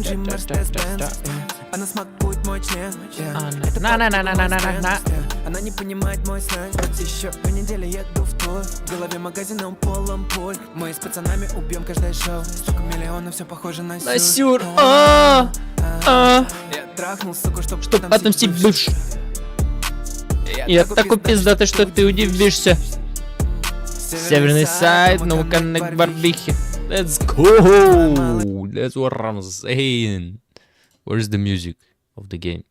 AMG, Mercedes-Benz. Она смакует мой член. Это На-на-на-на-на-на-на. Она не понимает мой сленг. Еще 2 недели еду в тур. В голове магазином полон пуль. Мы с пацанами убьем каждое шоу. Столько миллионов, все похоже на Насюр. Я трахнул, сука, чтоб Отомстить бывший. Я такой пиздатый, что ты удивишься. Северный сайд, ну-ка на барбихе. Let's go! That's what I'm saying. Where's the music of the game?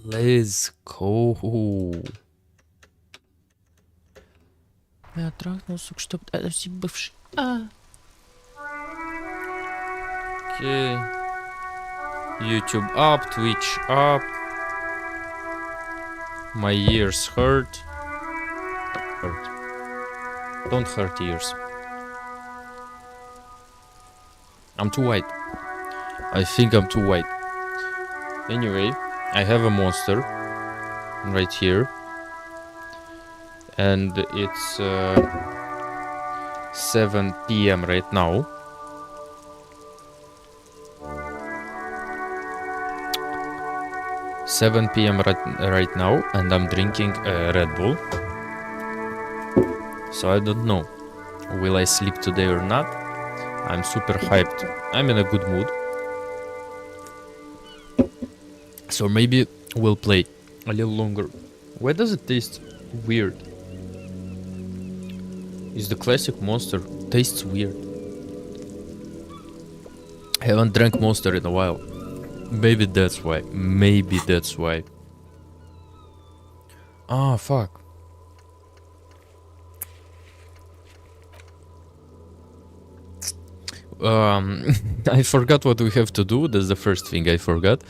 Let's go. Я трахнул, сука, чтоб отомстить бывший. Окей. YouTube up, Twitch up. My ears hurt. Don't hurt ears. I'm too white. I think I'm too white. Anyway, I have a monster right here. And it's 7 p.m. right now. Right now, and I'm drinking a Red Bull. So I don't know, will I sleep today or not? I'm super hyped. I'm in a good mood. So maybe we'll play a little longer. Why does it taste weird? Is the classic Monster tastes weird? I haven't drank Monster in a while. Maybe that's why. Maybe that's why. Ah, fuck. I forgot what we have to do. That's the first thing I forgot.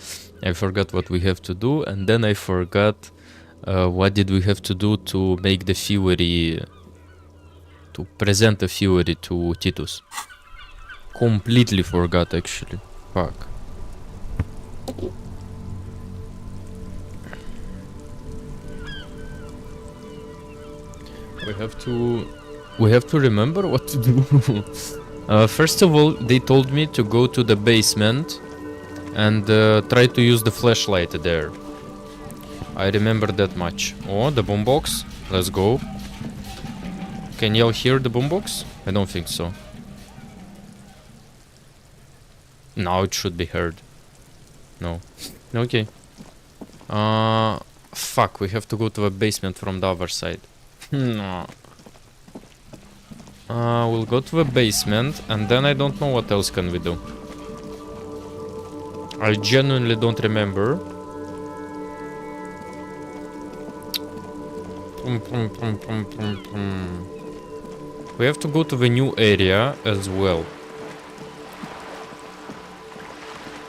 I forgot what we have to do, and then I forgot what did we have to do to make the theory, to present the theory to Titus. Completely forgot, actually. Fuck. We have to remember what to do. First of all, they told me to go to the basement and try to use the flashlight there. I remember that much. Oh, the boombox. Let's go. Can y'all hear the boombox? I don't think so. Now it should be heard. No. Okay. Fuck, we have to go to the basement from the other side. No. We'll go to the basement, and then I don't know what else can we do. I genuinely don't remember. We have to go to the new area as well.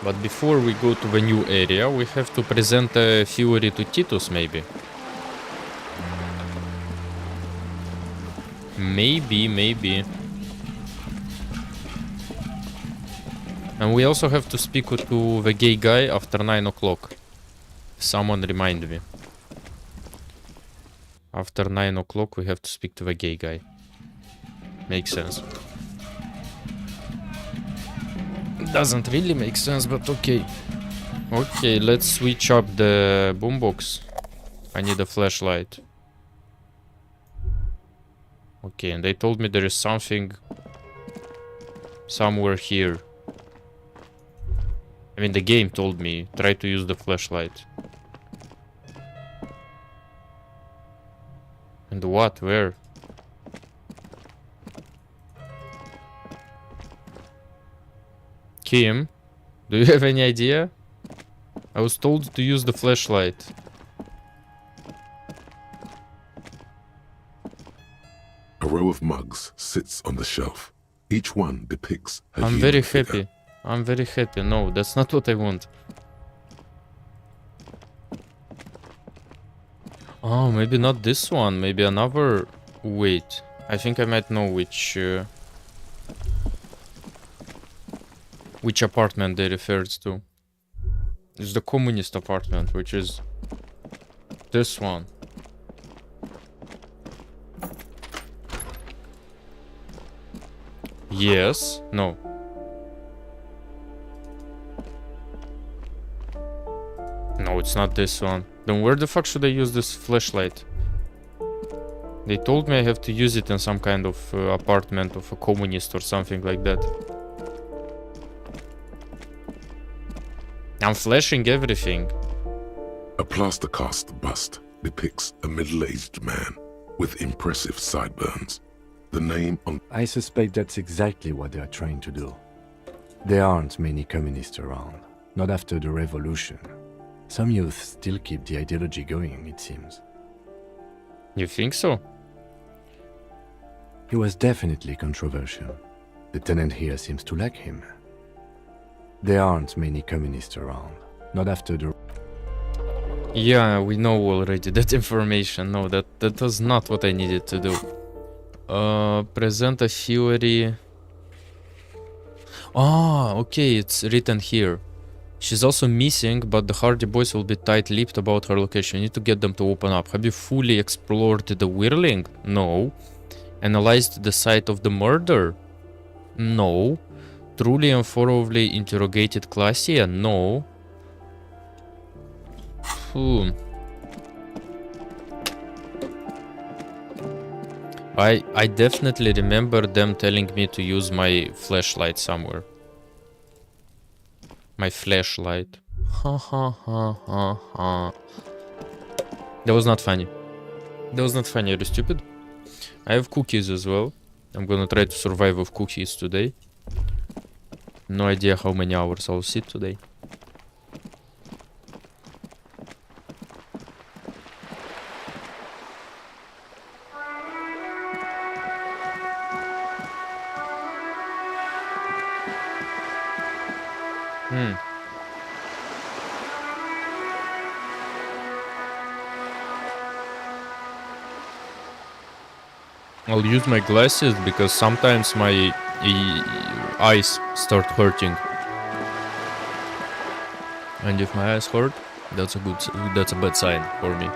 But before we go to the new area, we have to present a theory to Titus, maybe. Maybe. And we also have to speak to the gay guy after 9 o'clock. Someone remind me. After 9 o'clock we have to speak to the gay guy. Makes sense. Doesn't really make sense, but okay. Okay, let's switch up the boombox. I need a flashlight. Okay, and they told me there is something somewhere here. I mean, the game told me, try to use the flashlight. And what? Where? Kim, do you have any idea? I was told to use the flashlight. A row of mugs sits on the shelf. Each one depicts a I'm very happy. I'm very happy. No, that's not what I want. Oh, maybe not this one. Maybe another. Wait, I think I might know which apartment they referred to. It's the communist apartment, which is this one. Yes. No. No, it's not this one. Then where the fuck should I use this flashlight? They told me I have to use it in some kind of apartment of a communist or something like that. I'm flashing everything. A plaster cast bust depicts a middle-aged man with impressive sideburns. The name on... I suspect that's exactly what they are trying to do. There aren't many communists around, not after the revolution. Some youth still keep the ideology going, it seems. You think so? He was definitely controversial. The tenant here seems to like him. There aren't many communists around, not after the... Yeah, we know already that information. No, that was not what I needed to do. Present a theory. Ah, okay, it's written here. She's also missing, but the Hardy Boys will be tight-lipped about her location. You need to get them to open up. Have you fully explored the whirling? No. Analyzed the site of the murder? No. Truly and thoroughly interrogated Classia? No. I definitely remember them telling me to use my flashlight somewhere. My flashlight. Ha ha ha ha ha. That was not funny. That was not funny, are you stupid? I have cookies as well. I'm gonna try to survive with cookies today. No idea how many hours I'll sit today. I'll use my glasses because sometimes my eyes start hurting. And if my eyes hurt, that's a bad sign for me.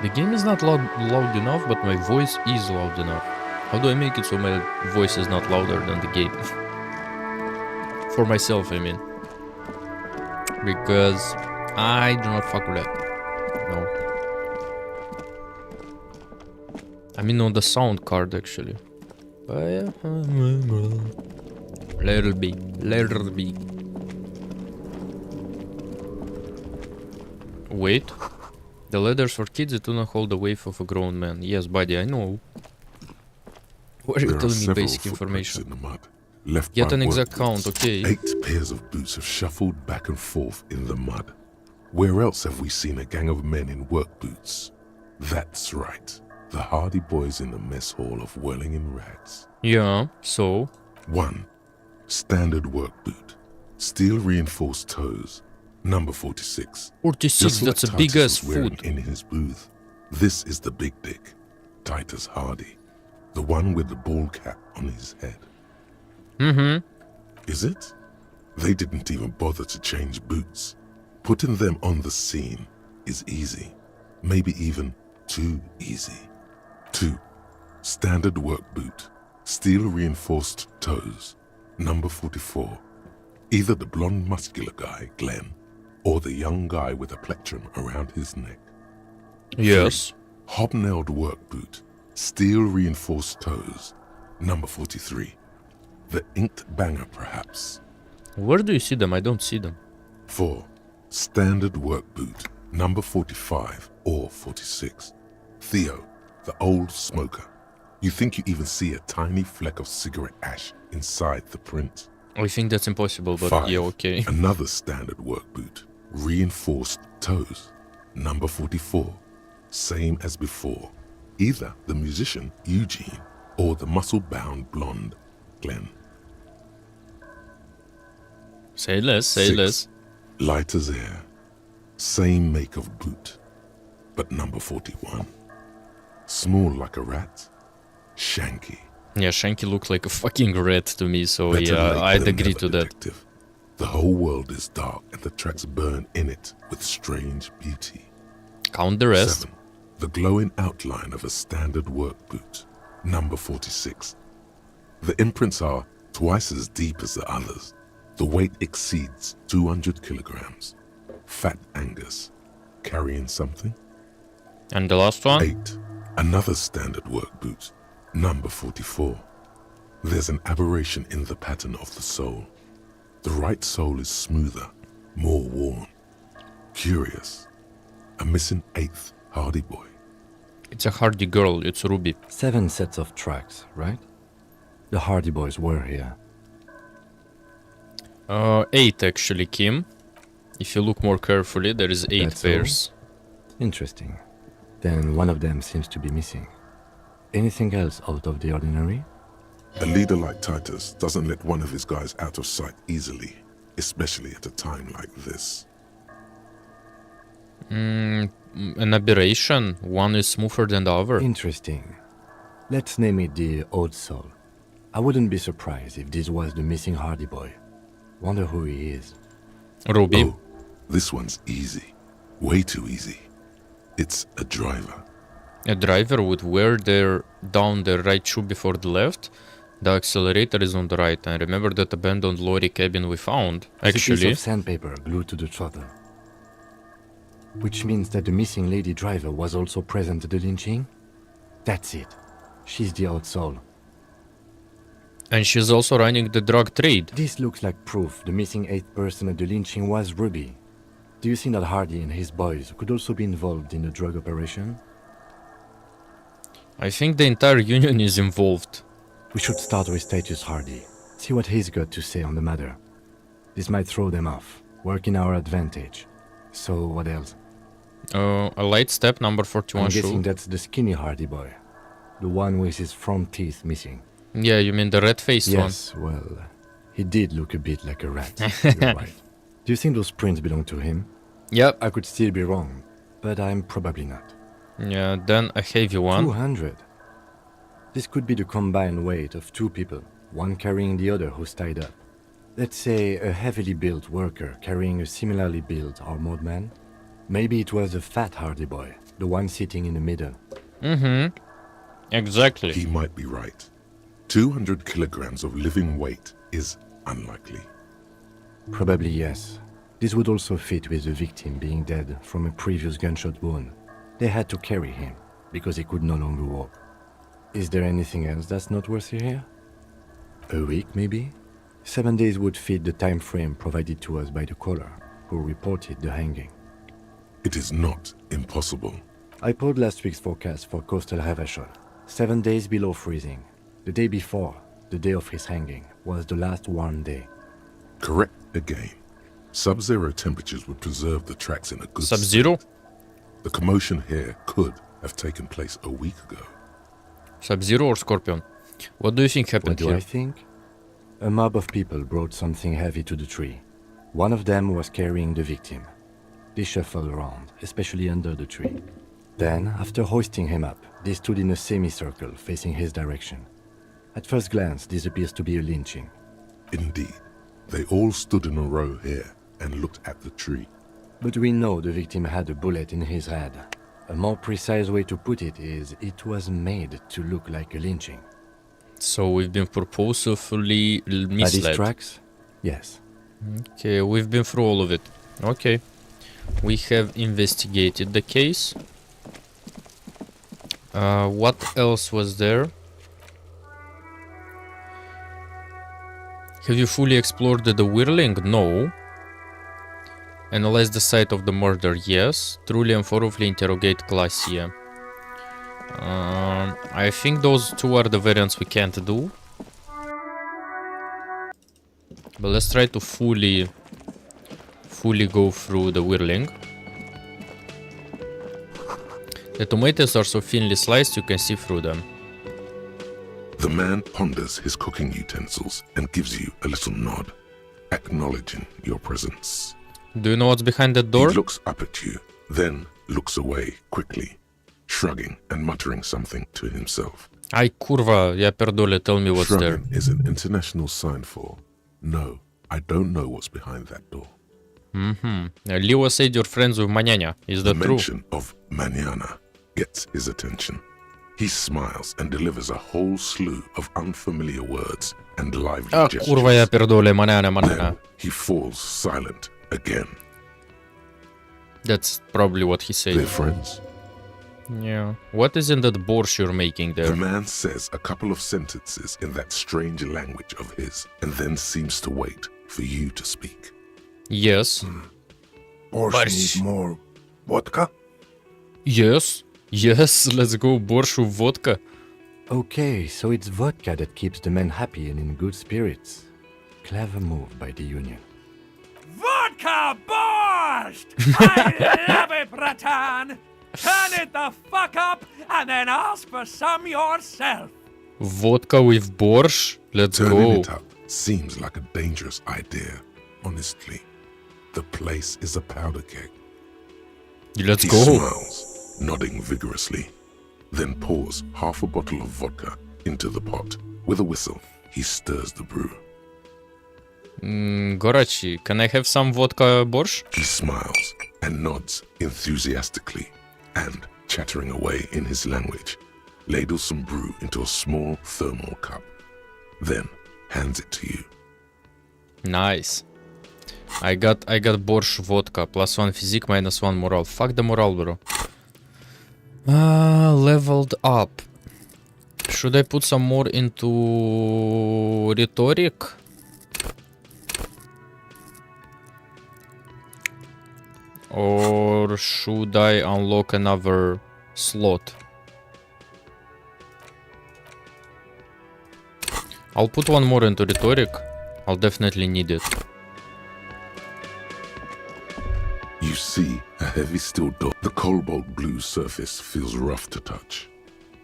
The game is not loud enough, but my voice is loud enough. How do I make it so my voice is not louder than the game? For myself, I mean. Because I do not fuck with that. No. I mean on the sound card actually. Let it be. Let it be. Wait. The letters for kids do not hold the weight of a grown man. Yes, buddy, I know. Why are you telling me basic information? In the mud, left Get by an work exact count, boots. okay. 8 pairs of boots have shuffled back and forth in the mud. Where else have we seen a gang of men in work boots? That's right. The Hardy Boys in the mess hall of whirling in rags. Yeah, so? 1. Standard work boot. Steel reinforced toes. Number 46. 46, Just that's like a big Titus ass was wearing foot. in his booth. This is the big dick. Titus Hardy. The one with the ball cap on his head. Mm-hmm. Is it? They didn't even bother to change boots. Putting them on the scene is easy. Maybe even too easy. 2. Standard work boot. Steel reinforced toes. Number 44. Either the blonde muscular guy, Glenn, or the young guy with a plectrum around his neck. Yes. 3. Hobnailed work boot. Steel reinforced toes. Number 43. The inked banger, perhaps. Where do you see them? I don't see them. 4. Standard work boot. Number 45 or 46. Theo, the old smoker. You think you even see a tiny fleck of cigarette ash inside the print. I think that's impossible, but 5. yeah, okay. Another standard work boot. Reinforced toes. Number 44. Same as before. Either the musician, Eugene, or the muscle-bound blonde, Glenn. Say less, say 6. less. Light as air. Same make of boot, but number 41. Small like a rat. Shanky. Yeah, Shanky looked like a fucking rat to me, so Better yeah, late I'd than agree never, to that. detective. The whole world is dark and the tracks burn in it with strange beauty. Count the rest. 7. the glowing outline of a standard work boot, number 46. The imprints are twice as deep as the others. The weight exceeds 200 kilograms. Fat Angus, carrying something? And the last one? 8. Another standard work boot, number 44. There's an aberration in the pattern of the sole. The right sole is smoother, more worn. Curious. A missing 8th Hardy Boy. It's a Hardy girl, it's Ruby. 7 sets of tracks, right? The Hardy Boys were here. 8 actually, Kim. If you look more carefully, there is 8 That's all? pairs. Interesting. Then one of them seems to be missing. Anything else out of the ordinary? A leader like Titus doesn't let one of his guys out of sight easily, especially at a time like this. An aberration. One is smoother than the other. Interesting. Let's name it the Old Soul. I wouldn't be surprised if this was the missing Hardy Boy. Wonder who he is. Ruby. Oh, this one's easy. Way too easy. It's a driver. A driver would wear down their right shoe before the left. The accelerator is on the right. And remember that abandoned lorry cabin we found? It's a piece Actually, of sandpaper glued to the throttle. Which means that the missing lady driver was also present at the lynching? That's it. She's the Old Soul. and she's also running the drug trade. This looks like proof the missing 8th person at the lynching was Ruby. Do you think that Hardy and his boys could also be involved in the drug operation? I think the entire union is involved. We should start with Titus Hardy. See what he's got to say on the matter. This might throw them off. Work in our advantage. So, what else? A light step, number 41 I'm shoe. guessing that's the skinny Hardy boy. The one with his front teeth missing. Yeah, you mean the red-faced one? Yes, well, he did look a bit like a rat. You're right. Do you think those prints belong to him? Yep. I could still be wrong, but I'm probably not. Yeah, then a heavy one. 200. This could be the combined weight of 2 people, one carrying the other who's tied up. Let's say a heavily built worker carrying a similarly built armored man. Maybe it was a fat Hardy boy, the one sitting in the middle. Mm-hmm. Exactly. He might be right. 200 kilograms of living weight is unlikely. Probably yes. This would also fit with the victim being dead from a previous gunshot wound. They had to carry him, because he could no longer walk. Is there anything else that's noteworthy here? A week, maybe? 7 days would fit the time frame provided to us by the caller, who reported the hanging. It is not impossible. I pulled last week's forecast for coastal Havashol. 7 days below freezing. The day before, the day of his hanging, was the last warm day. Correct again. Sub-zero temperatures would preserve the tracks in a good Sub-zero? state. The commotion here could have taken place a week ago. Sub-zero or Scorpion? What do you think What happened do here? I think? A mob of people brought something heavy to the tree. One of them was carrying the victim. They shuffled around, especially under the tree. Then, after hoisting him up, they stood in a semicircle facing his direction. At first glance, this appears to be a lynching. Indeed, they all stood in a row here and looked at the tree. But we know the victim had a bullet in his head. A more precise way to put it is, it was made to look like a lynching. So we've been purposefully Are these misled. tracks? Yes. Okay, we've been through all of it. Okay. We have investigated the case. What else was there? Have you fully explored the whirling? No. Analyze the site of the murder? Yes. Truly and thoroughly interrogate Glacier. I think those two are the variants we can't do. But let's try to fully go through the whirling. The tomatoes are so thinly sliced you can see through them. The man ponders his cooking utensils and gives you a little nod, acknowledging your presence. Do you know what's behind that door? He looks up at you, then looks away quickly, shrugging and muttering something to himself. Ai kurwa, ja pierdolę, tell me what's there. Shrugging is an international sign for, no, I don't know what's behind that door. Leo said you're friends with Manana. Is The that true? mention of mañana gets his attention. He smiles and delivers a whole slew of unfamiliar words and lively А, курва, я gestures. пердоле, манана, манана. Then he falls silent again. That's probably what he They're said. friends. Yeah. What is in that borscht you're making The there? man says a couple of sentences in that strange language of his and then seems to wait for you to speak. Yes. Borscht Борщ. need more vodka? Yes. Yes, let's go. Борщ with vodka. Okay, so it's vodka that keeps the men happy and in good spirits. Clever move by the Union. Vodka borscht! I love it, Bratan! Turn it the fuck up and then ask for some yourself! Vodka with борщ? Let's Turning go. it up seems like a dangerous idea, honestly. The place is a powder keg. Let's He go. smiles, nodding vigorously, then pours half a bottle of vodka into the pot. With a whistle, he stirs the brew. Горячий, can I have some vodka борщ? He smiles and nods enthusiastically and, chattering away in his language, ladles some brew into a small thermal cup, then hands it to you. Nice. I got борщ vodka. +1 physique, -1 morale. Fuck the morale, bro. Leveled up. Should I put some more into rhetoric? Or should I unlock another slot? I'll put one more into rhetoric. I'll definitely need it. You see a heavy steel door. The cobalt blue surface feels rough to touch.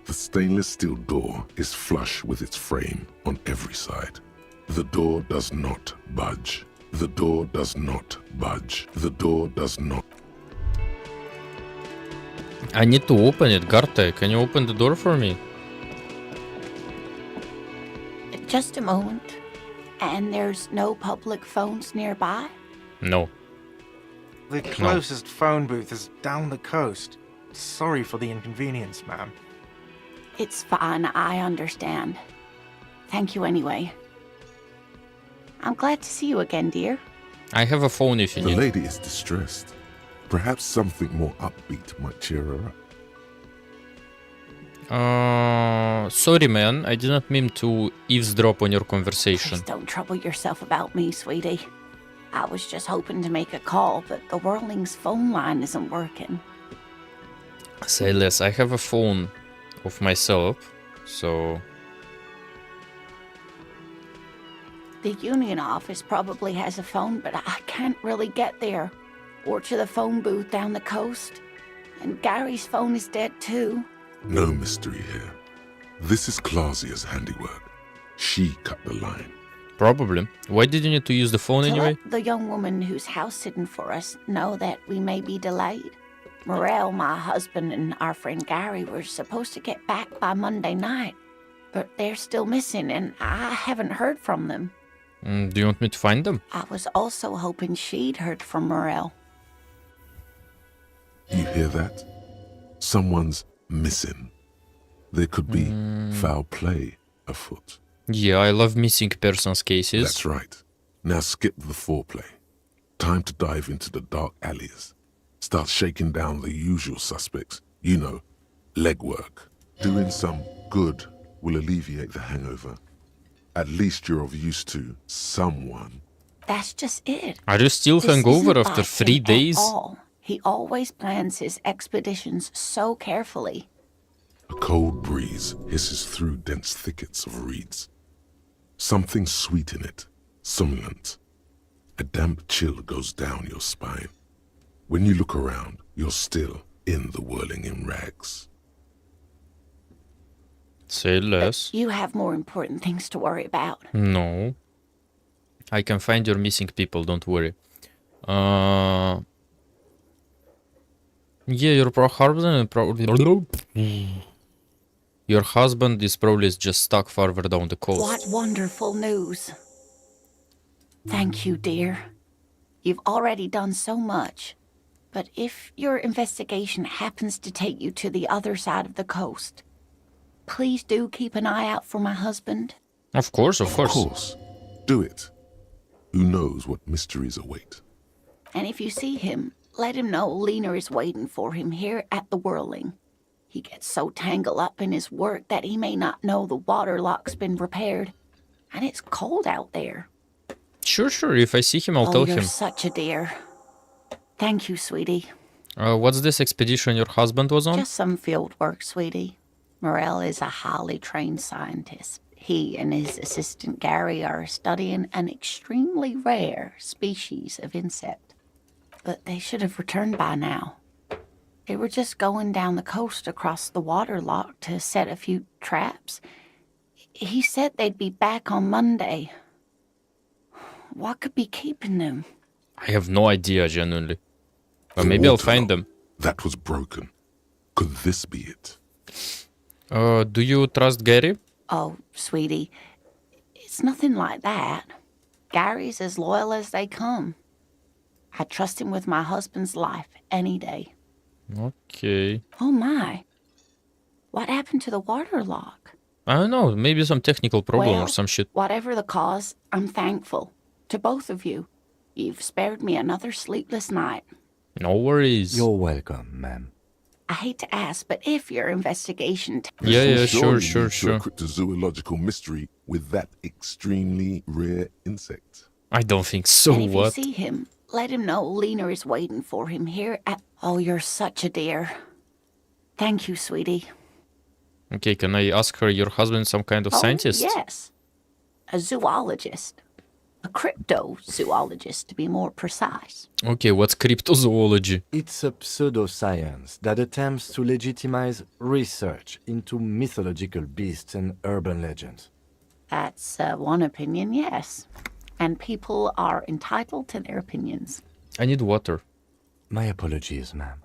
The stainless steel door is flush with its frame on every side. The door does not budge. The door does not budge. The door does not. I need to open it. Garte, can you open the door for me? Just a moment. And there's no public phones nearby? No. The closest phone booth is down the coast. Sorry for the inconvenience, ma'am. It's fine, I understand. Thank you anyway. I'm glad to see you again, dear. I have a phone if you The need. lady is distressed. Perhaps something more upbeat might cheer her up. Sorry, man. I did not mean to eavesdrop on your conversation. Please don't trouble yourself about me, sweetie. I was just hoping to make a call, but the Whirling's phone line isn't working. Say less. I have a phone of myself, so The Union office probably has a phone, but I can't really get there. Or to the phone booth down the coast. And Gary's phone is dead too. No mystery here. This is Clausia's handiwork. She cut the line. probably. Why did you need to use the phone To anyway? let the young woman who's house sitting for us know that we may be delayed. Morel, my husband, and our friend Gary were supposed to get back by Monday night, but they're still missing, and I haven't heard from them. Do you want me to find them? I was also hoping she'd heard from Morel. You hear that? Someone's missing. There could be foul play afoot. Yeah, I love missing persons cases. That's right. Now skip the foreplay. Time to dive into the dark alleys. Start shaking down the usual suspects. You know, legwork. Doing some good will alleviate the hangover. At least you're of use to someone. That's just it. Are you still This hungover isn't after like 3 him at days? all. He always plans his expeditions so carefully. A cold breeze hisses through dense thickets of reeds. Something sweet in it, somnolent. A damp chill goes down your spine. When you look around, you're still in the whirling in rags. Say less. You have more important things to worry about. No. I can find your missing people, don't worry. Yeah, your your husband is probably just stuck farther down the coast. What wonderful news. Thank you, dear. You've already done so much, But if your investigation happens to take you to the other side of the coast, please do keep an eye out for my husband. Of course, of Of course. course. Do it. Who knows what mysteries await? And if you see him, let him know Lena is waiting for him here at the Whirling. He gets so tangled up in his work that he may not know the water lock's been repaired. And it's cold out there. Sure, sure. If I see him, I'll Oh, tell you're him. such a dear. Thank you, sweetie. What's this expedition your husband was on? Just some field work, sweetie. Morel is a highly trained scientist. He and his assistant Gary are studying an extremely rare species of insect. But they should have returned by now. They were just going down the coast across the water lock to set a few traps. He said they'd be back on Monday. What could be keeping them? I have no idea, genuinely. But The maybe I'll water find lock. them. That was broken. Could this be it? Do you trust Gary? Oh, sweetie, it's nothing like that. Gary's as loyal as they come. I trust him with my husband's life any day. Okay. Oh my. What happened to the water lock? I don't know. Maybe some technical problem Well, or some shit. Whatever the cause, I'm thankful. To both of you. You've spared me another sleepless night. No worries. You're welcome, ma'am. I hate to ask, but if your investigation... Yeah, This will yeah, surely sure, lead to a sure. cryptozoological mystery with that extremely rare insect. I don't think so. and if What? you see him, let him know Lena is waiting for him here at... Oh, you're such a dear. Thank you, sweetie. Okay, can I ask her your husband some kind of scientist? Oh, yes. A zoologist. A cryptozoologist, to be more precise. Okay, what's cryptozoology? It's a pseudoscience that attempts to legitimize research into mythological beasts and urban legends. That's one opinion, yes. And people are entitled to their opinions. I need water. My apologies, ma'am.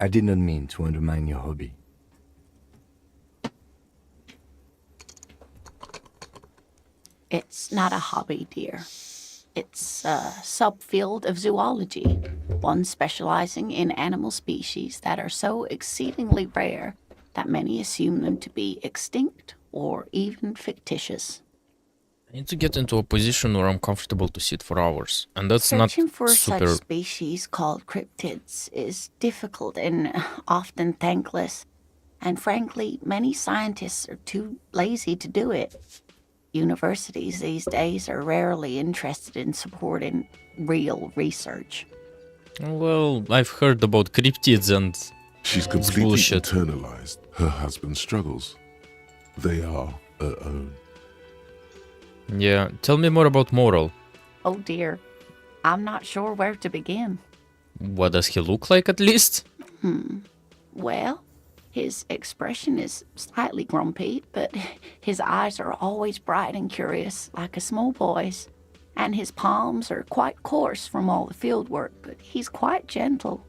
I did not mean to undermine your hobby. It's not a hobby, dear. It's a subfield of zoology, one specializing in animal species that are so exceedingly rare that many assume them to be extinct or even fictitious. I need to get into a position where I'm comfortable to sit for hours. And that's Searching not for super... such species called cryptids is difficult and often thankless. And frankly, many scientists are too lazy to do it. Universities these days are rarely interested in supporting real research. Well, I've heard about cryptids and... She's completely bullshit. internalized her husband's struggles. They are her own. Yeah, tell me more about Moral. Oh dear, I'm not sure where to begin. What does he look like, at least? Well, his expression is slightly grumpy, but his eyes are always bright and curious, like a small boy's. And his palms are quite coarse from all the field work, but he's quite gentle.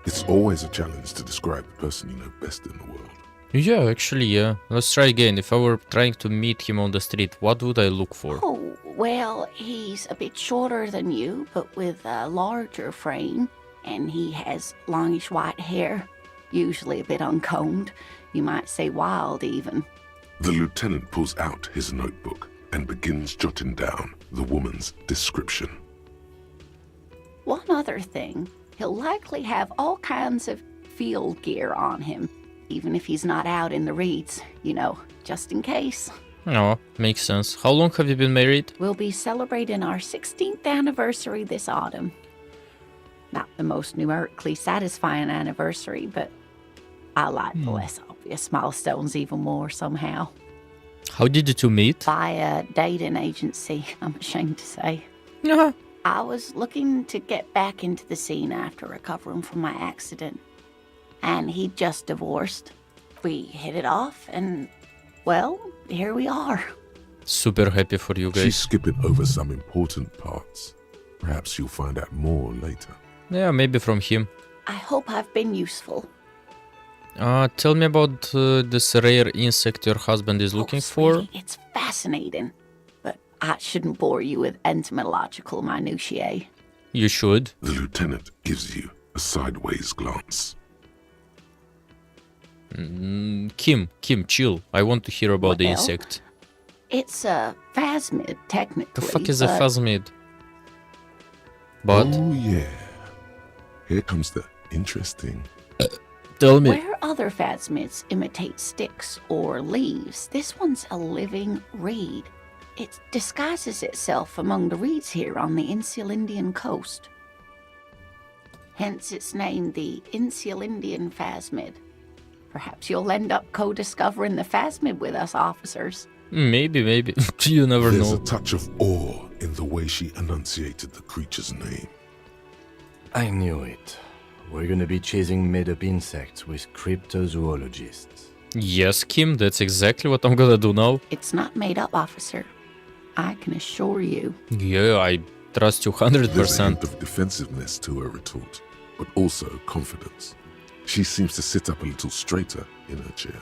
It's always a challenge to describe the person you know best in the world. Yeah, actually, yeah. Let's try again. If I were trying to meet him on the street, what would I look for? Oh, well, he's a bit shorter than you, but with a larger frame, and he has longish white hair, usually a bit uncombed. You might say wild, even. The lieutenant pulls out his notebook and begins jotting down the woman's description. One other thing, he'll likely have all kinds of field gear on him, even if he's not out in the reeds, you know, just in case. No, makes sense. How long have you been married? We'll be celebrating our 16th anniversary this autumn. Not the most numerically satisfying anniversary, but I like the less obvious milestones even more somehow. How did you two meet? By a dating agency, I'm ashamed to say. Yeah. I was looking to get back into the scene after recovering from my accident. And he'd just divorced. We hit it off, and, well, here we are. Super happy for you She's guys. skipping over some important parts. Perhaps you'll find out more later. Yeah, maybe from him. I hope I've been useful. Tell me about this rare insect your husband is looking for. Sweetie, it's fascinating. But I shouldn't bore you with entomological minutiae. You should. The lieutenant gives you a sideways glance. Kim, chill. I want to hear about the Well, insect. It's a phasmid, technically. The fuck is a but phasmid? But Oh yeah. Here comes the interesting. tell me. Where other phasmids imitate sticks or leaves, this one's a living reed. It disguises itself among the reeds here on the Insulindian coast. Hence its name, the Insulindian phasmid. Perhaps you'll end up co-discovering the phasmid with us, officers. Maybe. You never There's a know. touch of awe in the way she enunciated the creature's name. I knew it. We're gonna be chasing made-up insects with cryptozoologists. Yes, Kim, that's exactly what I'm gonna do now. It's not made up, officer. I can assure you. Yeah, I trust you There's a 100%. hint of defensiveness to her retort, but also confidence. She seems to sit up a little straighter in her chair.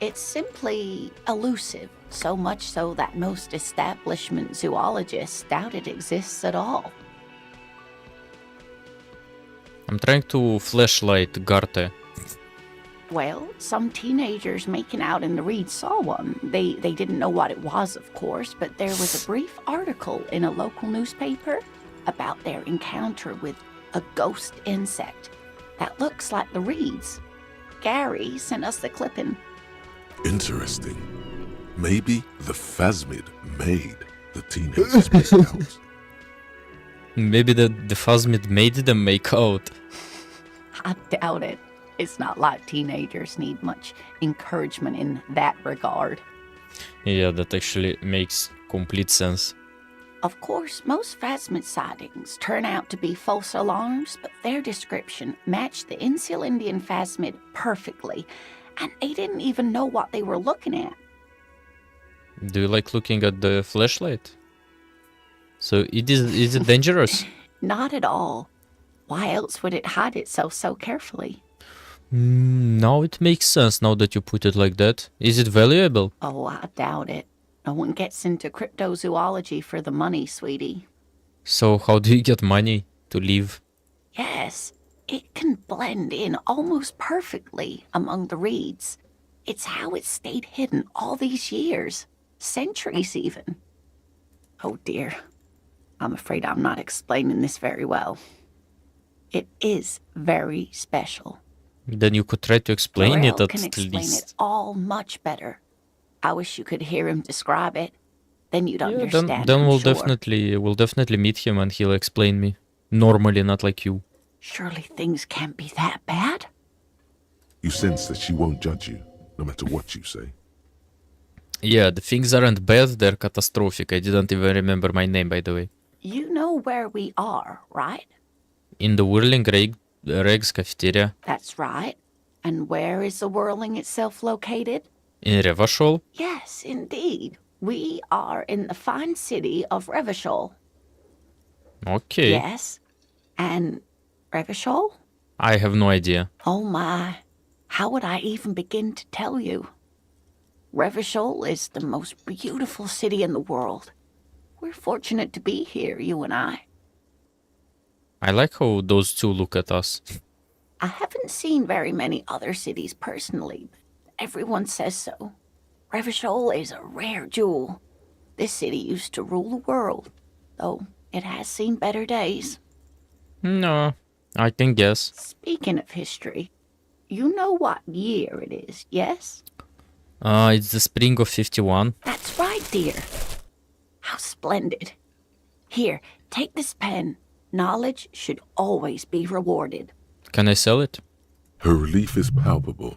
It's simply elusive, so much so that most establishment zoologists doubt it exists at all. I'm trying to flashlight Garte. Well, some teenagers making out in the reeds saw one. They didn't know what it was, of course, but there was a brief article in a local newspaper about their encounter with a ghost insect that looks like the reeds. Gary sent us the clipping. Interesting. Maybe the phasmid made the teenagers make out. Maybe the phasmid made them make out. I doubt it. It's not like teenagers need much encouragement in that regard. Yeah, that actually makes complete sense. Of course, most phasmid sightings turn out to be false alarms, but their description matched the Insulindian phasmid perfectly, and they didn't even know what they were looking at. Do you like looking at the flashlight? So is it dangerous? Not at all. Why else would it hide itself so carefully? Now it makes sense now that you put it like that. Is it valuable? Oh, I doubt it. No one gets into cryptozoology for the money, sweetie. So how do you get money to live? Yes, it can blend in almost perfectly among the reeds. It's how it stayed hidden all these years, centuries even. Oh dear, I'm afraid I'm not explaining this very well. It is very special. Then you could try to explain Morel it at can explain least. it all much better. I wish you could hear him describe it. Then you'd Yeah, understand. then I'm we'll sure. definitely meet him and he'll explain me. Normally, not like you. Surely things can't be that bad. You sense that she won't judge you, no matter what you say. Yeah, the things aren't bad, they're catastrophic. I didn't even remember my name, by the way. You know where we are, right? In the Whirling Regs cafeteria That's right. And where is the whirling itself located? in Revachol. Yes, indeed. We are in the fine city of Revachol. Okay. Yes. And Revachol? I have no idea. Oh my. How would I even begin to tell you? Revachol is the most beautiful city in the world. We're fortunate to be here, you and I. I like how those two look at us. I haven't seen very many other cities personally, but everyone says so. Revachol is a rare jewel. This city used to rule the world, though it has seen better days. No, I can guess. Speaking of history, you know what year it is, yes? It's the spring of 51. That's right, dear. How splendid. Here, take this pen. Knowledge should always be rewarded. Can I sell it? Her relief is palpable.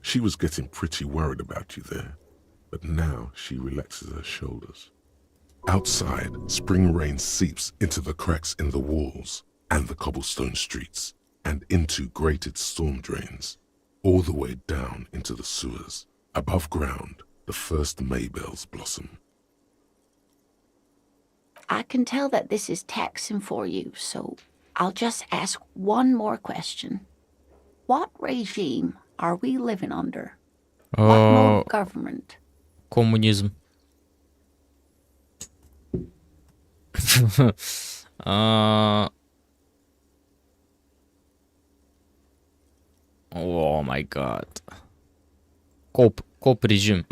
She was getting pretty worried about you there, but now she relaxes her shoulders. Outside, spring rain seeps into the cracks in the walls and the cobblestone streets and into grated storm drains, all the way down into the sewers. Above ground, the first maybells blossom. I can tell that this is taxing for you, so I'll just ask one more question. What regime are we living under? What mode of government? Communism. Oh my god. Cop regime.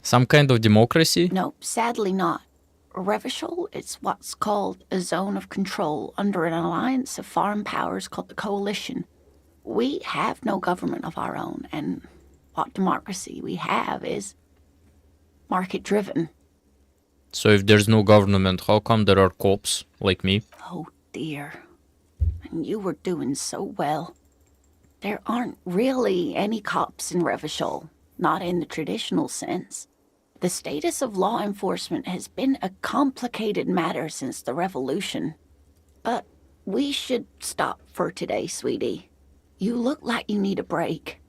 Some kind of democracy? Nope, sadly not. Revachol is what's called a zone of control under an alliance of foreign powers called the Coalition. We have no government of our own, and what democracy we have is market-driven. So if there's no government, how come there are cops like me? Oh dear. And you were doing so well. There aren't really any cops in Revachol, not in the traditional sense. The status of law enforcement has been a complicated matter since the revolution. But we should stop for today, sweetie. You look like you need a break.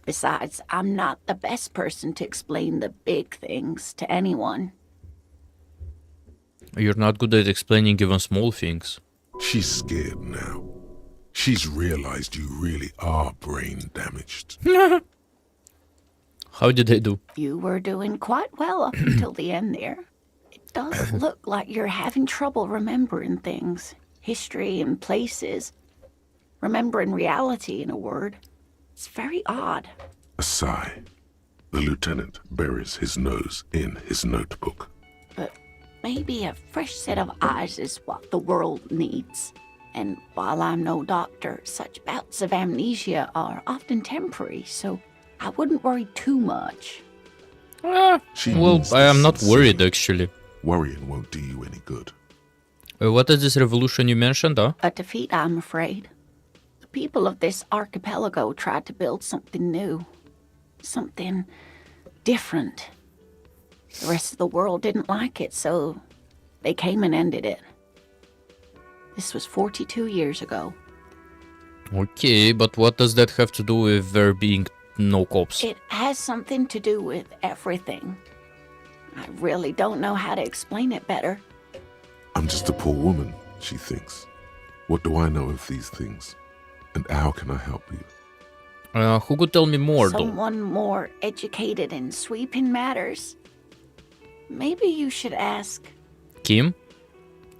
Besides, I'm not the best person to explain the big things to anyone. You're not good at explaining even small things. She's scared now. She's realized you really are brain damaged. How did I do? You were doing quite well up until the end there. It does look like you're having trouble remembering things. History and places. Remembering reality, in a word. It's very odd. A sigh. The lieutenant buries his nose in his notebook. But maybe a fresh set of eyes is what the world needs. And while I'm no doctor, such bouts of amnesia are often temporary, so I wouldn't worry too much. She Well, means I am this not worried sincerely. actually. Worrying won't do you any good. What is this revolution you mentioned, huh? A defeat, I'm afraid. The people of this archipelago tried to build something new. Something different. The rest of the world didn't like it, so they came and ended it. This was 42 years ago. Okay, but what does that have to do with there being no cops? It has something to do with everything. I really don't know how to explain it better. I'm just a poor woman, she thinks. What do I know of these things? And how can I help you? Who could tell me more, though? Someone more educated in sweeping matters. Maybe you should ask. Kim?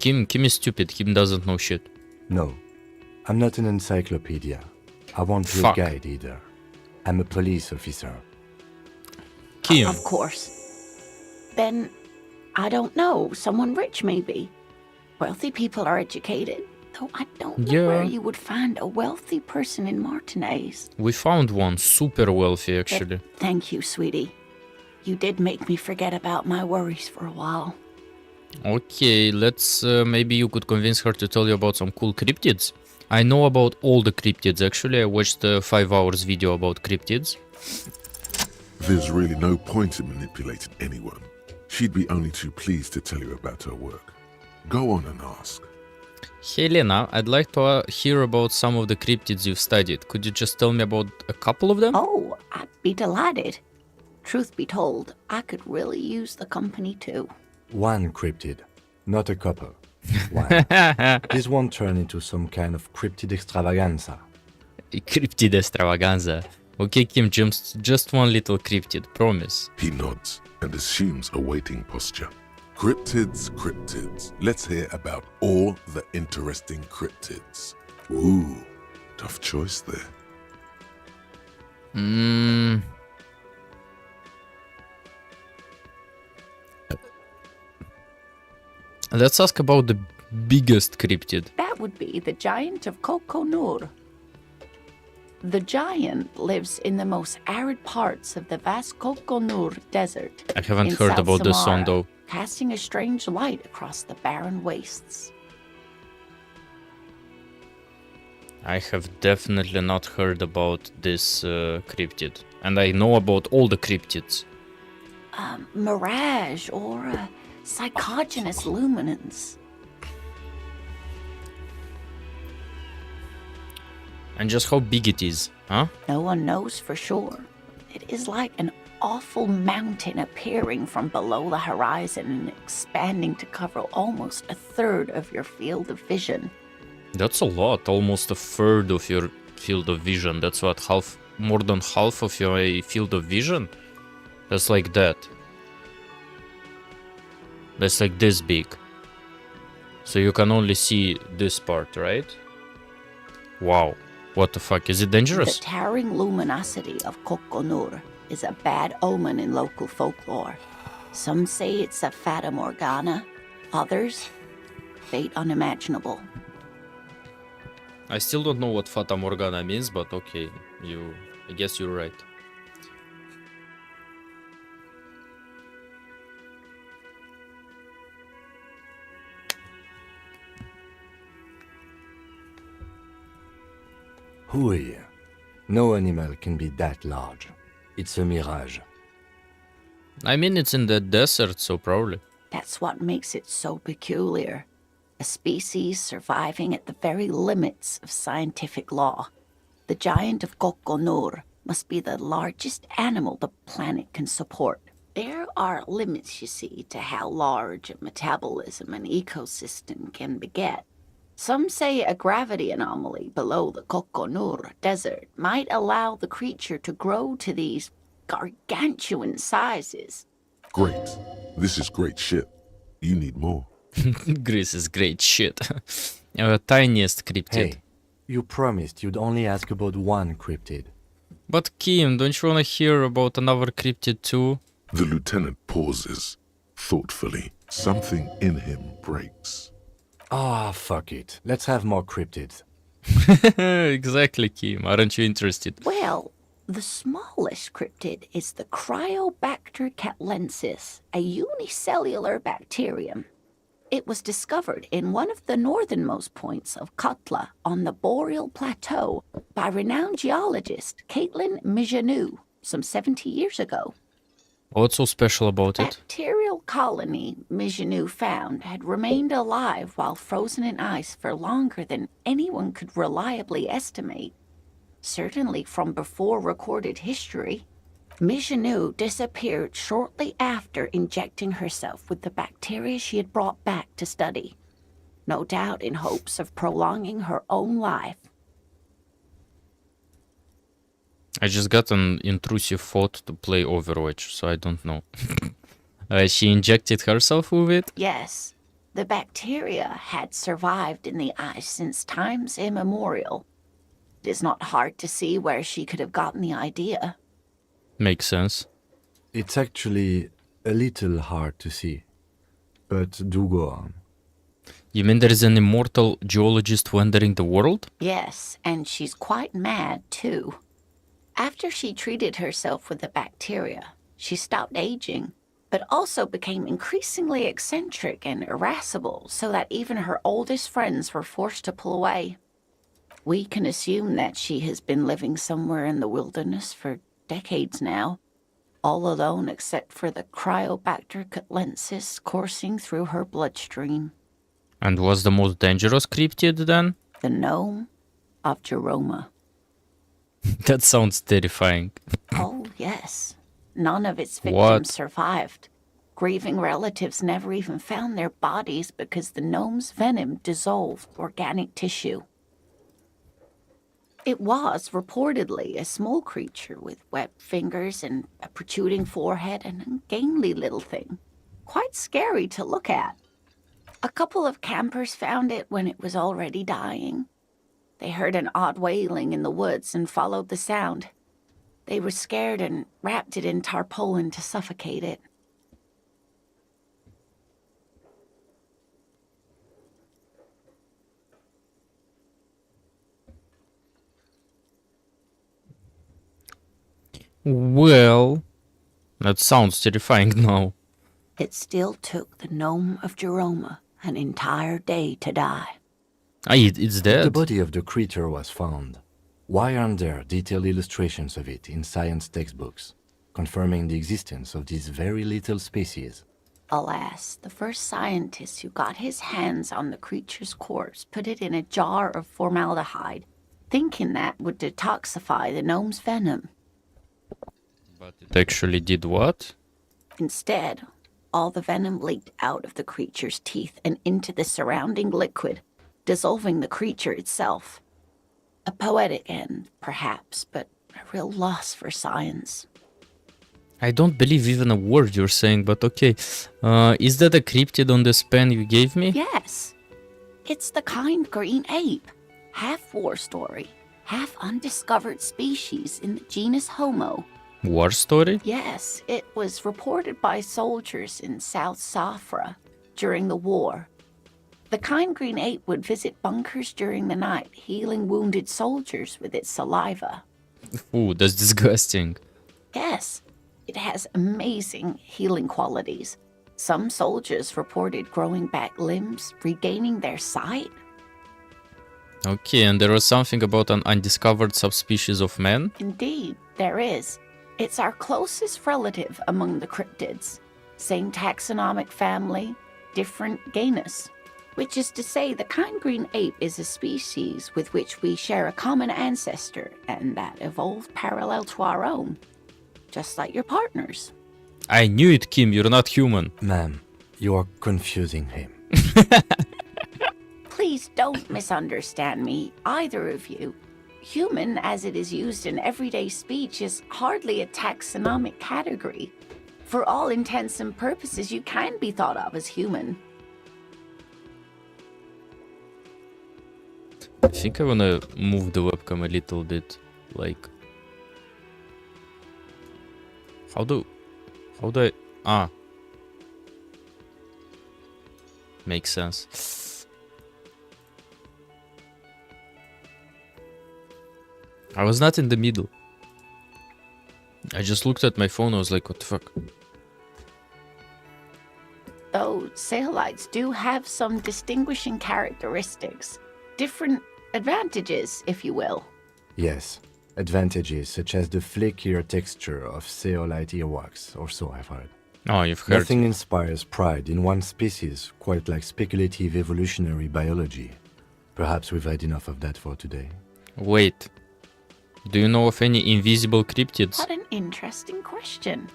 Kim is stupid. Kim doesn't know shit. No, I'm not an encyclopedia. I won't be a Fuck. guide either. I'm a police officer. Kim. Of course. Then, I don't know, someone rich maybe. Wealthy people are educated, though I don't know where Yeah. you would find a wealthy person in Martinez. We found one super wealthy, actually. Thank you, sweetie. You did make me forget about my worries for a while. Okay, let's... maybe you could convince her to tell you about some cool cryptids. I know about all the cryptids, actually. I watched a 5 hours video about cryptids. There's really no point in manipulating anyone. She'd be only too pleased to tell you about her work. Go on and ask. Helena, I'd like to hear about some of the cryptids you've studied. Could you just tell me about a couple of them? Oh, I'd be delighted. Truth be told, I could really use the company too. One cryptid, not a couple. One. This won't turn into some kind of cryptid extravaganza. Cryptid extravaganza. Okay, Kim, just one little cryptid, promise. He nods and assumes a waiting posture. Cryptids, cryptids. Let's hear about all the interesting cryptids. Ooh, tough choice there. Let's ask about the biggest cryptid. That would be the giant of Coconur. The giant lives in the most arid parts of the vast Coconur Desert. I haven't in heard South about this song Samara, though. casting a strange light across the barren wastes. I have definitely not heard about this cryptid. And I know about all the cryptids. Mirage or psychogenous luminance. And just how big it is, huh? No one knows for sure. It is like an awful mountain appearing from below the horizon and expanding to cover almost a third of your field of vision. That's a lot, almost a third of your field of vision. That's what, more than half of your field of vision? That's like that. That's like this big. So you can only see this part, right? Wow. What the fuck? Is it The dangerous? towering luminosity of Kokonur is a bad omen in local folklore. Some say it's a fata morgana, others, fate unimaginable. I still don't know what Fata Morgana means, but okay, I guess you're right. Hui. No animal can be that large. It's a mirage. I mean, it's in the desert, so probably. That's what makes it so peculiar. A species surviving at the very limits of scientific law. The giant of Kokonur must be the largest animal the planet can support. There are limits, you see, to how large a metabolism an ecosystem can beget. Some say a gravity anomaly below the Kokonur desert might allow the creature to grow to these gargantuan sizes. Great. This is great shit. You need more. Greece is great shit. Tiniest cryptid. Hey, you promised you'd only ask about one cryptid. But Kim, don't you wanna hear about another cryptid too? The lieutenant pauses, thoughtfully. Something in him breaks. Ah, fuck it. Let's have more cryptids. Exactly, Kim. Aren't you interested? Well, the smallest cryptid is the Cryobacter catlensis, a unicellular bacterium. It was discovered in one of the northernmost points of Katla on the Boreal Plateau by renowned geologist Caitlin Mijanou some 70 years ago. What's so special about it? Bacterial colony Mijanou found had remained alive while frozen in ice for longer than anyone could reliably estimate. Certainly from before recorded history. Mijanou disappeared shortly after injecting herself with the bacteria she had brought back to study, no doubt in hopes of prolonging her own life. I just got an intrusive thought to play Overwatch, so I don't know. She injected herself with it? Yes, the bacteria had survived in the ice since times immemorial. It is not hard to see where she could have gotten the idea. Makes sense. It's actually a little hard to see. But do go on. You mean there is an immortal geologist wandering the world? Yes, and she's quite mad, too. After she treated herself with the bacteria, she stopped aging, but also became increasingly eccentric and irascible, so that even her oldest friends were forced to pull away. We can assume that she has been living somewhere in the wilderness for decades now, all alone except for the Cryobacter catlensis coursing through her bloodstream. And what's the most dangerous cryptid then? The gnome of Jeroma. That sounds terrifying. Oh, yes. None of its victims What? survived. Grieving relatives never even found their bodies because the gnome's venom dissolved organic tissue. It was reportedly a small creature with webbed fingers and a protruding forehead and an ungainly little thing. Quite scary to look at. A couple of campers found it when it was already dying. They heard an odd wailing in the woods and followed the sound. They were scared and wrapped it in tarpaulin to suffocate it. Well, that sounds terrifying now. It still took the gnome of Jeroma an entire day to die. Ah, it's The dead. body of the creature was found. Why aren't there detailed illustrations of it in science textbooks, confirming the existence of this very little species? Alas, the first scientist who got his hands on the creature's corpse put it in a jar of formaldehyde, thinking that would detoxify the gnome's venom. But it actually did what? Instead, all the venom leaked out of the creature's teeth and into the surrounding liquid, dissolving the creature itself. A poetic end, perhaps, but a real loss for science. I don't believe even a word you're saying, but okay. Is that a cryptid on this pen you gave me? Yes, it's the kind green ape. Half war story. half undiscovered species in the genus Homo. War story? Yes, it was reported by soldiers in South Safra during the war. The kind green ape would visit bunkers during the night, healing wounded soldiers with its saliva. Ooh, that's disgusting. Yes, it has amazing healing qualities. Some soldiers reported growing back limbs, regaining their sight. Okay, and there was something about an undiscovered subspecies of man? Indeed, there is. It's our closest relative among the cryptids. Same taxonomic family, different genus. Which is to say, the kind green ape is a species with which we share a common ancestor and that evolved parallel to our own. Just like your partners. I knew it, Kim, you're not human. Ma'am, you are confusing him. Please don't misunderstand me, either of you. Human, as it is used in everyday speech, is hardly a taxonomic category. For all intents and purposes, you can be thought of as human. I think I wanna move the webcam a little bit, like... How do I... Ah. Makes sense. I was not in the middle. I just looked at my phone, I was like, what the fuck? Though zeolites do have some distinguishing characteristics. Different advantages, if you will. Yes, advantages such as the flakier texture of zeolite earwax, or so I've heard. Oh, you've heard. Nothing inspires pride in one species quite like speculative evolutionary biology. Perhaps we've had enough of that for today. Wait. Do you know of any invisible cryptids? What an interesting question.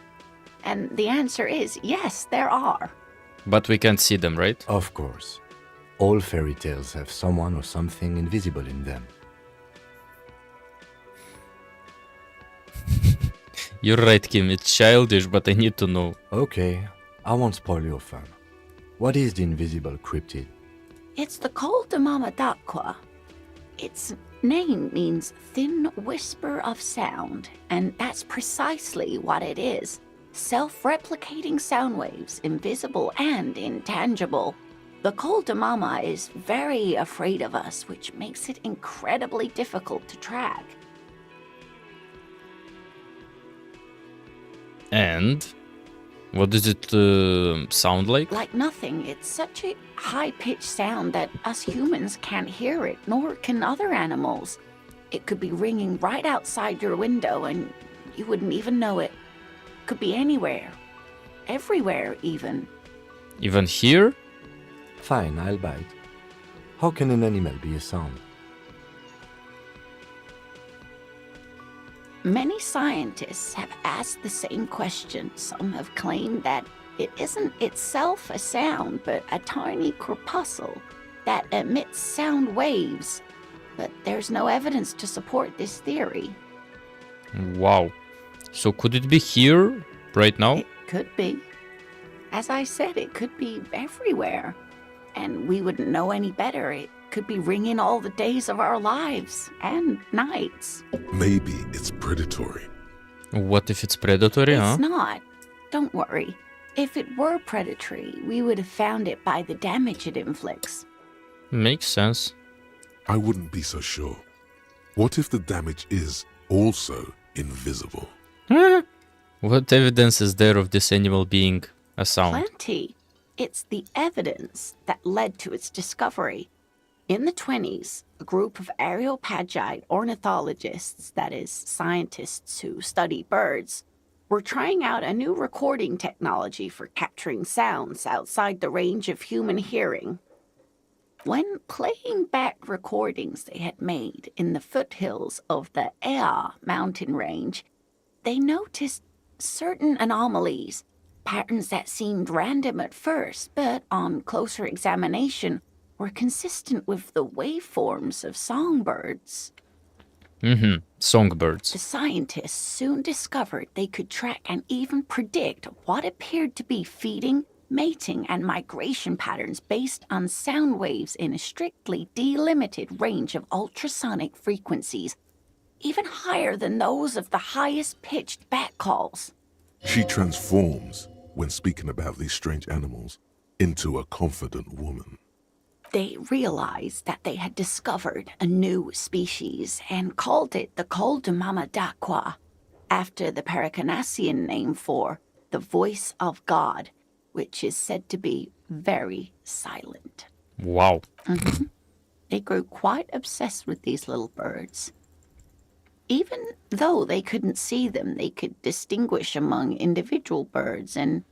And the answer is yes, there are. But we can't see them, right? Of course. All fairy tales have someone or something invisible in them. You're right, Kim. It's childish, but I need to know. Okay, I won't spoil your fun. What is the invisible cryptid? It's the Col de Mama d'Aqua. Its name means thin whisper of sound, and that's precisely what it is. Self-replicating sound waves, invisible and intangible. The Col de Mama is very afraid of us, which makes it incredibly difficult to track. And what does it sound like? Like nothing, it's such a high-pitched sound that us humans can't hear it, nor can other animals. It could be ringing right outside your window and you wouldn't even know it. Could be anywhere. Everywhere, even. Even here? Fine, I'll bite. How can an animal be a sound? Many scientists have asked the same question. Some have claimed that it isn't itself a sound, but a tiny corpuscle that emits sound waves. But there's no evidence to support this theory. Wow. So could it be here, right now? It could be. As I said, it could be everywhere. And we wouldn't know any better. It could be ringing all the days of our lives and nights. Maybe it's predatory. What if it's predatory, huh? It's not. Don't worry. If it were predatory, we would have found it by the damage it inflicts. Makes sense. I wouldn't be so sure. What if the damage is also invisible? What evidence is there of this animal being a sound? Plenty. It's the evidence that led to its discovery. In the 20s, a group of Areopagite ornithologists, that is, scientists who study birds, were trying out a new recording technology for capturing sounds outside the range of human hearing. When playing back recordings they had made in the foothills of the Ea mountain range, they noticed certain anomalies, patterns that seemed random at first, but on closer examination were consistent with the waveforms of songbirds. Songbirds. The scientists soon discovered they could track and even predict what appeared to be feeding, mating and migration patterns based on sound waves in a strictly delimited range of ultrasonic frequencies, even higher than those of the highest-pitched bat calls. She transforms, when speaking about these strange animals, into a confident woman. They realized that they had discovered a new species and called it the Col de Mamadaqua, after the Paracanassian name for the voice of God, which is said to be very silent. Wow. They grew quite obsessed with these little birds. Even though they couldn't see them, they could distinguish among individual birds and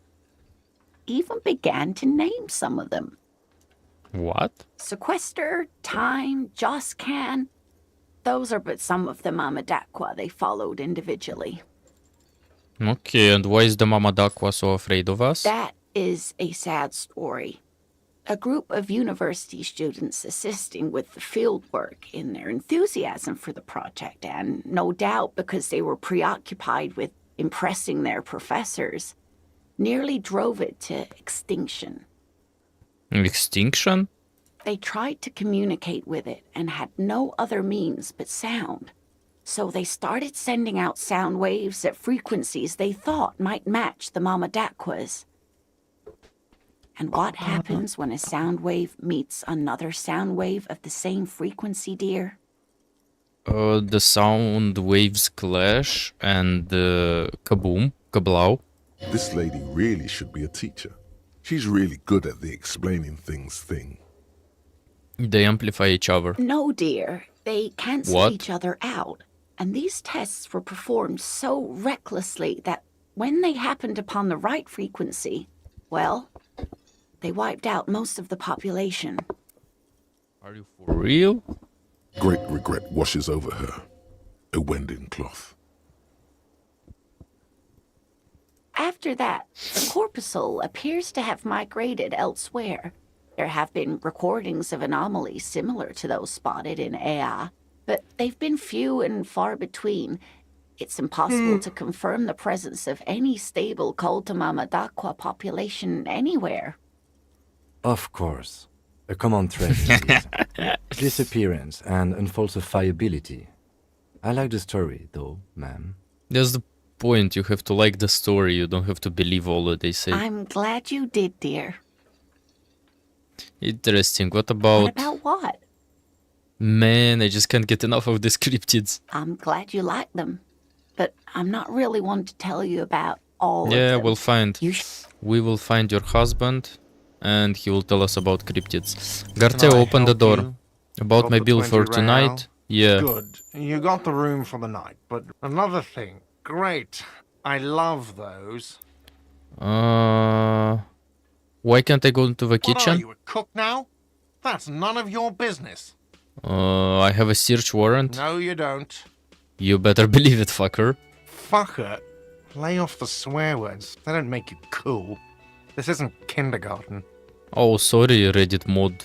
even began to name some of them. What? Sequester, Time, Joscan. Those are but some of the Mamadaqua they followed individually. Okay, and why is the Mamadaqua so afraid of us? That is a sad story. A group of university students assisting with the field work in their enthusiasm for the project, and no doubt because they were preoccupied with impressing their professors, nearly drove it to extinction. Extinction? They tried to communicate with it and had no other means but sound. So they started sending out sound waves at frequencies they thought might match the Mamadaquas. And what happens when a sound wave meets another sound wave of the same frequency, dear? The sound waves clash and kaboom, kablow. This lady really should be a teacher. She's really good at the explaining things thing. They amplify each other. No, dear. They cancel What? each other out. And these tests were performed so recklessly that when they happened upon the right frequency, well, they wiped out most of the population. Are you for real? Great regret washes over her. A wending cloth. After that, the corpuscle appears to have migrated elsewhere. There have been recordings of anomalies similar to those spotted in Ea, but they've been few and far between. It's impossible to confirm the presence of any stable Mamadaqua population anywhere. Of course. A common thread is disappearance and unfalsifiability. I like the story, though, ma'am. That's the point. You have to like the story. You don't have to believe all that they say. I'm glad you did, dear. Interesting. What What about... about what? Man, I just can't get enough of these cryptids. I'm glad you like them, but I'm not really one to tell you about all of Yeah, them. we'll find. You We will find your husband, and he will tell us about cryptids. Can Garte, I open the help door. you? About Got my the bill 20 for real? tonight. Yeah. Good. You got the room for the night, but another thing. Great. I love those. Why can't I go into the What are kitchen? you, a cook now? That's none of your business. I have a search warrant. No, you don't. You better believe it, fucker. Fucker. Lay off the swear words. They don't make you cool. This isn't kindergarten. Oh, sorry, Reddit mod.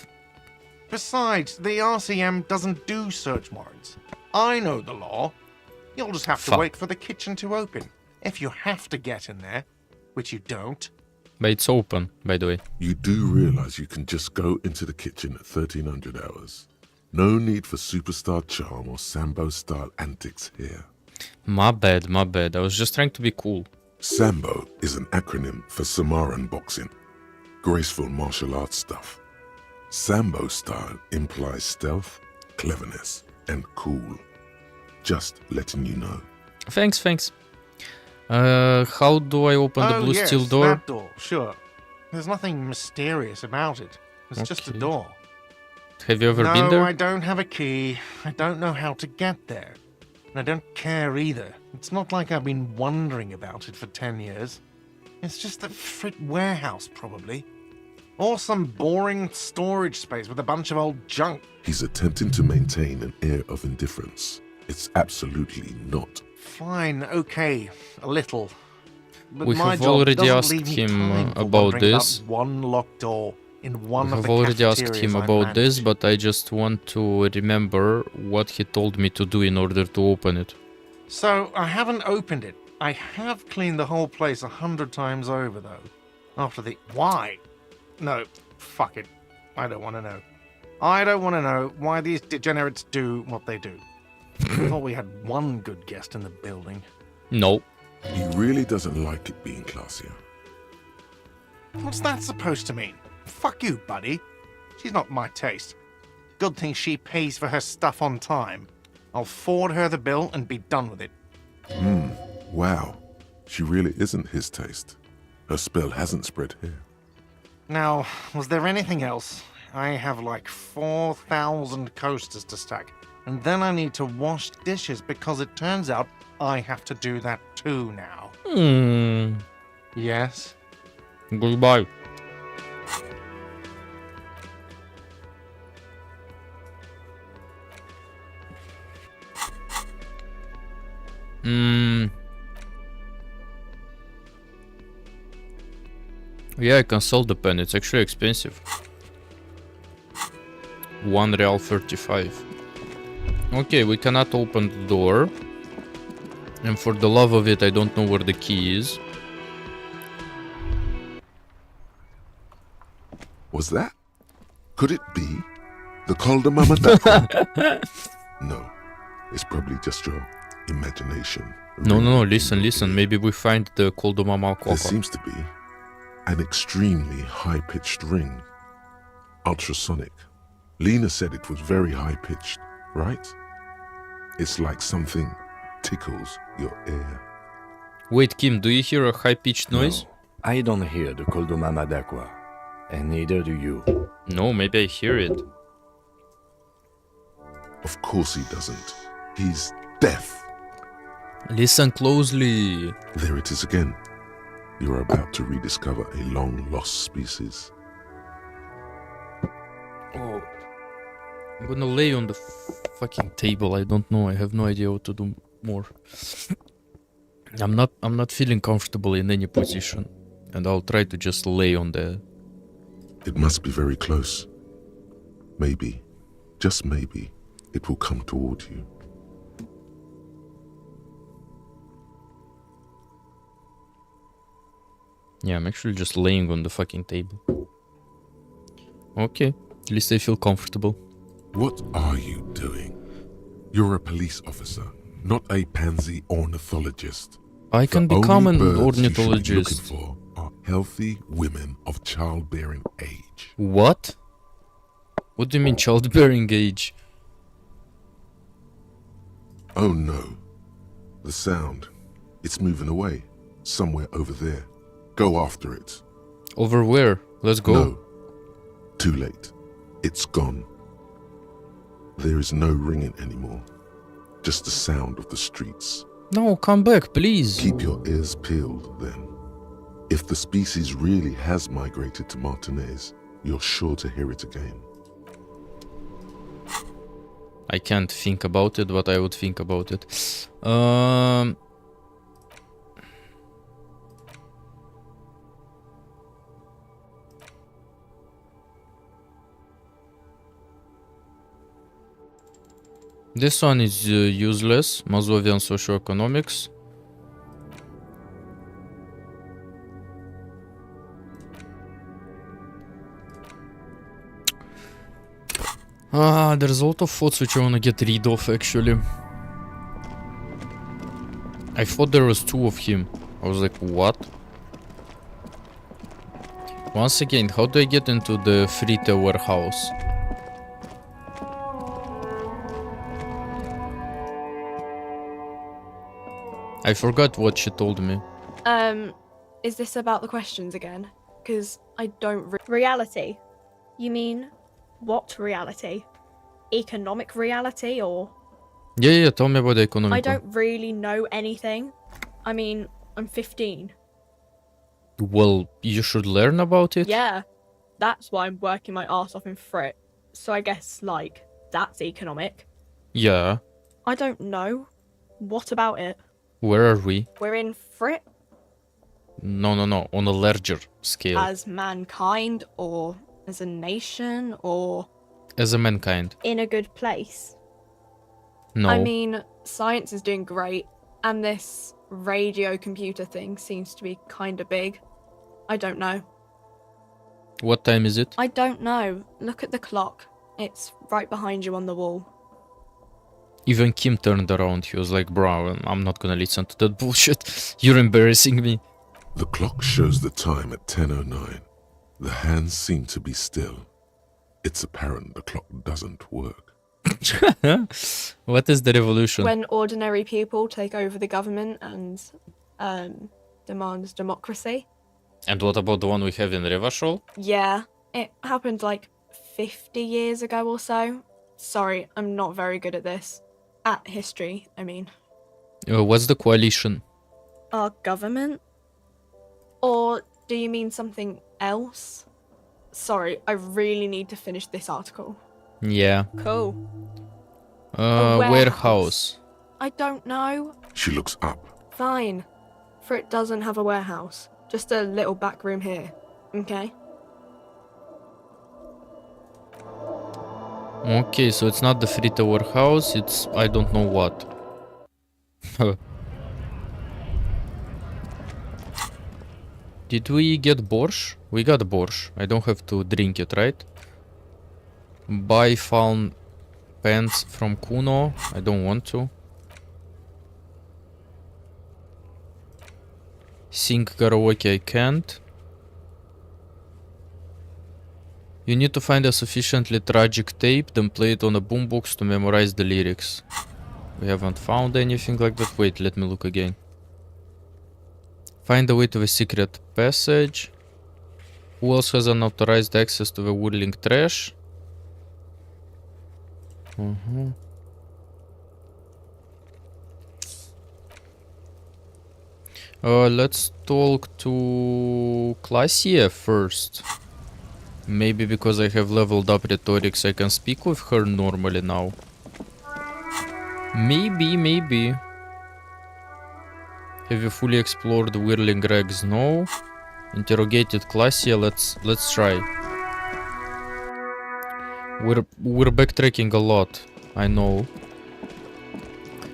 Besides, the RCM doesn't do search warrants. I know the law. You'll just have to Fuck. wait for the kitchen to open. If you have to get in there, which you don't. But it's open, by the way. You do realize you can just go into the kitchen at 1300 hours. No need for superstar charm or Sambo-style antics here. My bad, my bad. I was just trying to be cool. Sambo is an acronym for Samaran boxing. Graceful martial arts stuff. Sambo style implies stealth, cleverness, and cool. Just letting you know. Thanks, thanks. How do I open the blue yes, steel door? that door, sure. There's nothing mysterious about it. It's just a Okay. door. Have you ever no, been there? I don't have a key. I don't know how to get there. And I don't care either. It's not like I've been wondering about it for 10 years. It's just a frit warehouse, probably. Or some boring storage space with a bunch of old junk. He's attempting to maintain an air of indifference. It's absolutely not. Fine, okay, a little. But We my have job already doesn't asked leave me him time for about wondering this. one locked door in one We of have the already asked cafeterias him I about this, manage. but I just want to remember what he told me to do in order to open it. So, I haven't opened it. I have cleaned the whole place 100 times over, though. After the... Why? No, fuck it. I don't want to know. I don't want to know why these degenerates do what they do. I thought we had one good guest in the building. No. He really doesn't like it being classier. What's that supposed to mean? Fuck you, buddy. She's not my taste. Good thing she pays for her stuff on time. I'll forward her the bill and be done with it. Wow. She really isn't his taste. Her spell hasn't spread here. Now, was there anything else? I have like 4,000 coasters to stack. And then I need to wash dishes because it turns out I have to do that too now. Yes? Goodbye. Yeah, I can sell the pen. It's actually expensive. 1 real 35. Okay, we cannot open the door. And for the love of it, I don't know where the key is. Was that? Could it be the Calder Mama Duck? No, it's probably just your imagination. No, listen. Maybe we find the Koldomama There Quokka. seems to be an extremely high-pitched ring. Ultrasonic. Lena said it was very high-pitched, right? It's like something tickles your ear. Wait, Kim, do you hear a high-pitched noise? No, I don't hear the Koldomama d'Aqua, and neither do you. No, maybe I hear it. Of course he doesn't. He's deaf. Listen closely. There it is again. You're about to rediscover a long-lost species. Oh. I'm gonna lay on the fucking table. I don't know. I have no idea what to do more. I'm not feeling comfortable in any position. And I'll try to just lay on there. It must be very close. Maybe, just maybe, it will come toward you. Yeah, I'm actually just laying on the fucking table. Okay, at least I feel comfortable. What are you doing? You're a police officer, not a pansy ornithologist. I can The become only an birds you should be ornithologist. looking for are healthy women of childbearing age. What? What do you mean childbearing age? Oh no. The sound. It's moving away. Somewhere over there. Go after it. Over where? Let's go. No. Too late. It's gone. There is no ringing anymore. Just the sound of the streets. No, come back, please. Keep your ears peeled, then. If the species really has migrated to Martinez, you're sure to hear it again. I can't think about it, but I would think about it. This one is useless. Mazovian socioeconomics. There's a lot of thoughts which I wanna get rid of, actually. I thought there was 2 of him. I was like, what? Once again, how do I get into the Frita warehouse? I forgot what she told me. Is this about the questions again? Because I don't Reality? You mean what reality? Economic reality or? Yeah, tell me about the economic I one. don't really know anything. I mean, I'm 15. Well, you should learn about it. Yeah, that's why I'm working my ass off in Frit. So I guess, like, that's economic. Yeah. I don't know. What about it? Where are we? We're in Frit No. On a larger scale. as mankind or as a nation or As a mankind. in a good place. No. I mean, science is doing great, and this radio computer thing seems to be kind of big. I don't know. What time is it? I don't know. Look at the clock. It's right behind you on the wall. Even Kim turned around. He was like, bro, I'm not gonna listen to that bullshit. You're embarrassing me. The clock shows the time at 10:09. The hands seem to be still. It's apparent the clock doesn't work. What is the revolution? When ordinary people take over the government and demand democracy. And what about the one we have in Revachol? Yeah, it happened like 50 years ago or so. Sorry, I'm not very good at this. At history, I mean. What's the coalition? Our government? Or do you mean something else? Sorry, I really need to finish this article. Yeah. Cool. Warehouse. I don't know. She looks up. Fine. For it doesn't have a warehouse. Just a little back room here. Okay? Okay, so it's not the Frita warehouse, it's I don't know what. Did we get borscht? We got borscht. I don't have to drink it, right? Buy found pants from Kuno. I don't want to. Sing karaoke, I can't. You need to find a sufficiently tragic tape, then play it on a boombox to memorize the lyrics. We haven't found anything like that. Wait, let me look again. Find a way to the secret passage. Who else has unauthorized access to the whirling trash? Let's talk to Klassia first. Maybe because I have leveled up rhetorics, I can speak with her normally now. Maybe. Have you fully explored the whirling rags? No. Interrogated Klassia. Let's try. We're backtracking a lot, I know.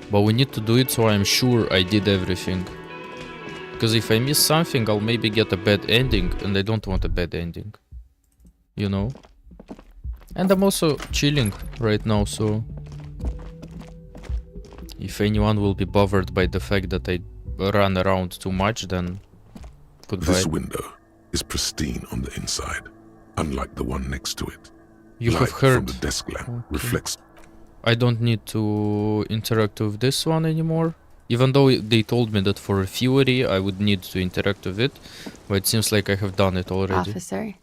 But we need to do it so I'm sure I did everything. Because if I miss something, I'll maybe get a bad ending, and I don't want a bad ending. You know? And I'm also chilling right now, so... If anyone will be bothered by the fact that I run around too much, then... Goodbye. This window is pristine on the inside, unlike the one next to it. You Light have heard... from the desk lamp reflects... I don't need to interact with this one anymore. Even though they told me that for a theory I would need to interact with it. But it seems like I have done it already. Officer,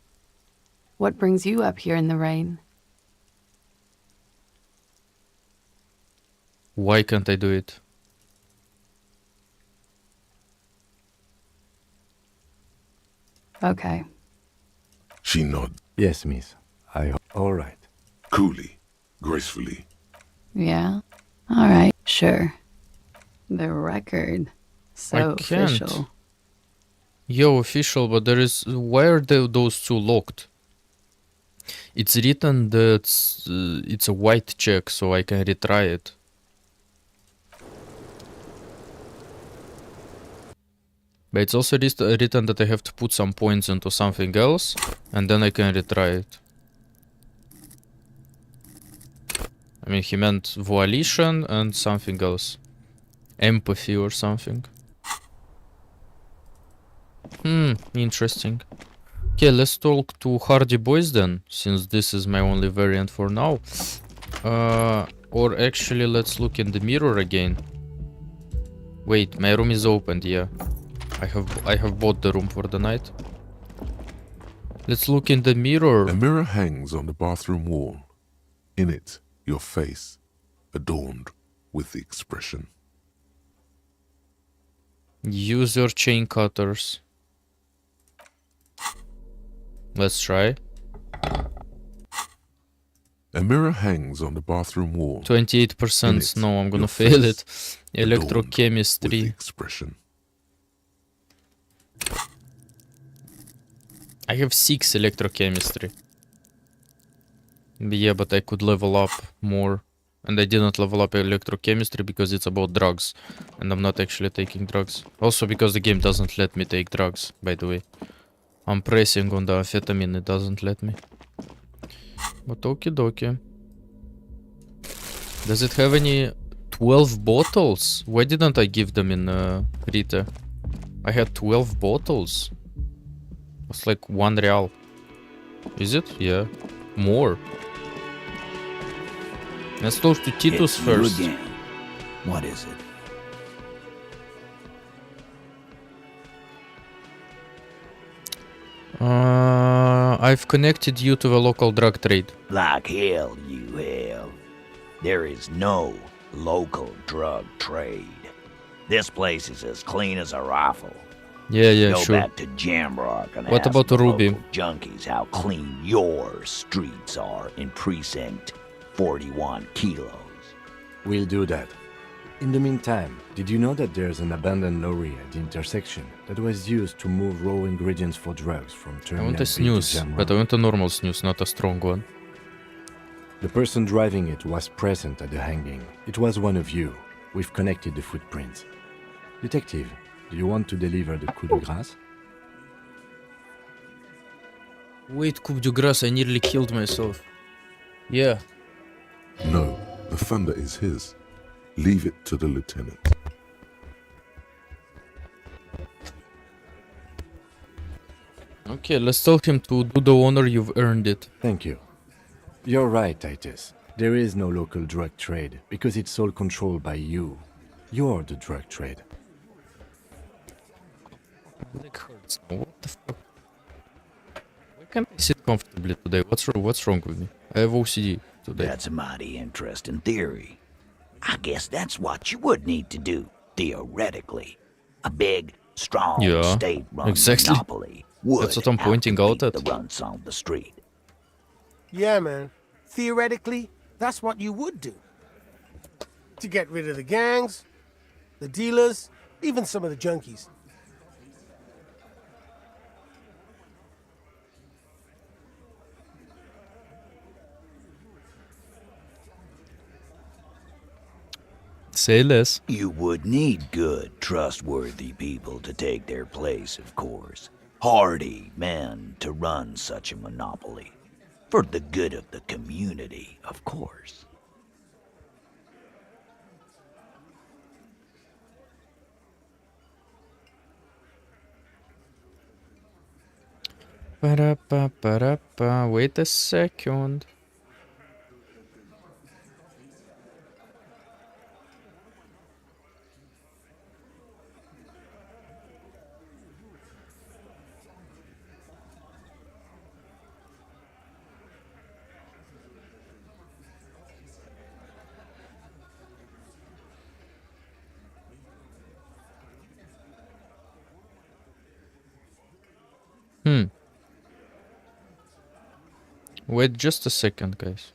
what brings you up here in the rain? Why can't I do it? Okay. She nods. Yes, miss. All right. Coolly, gracefully. Yeah? All right, sure. The record. So I can't. official. Yo, official, but there is... Why are those two locked? It's written that it's a white check, so I can retry it. But it's also written that I have to put some points into something else, and then I can retry it. I mean, he meant volition and something else. Empathy or something. Interesting. Okay, let's talk to Hardy Boys then, since this is my only variant for now. Or actually, let's look in the mirror again. Wait, my room is opened, yeah. I have bought the room for the night. Let's look in the mirror. A mirror hangs on the bathroom wall. In it, your face, adorned with the expression. Use your chain cutters. Let's try. A mirror hangs on the bathroom wall. 28%. No, I'm gonna your fail face, it. adorned with the Electrochemistry. expression. I have 6 electrochemistry. Yeah, but I could level up more. And I didn't level up electrochemistry because it's about drugs. And I'm not actually taking drugs. Also because the game doesn't let me take drugs, by the way. I'm pressing on the amphetamine, it doesn't let me. But okie dokie. Does it have any 12 bottles? Why didn't I give them in Rita? I had 12 bottles. It's like 1 real. Is it? Yeah. More. Let's talk to Titus first. Again. What is it? I've connected you to the local drug trade. Like hell you have. There is no local drug trade. This place is as clean as a rifle. Yeah, Go sure. back to Jamrock and What ask about the Ruby? local junkies how clean your streets are in precinct 41 kilos. We'll do that. In the meantime, did you know that there's an abandoned lorry at the intersection that was used to move raw ingredients for drugs from I Terminal want a B to snooze, Jamrock? but I want a normal snooze, not a strong one. The person driving it was present at the hanging. It was one of you. We've connected the footprints. Detective, do you want to deliver the coup de grâce? Wait, coup de grâce, I nearly killed myself. Yeah. No, the thunder is his. Leave it to the lieutenant. Okay, let's tell him to do the honor, you've earned it. Thank you. You're right, Titus. There is no local drug trade because it's all controlled by you. You're the drug trade. Leg hurts. What the fuck? Why can't I sit comfortably today? What's wrong with me? I have OCD today. That's a mighty interesting theory. I guess that's what you would need to do, theoretically. A big, strong, Yeah, state-run exactly. monopoly would That's what I'm pointing out outcompete at. the runs on the street. Yeah, man. Theoretically, that's what you would do. To get rid of the gangs, the dealers, even some of the junkies. Say less. You would need good, trustworthy people to take their place, of course. Hardy men to run such a monopoly. For the good of the community, of course. Ba-da-ba-ba-da-ba. Wait a second. Wait just a second, guys.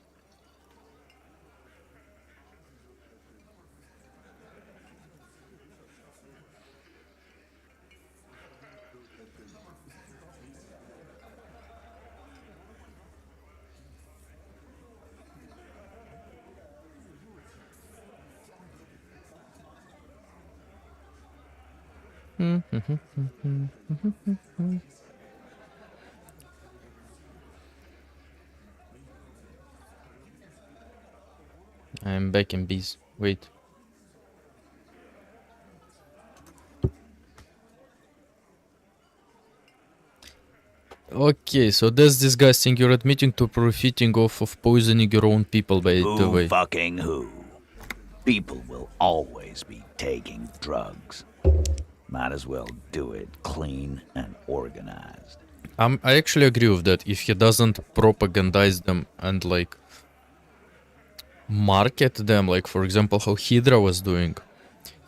I'm back in bees. Wait. Okay, so that's disgusting. You're admitting to profiting off of poisoning your own people, by the Who way. fucking who? People will always be taking drugs. Might as well do it clean and organized. I actually agree with that. If he doesn't propagandize them and like market them, like for example how Hydra was doing.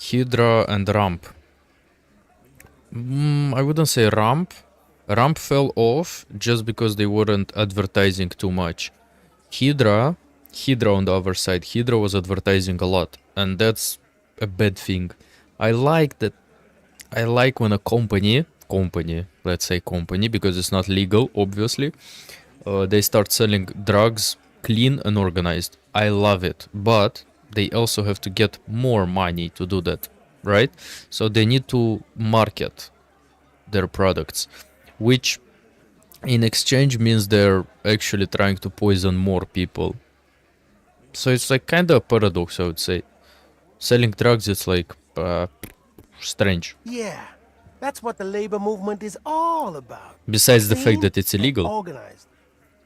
Hydra and Ramp. I wouldn't say Ramp. Ramp fell off just because they weren't advertising too much. Hydra on the other side, Hydra was advertising a lot, and that's a bad thing. I like that. I like when a company, let's say company, because it's not legal, obviously, they start selling drugs clean and organized. I love it, but they also have to get more money to do that, right? So they need to market their products, which in exchange means they're actually trying to poison more people. So it's like kind of a paradox, I would say. Selling drugs, it's like strange. Yeah, that's what the labor movement is all about. Besides the fact Clean that it's and illegal. organized.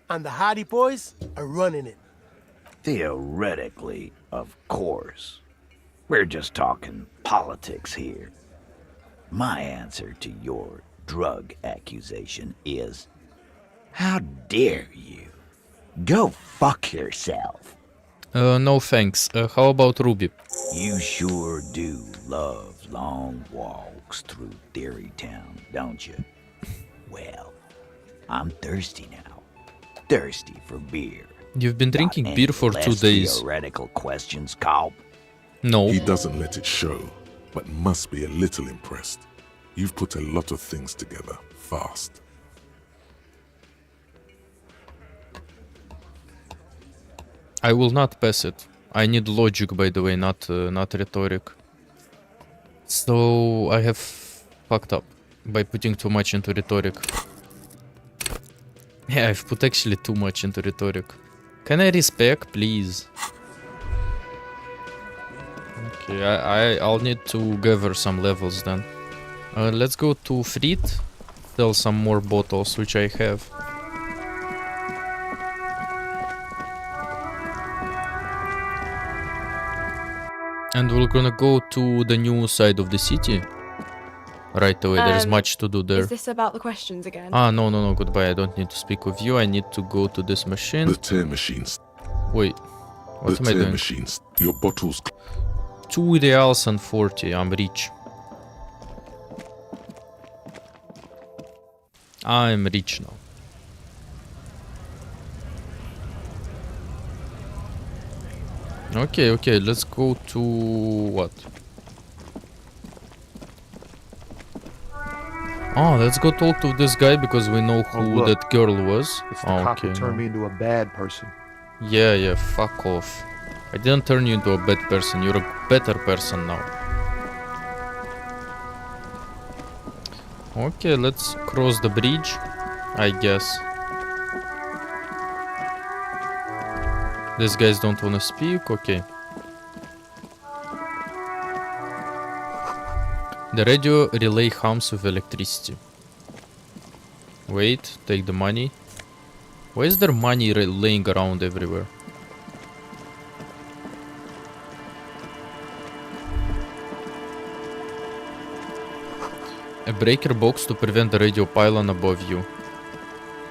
And the Hardy Boys are running it. Theoretically, of course. We're just talking politics here. My answer to your drug accusation is, how dare you? Go fuck yourself. No thanks. How about Ruby? You sure do love long walks through Theory Town, don't you? Well, I'm thirsty now. Thirsty for beer. You've been drinking Got beer any for 2 less days. Theoretical questions, Cobb? No. He doesn't let it show, but must be a little impressed. You've put a lot of things together fast. I will not pass it. I need logic, by the way, not rhetoric. So I have fucked up by putting too much into rhetoric. Yeah, I've put actually too much into rhetoric. Can I respec, please? Okay, I'll need to gather some levels then. Let's go to Fleet. Sell some more bottles, which I have. And we're gonna go to the new side of the city. Right away, there's much to do there. Is this about the questions again? Ah, no, goodbye. I don't need to speak with you. I need to go to this machine. The tear machines. Wait, what am I tear doing? machines. Your bottles. 2 reals and 40. I'm rich. I'm rich now. Okay, let's go to what? Oh, let's go talk to this guy because we know who that girl was. It's the cop who turned me into a bad person. Yeah, fuck off. I didn't turn you into a bad person. You're a better person now. Okay, let's cross the bridge, I guess. These guys don't wanna speak, okay. The radio relay hums with electricity. Wait, take the money. Why is there money laying around everywhere? A breaker box to prevent the radio pylon above you.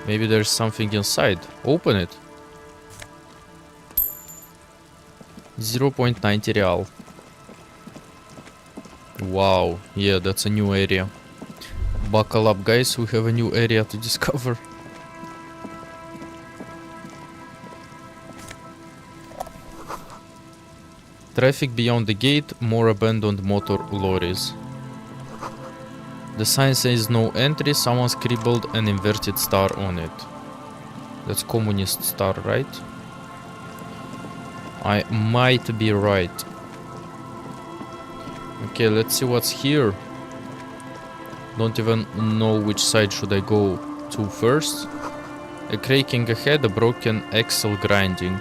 Maybe there's something inside. Open it. 0.90 real. Wow, yeah, that's a new area. Buckle up, guys, we have a new area to discover. Traffic beyond the gate, more abandoned motor lorries. The sign says no entry, someone scribbled an inverted star on it. That's communist star, right? I might be right. Okay, let's see what's here. Don't even know which side should I go to first. A creaking ahead, a broken axle grinding.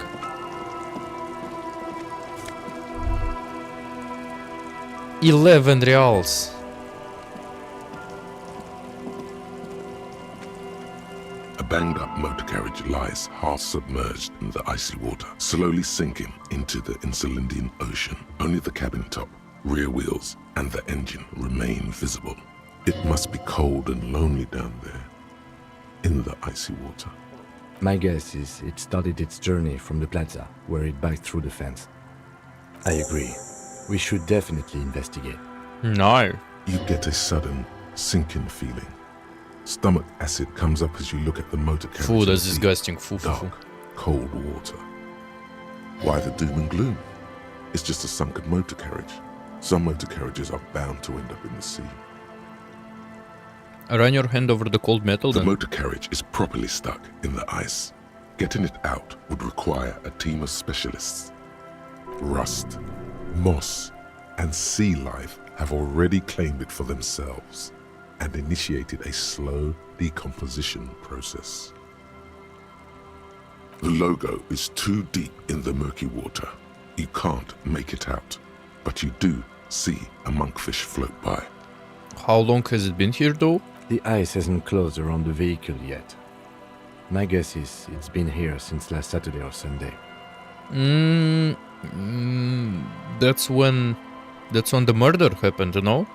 $11. A banged up motor carriage lies half submerged in the icy water, slowly sinking into the Insulindian Ocean. Only the cabin top, rear wheels, and the engine remain visible. It must be cold and lonely down there, in the icy water. My guess is it started its journey from the plaza, where it backed through the fence. I agree. We should definitely investigate. No. You get a sudden sinking feeling. Stomach acid comes up as you look at the motor carriage. Foo, that's and see disgusting. Foo. dark, cold water. Why the doom and gloom? It's just a sunken motor carriage. Some motor carriages are bound to end up in the sea. Run your hand over the cold metal The then. motor carriage is properly stuck in the ice. Getting it out would require a team of specialists. Rust, moss, and sea life have already claimed it for themselves. and initiated a slow decomposition process. The logo is too deep in the murky water. You can't make it out, but you do see a monkfish float by. How long has it been here though? The ice hasn't closed around the vehicle yet. My guess is it's been here since last Saturday or Sunday. That's when the murder happened, no?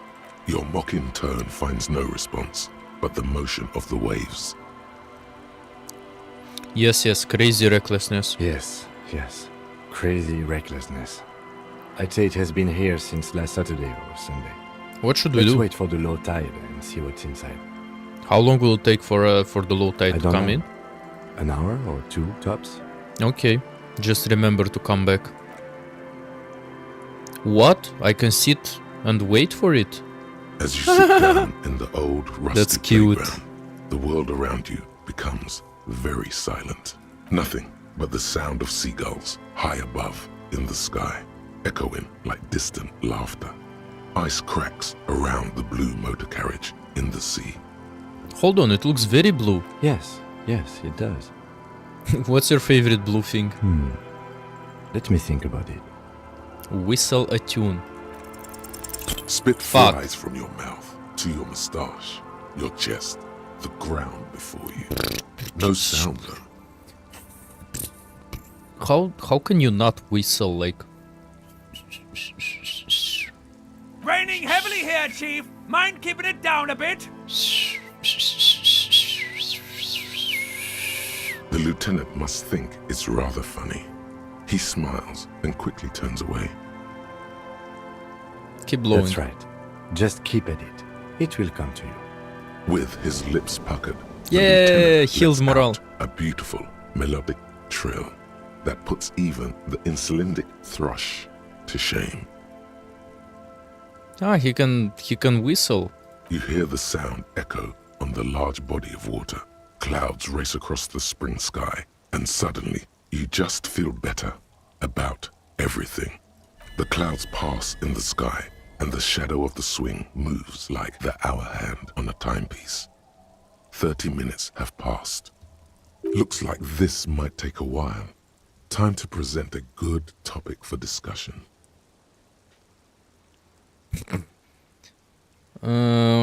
Your mocking tone finds no response, but the motion of the waves. Yes, crazy recklessness. Yes. Crazy recklessness. I'd say it has been here since last Saturday or Sunday. What should we Let's do? wait for the low tide and see what's inside. How long will it take for the low tide to come in? An hour or two, tops. Okay, just remember to come back. What? I can sit and wait for it? As you sit down in the old rusty That's cute. playground, the world around you becomes very silent. Nothing but the sound of seagulls high above in the sky, echoing like distant laughter. Ice cracks around the blue motor carriage in the sea. Hold on, it looks very blue. Yes, it does. What's your favorite blue thing? Let me think about it. Whistle a tune. Spit Fuck. flies from your mouth to your moustache, your chest, the ground before you. No sound though. How can you not whistle like? Raining heavily here, Chief. Mind keeping it down a bit? The lieutenant must think it's rather funny. He smiles and quickly turns away. Keep blowing. That's right. Just keep at it. It will come to you. With his lips puckered, the Yeah, lieutenant heals lets morale. out a beautiful melodic trill that puts even the insulindic thrush to shame. Ah, he can whistle. You hear the sound echo on the large body of water. Clouds race across the spring sky, and suddenly you just feel better about everything. The clouds pass in the sky, and the shadow of the swing moves like the hour hand on a timepiece. 30 minutes have passed. Looks like this might take a while. Time to present a good topic for discussion.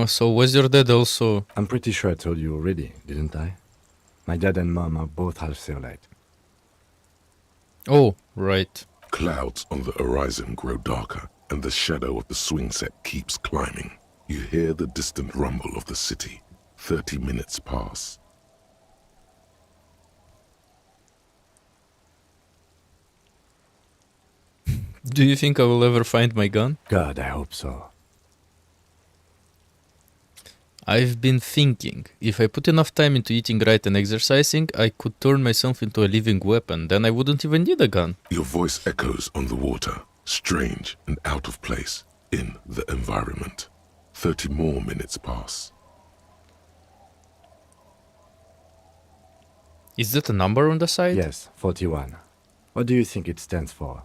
So was your dad also? I'm pretty sure I told you already, didn't I? My dad and mom are both half Seolite. Oh, right. Clouds on the horizon grow darker, and the shadow of the swing set keeps climbing. You hear the distant rumble of the city. 30 minutes pass. Do you think I will ever find my gun? God, I hope so. I've been thinking, if I put enough time into eating right and exercising, I could turn myself into a living weapon, then I wouldn't even need a gun. Your voice echoes on the water, strange and out of place in the environment. 30 more minutes pass. Is that a number on the side? Yes, 41. What do you think it stands for?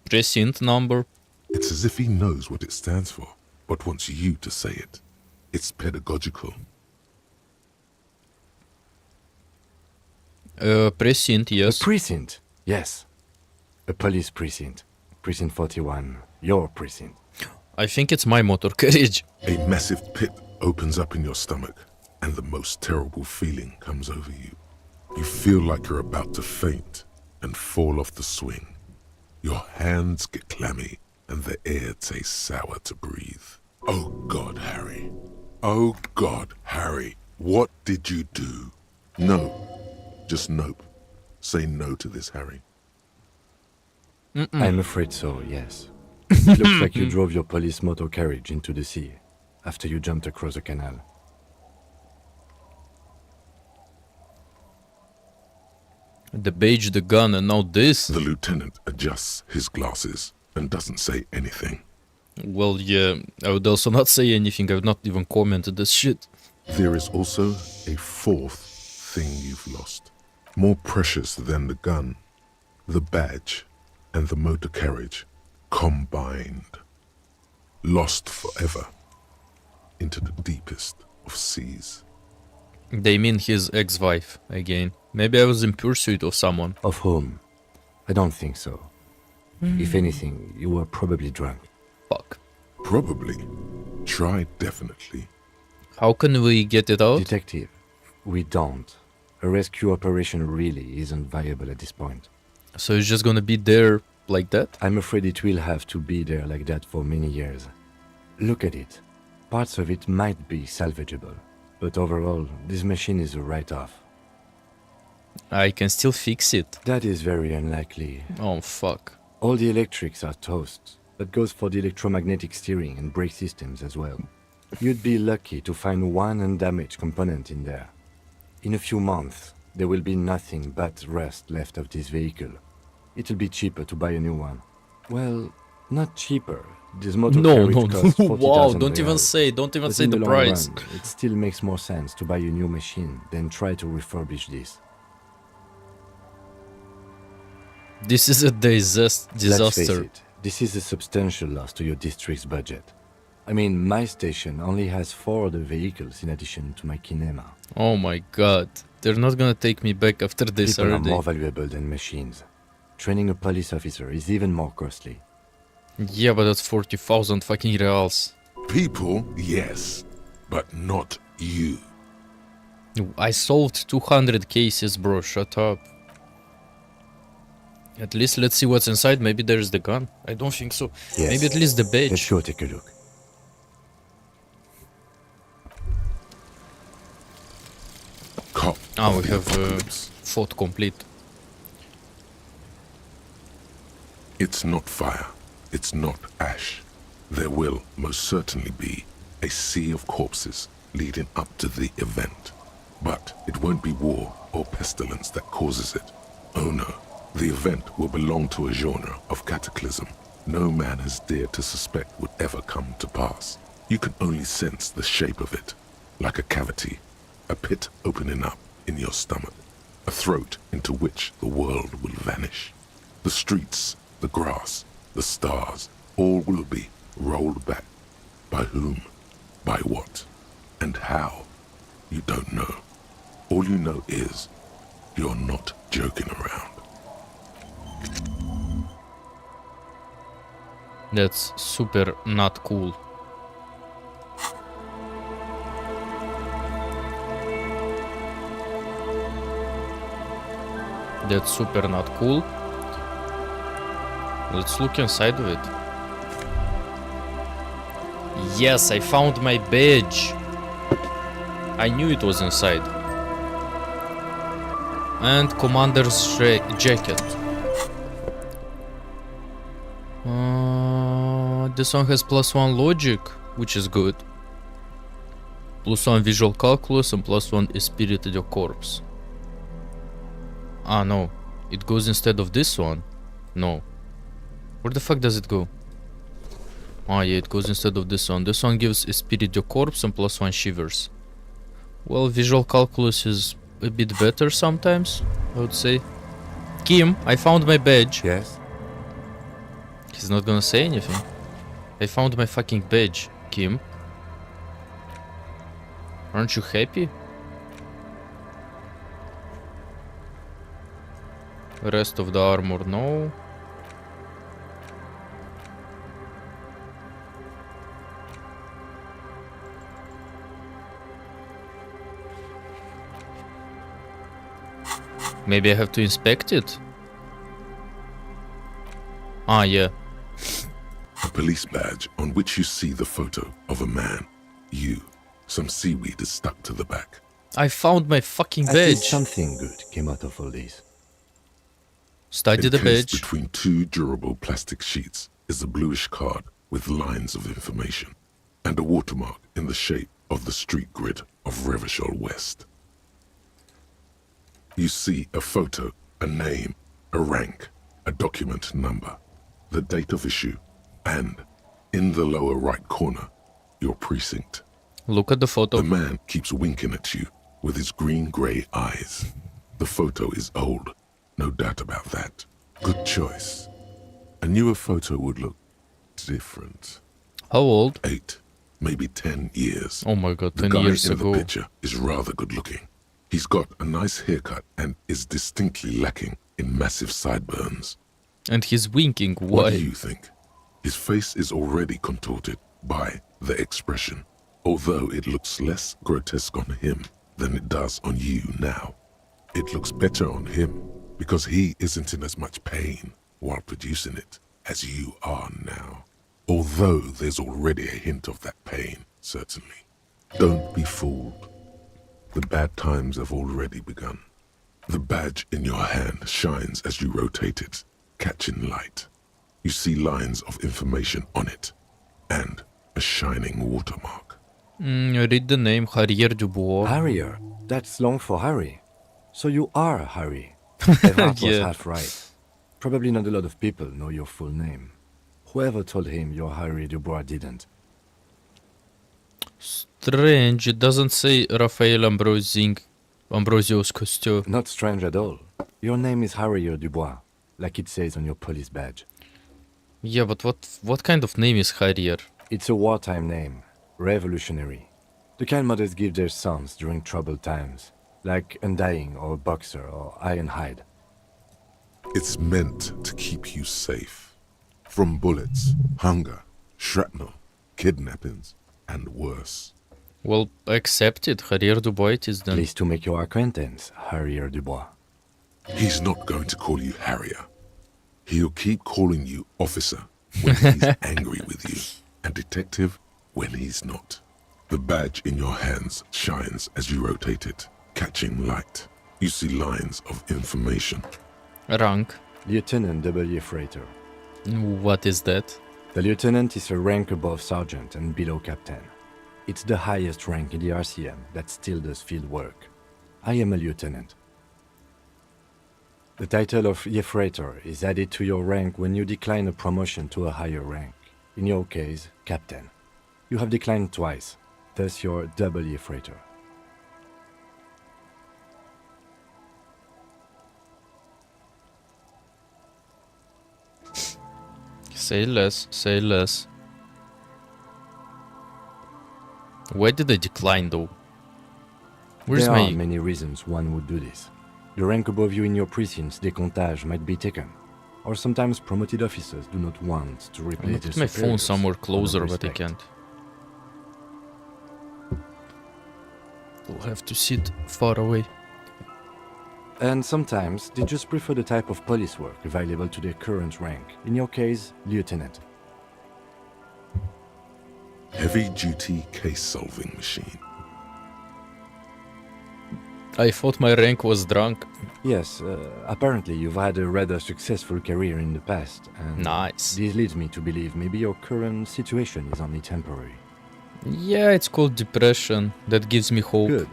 Prescient number. It's as if he knows what it stands for, but wants you to say it. It's pedagogical. Precinct, yes. A precinct, yes. A police precinct. Precinct 41. Your precinct. I think it's my motor carriage. A massive pit opens up in your stomach, and the most terrible feeling comes over you. You feel like you're about to faint and fall off the swing. Your hands get clammy, and the air tastes sour to breathe. Oh God, Harry. Oh God, Harry. What did you do? No. Just nope. Say no to this, Harry. I'm afraid so, yes. It looks like you drove your police motor carriage into the sea after you jumped across the canal. The badge, the gun, and now this. The lieutenant adjusts his glasses and doesn't say anything. Well, yeah, I would also not say anything. I would not even comment on this shit. There is also a fourth thing you've lost. More precious than the gun, the badge, and the motor carriage combined. Lost forever. into the deepest of seas. They mean his ex-wife again. Maybe I was in pursuit of someone. Of whom? I don't think so. If anything, you were probably drunk. Fuck. Probably. Tried definitely. How can we get it out? Detective, we don't. A rescue operation really isn't viable at this point. So it's just gonna be there like that? I'm afraid it will have to be there like that for many years. Look at it. Parts of it might be salvageable, but overall, this machine is a write-off. I can still fix it. That is very unlikely. Oh, fuck. All the electrics are toast. That goes for the electromagnetic steering and brake systems as well. You'd be lucky to find one undamaged component in there. In a few months, there will be nothing but rust left of this vehicle. It'll be cheaper to buy a new one. Well, not cheaper. This motor carriage costs 40,000 Wow, don't even reals. say But the in long price. run, it still makes more sense to buy a new machine than try to refurbish this. This is a Let's face disaster. it, this is a substantial loss to your district's budget. I mean, my station only has 4 other vehicles in addition to my kinema. Oh my god. They're not gonna take me back after this, People are are they? more valuable than machines. Training a police officer is even more costly. Yeah, but that's 40,000 fucking reals. People, yes, but not you. I solved 200 cases, bro. Shut up. At least let's see what's inside. Maybe there's the gun. I don't think so. Yes. Maybe at least the Let's badge. go take a look. Cop. Ah, of we the have apocalypse. fought complete. It's not fire. It's not ash. There will most certainly be a sea of corpses leading up to the event. But it won't be war or pestilence that causes it. Oh no. The event will belong to a genre of cataclysm no man has dared to suspect would ever come to pass. You can only sense the shape of it, like a cavity, a pit opening up in your stomach, a throat into which the world will vanish. The streets, the grass, the stars, all will be rolled back. By whom? By what? And how? You don't know. All you know is you're not joking around. That's super not cool. That's super not cool. Let's look inside of it. Yes, I found my badge. I knew it was inside. And commander's jacket. This one has +1 logic, which is good. +1 visual calculus and +1 esprit de corps. Ah, no. It goes instead of this one. No. Where the fuck does it go? Ah, yeah, it goes instead of this one. This one gives esprit de corps and +1 shivers. Well, visual calculus is a bit better sometimes, I would say. Kim, I found my badge. Yes? He's not gonna say anything. I found my fucking badge, Kim. Aren't you happy? Rest of the armor, no. Maybe I have to inspect it? Ah, yeah. A police badge on which you see the photo of a man. You. Some seaweed is stuck to the back. I found my fucking At least badge. something good came out of all this. Study the Encased badge. between 2 durable plastic sheets is a bluish card with lines of information and a watermark in the shape of the street grid of Revachol West. You see a photo, a name, a rank, a document number, the date of issue, and, in the lower right corner, your precinct. Look at the photo. The man keeps winking at you with his green-grey eyes. The photo is old, no doubt about that. Good choice. A newer photo would look different. How old? 8. maybe 10 years. Oh my god, The 10 guy years in ago. the picture is rather good looking. He's got a nice haircut and is distinctly lacking in massive sideburns. And he's winking. Why? What do you think? His face is already contorted by the expression, although it looks less grotesque on him than it does on you now. It looks better on him because he isn't in as much pain while producing it as you are now. Although there's already a hint of that pain, certainly. Don't be fooled. The bad times have already begun. The badge in your hand shines as you rotate it, catching light. You see lines of information on it, and a shining watermark. Read the name Harrier Dubois. Harrier? That's long for Harry. So you are Harry. Everard was Yeah. half right. Probably not a lot of people know your full name. Whoever told him you're Harry Dubois didn't. Strange, it doesn't say Raphael Ambrosios Cousteau. Not strange at all. Your name is Harrier Dubois, like it says on your police badge. Yeah, but what kind of name is Harrier? It's a wartime name. Revolutionary. The kind mothers give their sons during troubled times, like Undying or Boxer or Ironhide. It's meant to keep you safe. From bullets, hunger, shrapnel, kidnappings, and worse. Well, accept it. Harrier Dubois it is then. Pleased to make your acquaintance, Harrier Dubois. He's not going to call you Harrier. He'll keep calling you officer when he's angry with you, and detective when he's not. The badge in your hands shines as you rotate it, catching light. You see lines of information. Rank. Lieutenant W. Freighter. What is that? The lieutenant is a rank above sergeant and below captain. It's the highest rank in the RCM that still does field work. I am a lieutenant. The title of Freighter is added to your rank when you decline a promotion to a higher rank. In your case, captain. You have declined twice, thus you're double Freighter. Say less, say less. Why did I decline though? Where's There my... are many reasons one would do this. The rank above you in your precinct's décomptage might be taken, or sometimes promoted officers do not want to I'm replace gonna their put my phone superiors somewhere out of closer, but I respect. can't. We'll have to sit far away. And sometimes they just prefer the type of police work available to their current rank. In your case, lieutenant. Heavy-duty case-solving machine. I thought my rank was drunk. Yes, apparently you've had a rather successful career in the past, and Nice. this leads me to believe maybe your current situation is only temporary. Yeah, it's called depression. That gives me hope. Good.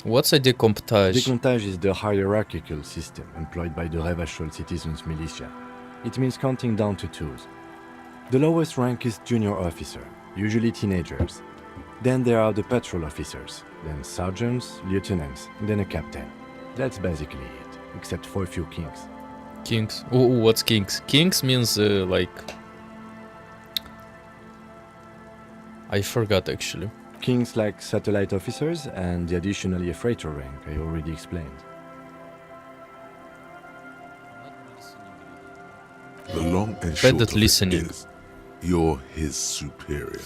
What's a décomptage? Décomptage is the hierarchical system employed by the Revachol Citizens Militia. It means counting down to twos. The lowest rank is junior officer, usually teenagers. Then there are the patrol officers, then sergeants, lieutenants, then a captain. That's basically it, except for a few kings. Kings. Oh, what's kings? Kings means like... I forgot actually. Kings like satellite officers and the additional freighter rank I already explained. The long and Bad short at of it listening. is, you're his superior.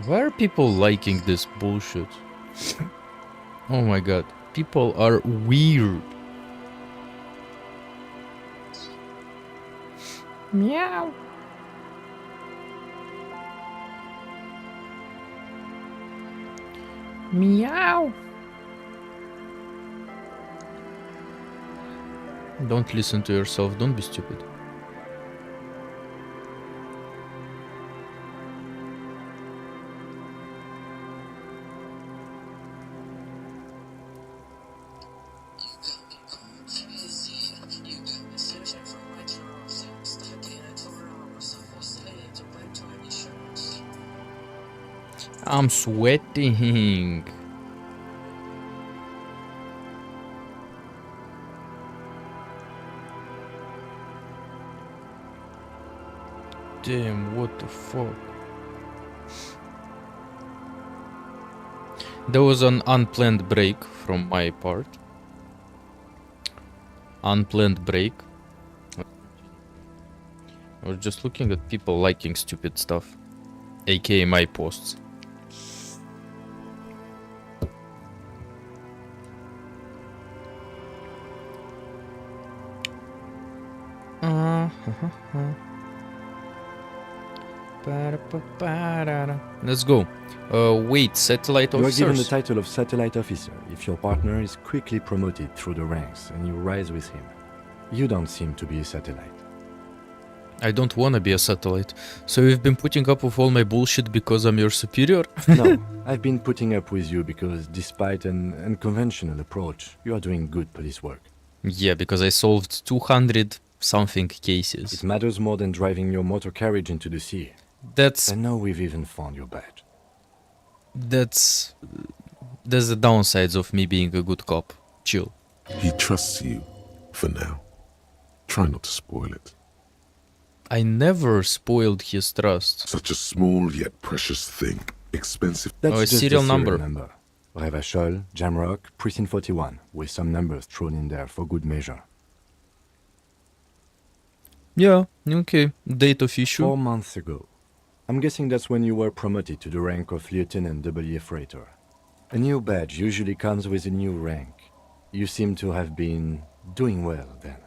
Why are people liking this bullshit? Oh my god. People are weird. Meow. Meow. Don't listen to yourself. Don't be stupid. I'm sweating. Damn, what the fuck? There was an unplanned break from my part. Unplanned break. I was just looking at people liking stupid stuff, aka my posts. Let's go. Wait, satellite You are given the officers. title of satellite officer if your partner is quickly promoted through the ranks and you rise with him. You don't seem to be a satellite. I don't wanna be a satellite. So you've been putting up with all my bullshit because I'm your superior? No, I've been putting up with you because despite an unconventional approach, you are doing good police work. Yeah, because I solved 200 something cases. It matters more than driving your motor carriage into the sea. That's And now we've even found your badge. that's the downsides of me being a good cop. Chill. He trusts you, for now. Try not to spoil it. I never spoiled his trust. Such a small yet precious thing. Expensive. That's Oh, a just serial the number. Revachol, Jamrock, Precinct 41, with some numbers thrown in there for good measure. Yeah, okay. Date of issue. 4 months ago. I'm guessing that's when you were promoted to the rank of Lieutenant W. Freighter. A new badge usually comes with a new rank. You seem to have been doing well then.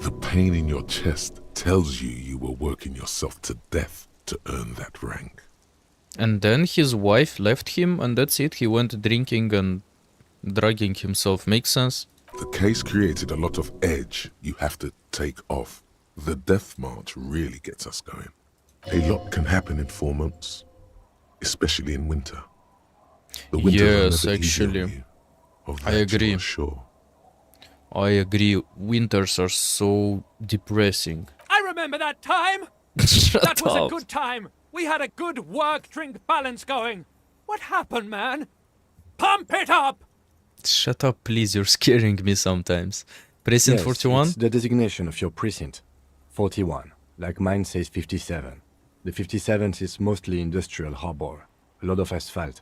The pain in your chest tells you were working yourself to death to earn that rank. And then his wife left him, and that's it. He went drinking and drugging himself. Makes sense? The case created a lot of edge you have to take off. The death march really gets us going. A lot can happen in 4 months, especially in winter. The winters are Yes, never easy on actually. you. Of I that you agree. are sure. I agree. Winters are so depressing. I remember that time. Shut That was a up. good time. We had a good work-drink balance going. What happened, man? Pump it up! Shut up, please. You're scaring me sometimes. Precinct Yes, 41? it's the designation of your precinct. 41. Like mine says 57. The 57th is mostly industrial harbor. A lot of asphalt.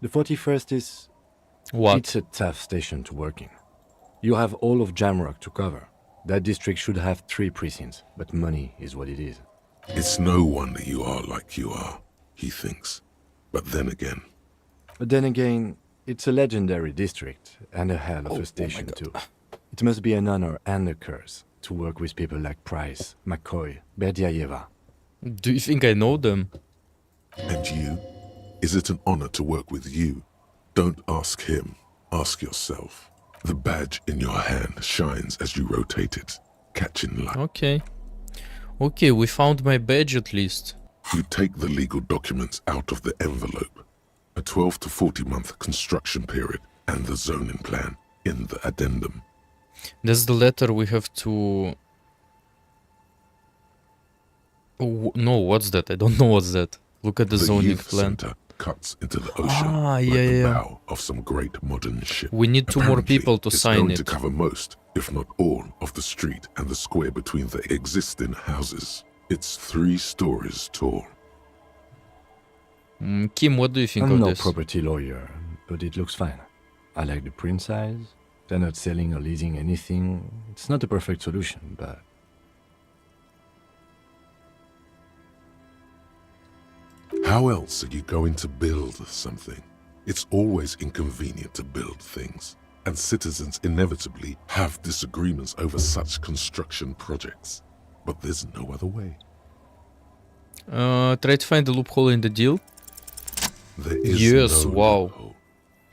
The 41st is... What? It's a tough station to work in. You have all of Jamrock to cover. That district should have 3 precincts, but money is what it is. It's no wonder you are like you are, he thinks. But then again, But then again, it's a legendary district, and a hell of a station too. It must be an honor and a curse to work with people like Price, McCoy, Berdiayeva. Do you think I know them? and you? Is it an honor to work with you? Don't ask him, ask yourself. The badge in your hand shines as you rotate it, catching light. Okay. Okay, we found my badge at least. You take the legal documents out of the envelope. A 12 to 40 month construction period and the zoning plan in the addendum. That's the letter we have to... Oh, no, what's that? I don't know what's that. Look at the zoning youth plan. center cuts into the ocean like yeah, the yeah. bow of some great modern ship. We need 2 more Apparently, people to it's sign going it. to cover most, if not all, of the street and the square between the existing houses. It's 3 stories tall. Kim, what do you think I'm of no this? property lawyer, but it looks fine. I like the print size. They're not selling or leasing anything. It's not a perfect solution, but... How else are you going to build something? It's always inconvenient to build things, and citizens inevitably have disagreements over such construction projects. But there's no other way. Try to find a loophole in the deal. There is Yes, no wow. loophole.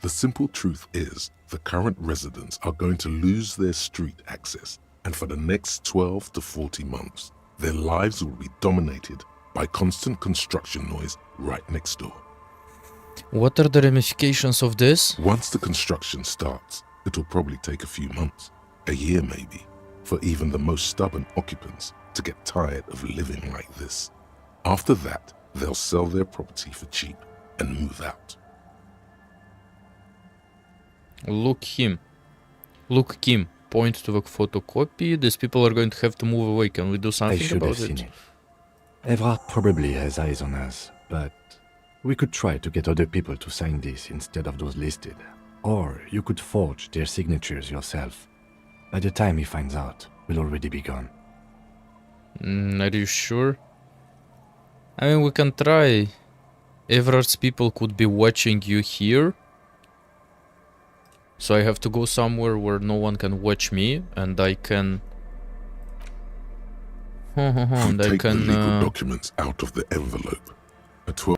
The simple truth is, the current residents are going to lose their street access, and for the next 12 to 40 months, their lives will be dominated by constant construction noise right next door. What are the ramifications of this? Once the construction starts, it'll probably take a few months, a year maybe, for even the most stubborn occupants to get tired of living like this. After that, they'll sell their property for cheap and move out. Look him. Look Kim. Point to the photocopy. These people are going to have to move away. Can we do I something should have about seen it? it. Evrard probably has eyes on us, but we could try to get other people to sign this instead of those listed. Or you could forge their signatures yourself. By the time he finds out, we'll already be gone. Are you sure? I mean, we can try. Everard's people could be watching you here. So I have to go somewhere where no one can watch me, and I can... You and I take the can... legal documents out of the envelope. A 12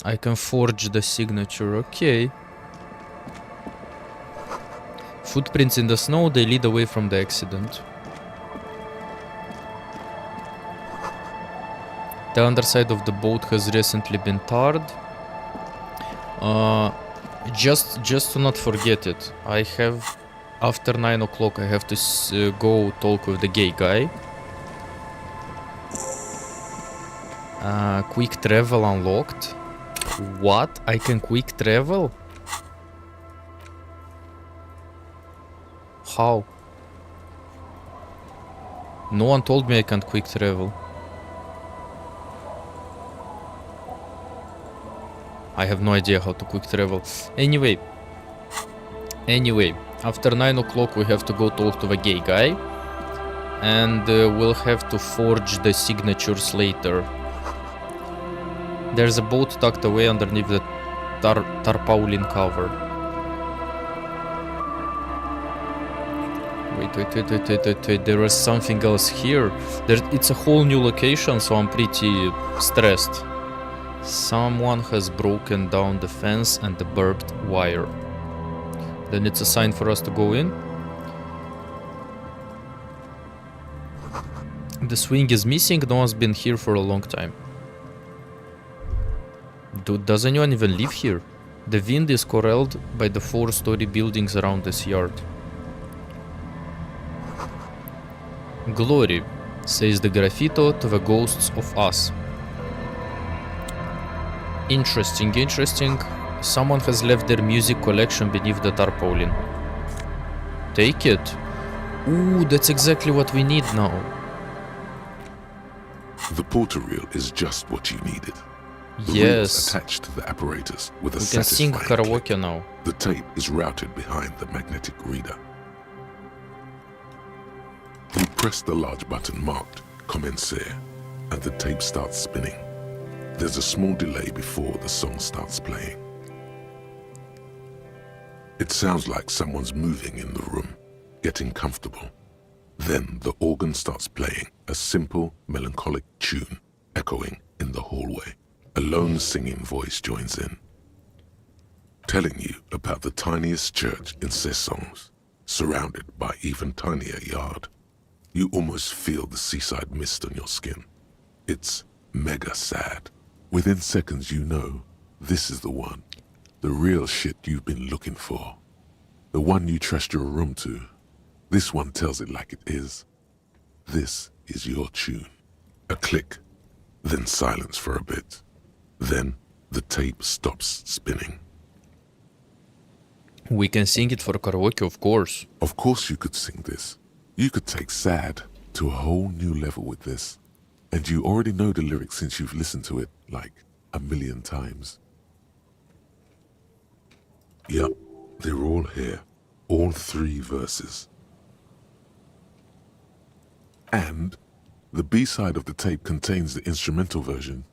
I can forge the signature, okay. Footprints in the snow, they lead away from the accident. The underside of the boat has recently been tarred. Just to not forget it, I have... After 9 o'clock I have to go talk with the gay guy. Quick travel unlocked. What? I can quick travel? How? No one told me I can't quick travel. I have no idea how to quick travel. Anyway, after 9 o'clock we have to go talk to the gay guy. And we'll have to forge the signatures later. There's a boat tucked away underneath the tarpaulin cover. Wait, there is something else here. It's a whole new location, so I'm pretty stressed. Someone has broken down the fence and the barbed wire. Then it's a sign for us to go in. The swing is missing, no one's been here for a long time. Does anyone even live here? The wind is corralled by the 4-story buildings around this yard. Glory, says the graffito to the ghosts of us. Interesting. Someone has left their music collection beneath the tarpaulin. Take it. Ooh, that's exactly what we need now. The porter reel is just what you needed. The Yes. reels attached to the apparatus with a We can sing satisfying karaoke click. now. The tape is routed behind the magnetic reader. You press the large button marked Commencer, and the tape starts spinning. There's a small delay before the song starts playing. It sounds like someone's moving in the room, getting comfortable. Then the organ starts playing a simple, melancholic tune, echoing in the hallway. A lone singing voice joins in, telling you about the tiniest church in Cessons, surrounded by even tinier yard. You almost feel the seaside mist on your skin. It's mega sad. Within seconds you know this is the one, the real shit you've been looking for. The one you trust your room to. This one tells it like it is. This is your tune. A click, then silence for a bit. Then the tape stops spinning. We can sing it for karaoke, of course. Of course you could sing this. You could take sad to a whole new level with this. And you already know the lyrics since you've listened to it like 1,000,000 times. Yep, they're all here. All 3 verses. And the B-side of the tape contains the instrumental version.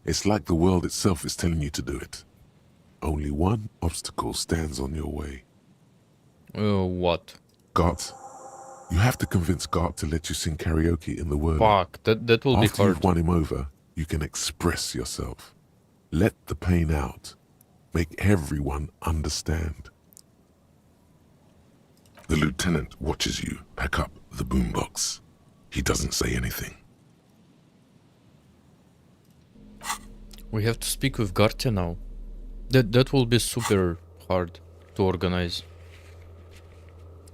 It's like the world itself is telling you to do it. Only one obstacle stands on your way. What? Gart. You have to convince Gart to let you sing karaoke in the Whirly. Fuck, that will be After hard. you've won him over, you can express yourself. Let the pain out. Make everyone understand. The lieutenant watches you pack up the boombox. He doesn't say anything. We have to speak with Gartia now. That will be super hard to organize.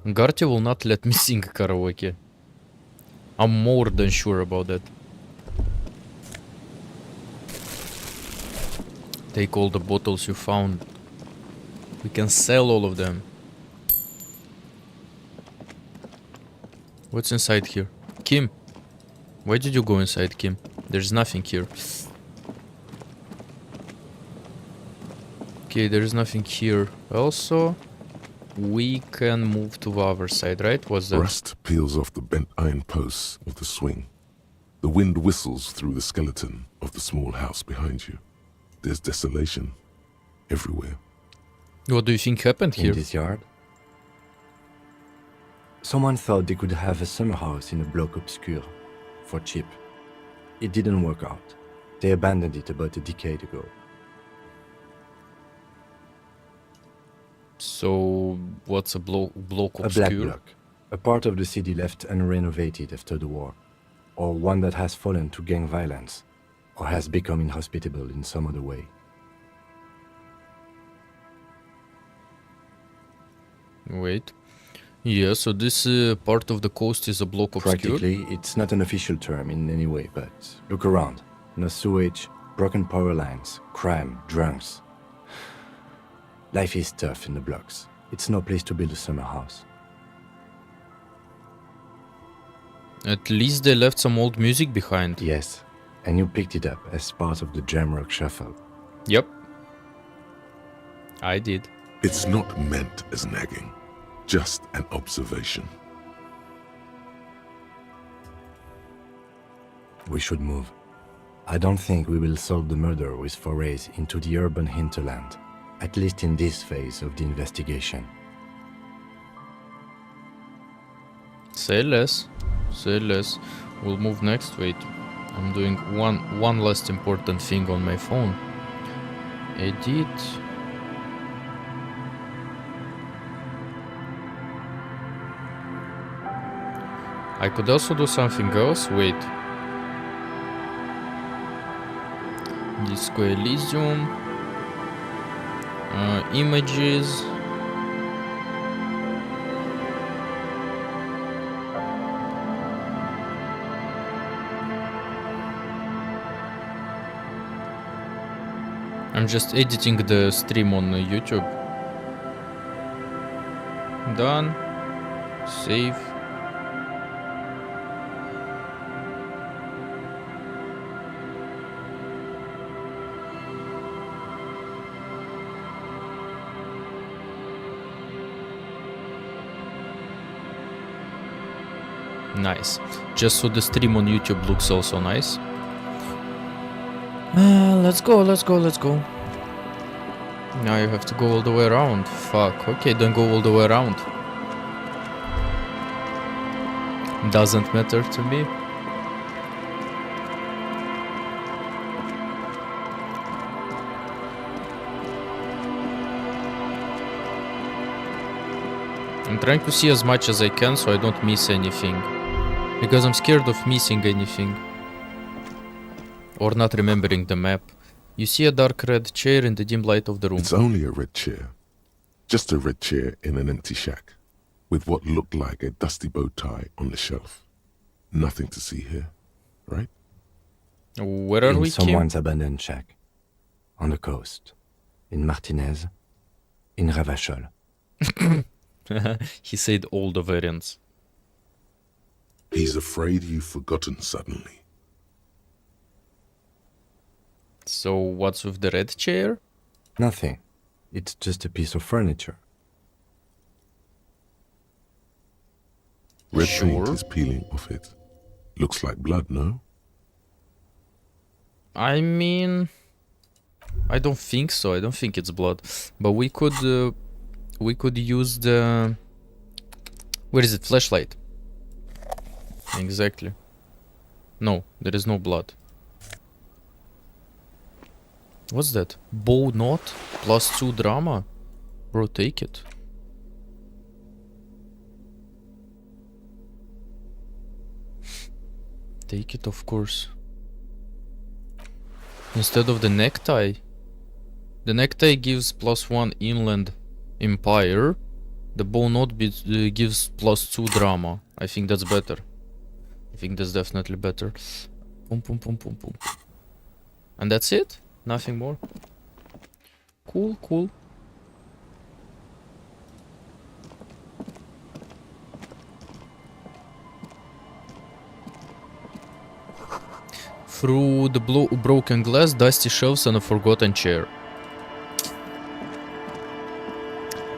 Gartia will not let me sing karaoke. I'm more than sure about that. Take all the bottles you found. We can sell all of them. What's inside here? Kim? Why did you go inside, Kim? There's nothing here. Okay, there's nothing here. Also, we can move to the other side, right? What's that? Rust peels off the bent iron posts of the swing. The wind whistles through the skeleton of the small house behind you. There's desolation everywhere. What do you think happened In here? this yard? Someone thought they could have a summer house in a bloc obscure for cheap. It didn't work out. They abandoned it about a decade ago. So, what's a block A obscure? black bloc. A part of the city left unrenovated after the war. Or one that has fallen to gang violence. Or has become inhospitable in some other way. Wait. Yeah, so this part of the coast is a block obscure? Practically, it's not an official term in any way, but look around. No sewage, broken power lines, crime, drunks. Life is tough in the blocks. It's no place to build a summer house. At least they left some old music behind. Yes, and you picked it up as part of the jam rock shuffle. Yep. I did. It's not meant as nagging, just an observation. We should move. I don't think we will solve the murder with forays into the urban hinterland, at least in this phase of the investigation. Say less. Say less. We'll move next. Wait. I'm doing one last important thing on my phone. Edit. I could also do something else. Wait. Disco Elysium. Images. I'm just editing the stream on YouTube. Done. Save. Nice. Just so the stream on YouTube looks also nice. Let's go. Now you have to go all the way around. Fuck. Okay, then go all the way around. Doesn't matter to me. I'm trying to see as much as I can so I don't miss anything. Because I'm scared of missing anything. Or not remembering the map. You see a dark red chair in the dim light of the room. It's only a red chair. Just a red chair in an empty shack, with what looked like a dusty bow tie on the shelf. Nothing to see here, right? Where are in we, someone's abandoned shack. On the coast. In Martinez. In Ravachol. Kim? He said all the variants. He's afraid you've forgotten suddenly. So what's with the red chair? Nothing. It's just a piece of furniture. Red paint Sure. is peeling off it. Looks like blood, no? I mean, I don't think so. I don't think it's blood. But we could use the, where is it? Flashlight. Exactly. No, there is no blood. What's that? Bow knot +2 drama? Bro, take it. Take it, of course. Instead of the necktie. The necktie gives +1 inland empire. The bow knot gives +2 drama. I think that's better. I think that's definitely better. Boom, boom, boom, boom, boom. And that's it? Nothing more? Cool, cool. Through the broken glass, dusty shelves, and a forgotten chair.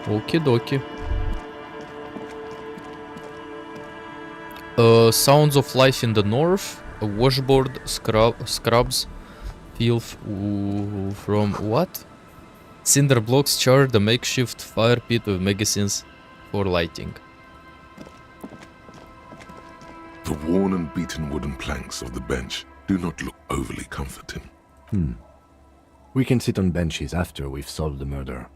Okie dokie. Sounds of life in the north. A washboard, scrubs, filth from what? Cinder blocks charred a makeshift fire pit with magazines for lighting. The worn and beaten wooden planks of the bench do not look overly comforting. We can sit on benches after we've solved the murder.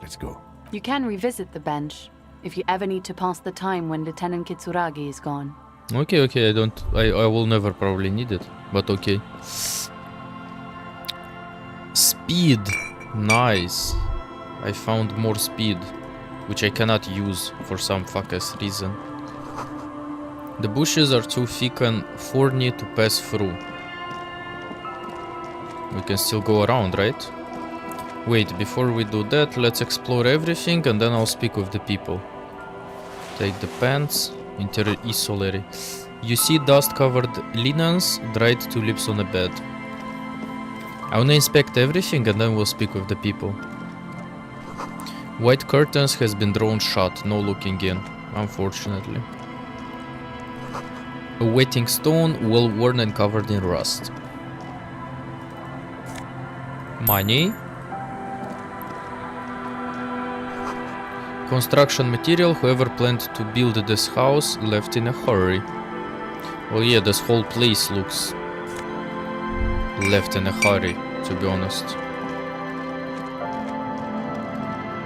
Let's go. You can revisit the bench if you ever need to pass the time when Lieutenant Kitsuragi is gone. Okay, okay, I will never probably need it, but okay. Speed. Nice. I found more speed, which I cannot use for some fuck-ass reason. The bushes are too thick and thorny to pass through. We can still go around, right? Wait, before we do that, let's explore everything and then I'll speak with the people. Take the pants. Isolary. You see dust-covered linens, dried tulips on a bed. I wanna inspect everything and then we'll speak with the people. White curtains has been drawn shut, no looking in, unfortunately. A waiting stone, well worn and covered in rust. Money. Construction material, whoever planned to build this house left in a hurry. Oh yeah, this whole place looks left in a hurry, to be honest.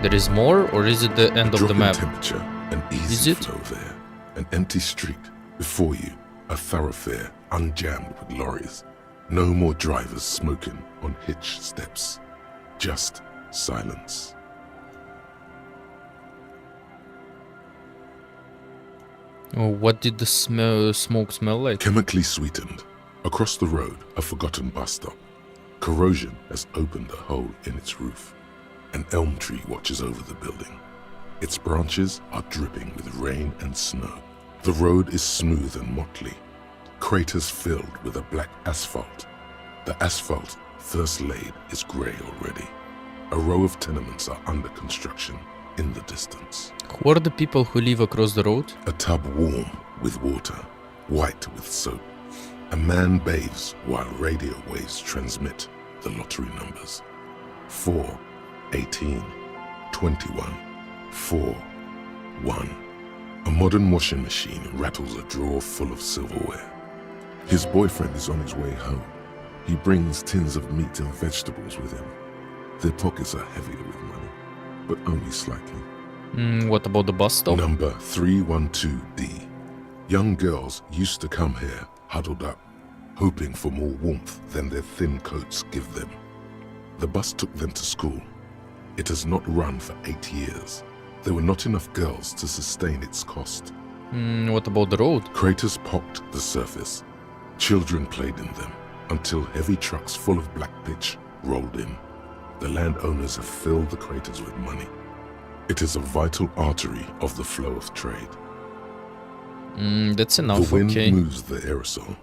There is more, or is it the end of the map? Temperature, an easy flow there. An empty street. Before you, a thoroughfare unjammed with lorries. No more drivers smoking on hitch steps. Just silence. Oh, what did the smoke smell like? Chemically sweetened. Across the road, a forgotten bus stop. Corrosion has opened a hole in its roof. An elm tree watches over the building. Its branches are dripping with rain and snow. The road is smooth and motley. Craters filled with a black asphalt. The asphalt, first laid, is grey already. A row of tenements are under construction in the distance. Who are the people who live across the road? A tub warm with water, white with soap. A man bathes while radio waves transmit the lottery numbers. 4, 18, 21, 4, 1. A modern washing machine rattles a drawer full of silverware. His boyfriend is on his way home. He brings tins of meat and vegetables with him. Their pockets are heavier with money, but only slightly. What about the bus stop? Number 312D. Young girls used to come here, huddled up, hoping for more warmth than their thin coats give them. The bus took them to school. It has not run for 8 years. There were not enough girls to sustain its cost. What about the road? Craters pocked the surface. Children played in them until heavy trucks full of black pitch rolled in. The landowners have filled the craters with money. It is a vital artery of the flow of trade. That's enough, The wind okay. moves the aerosol.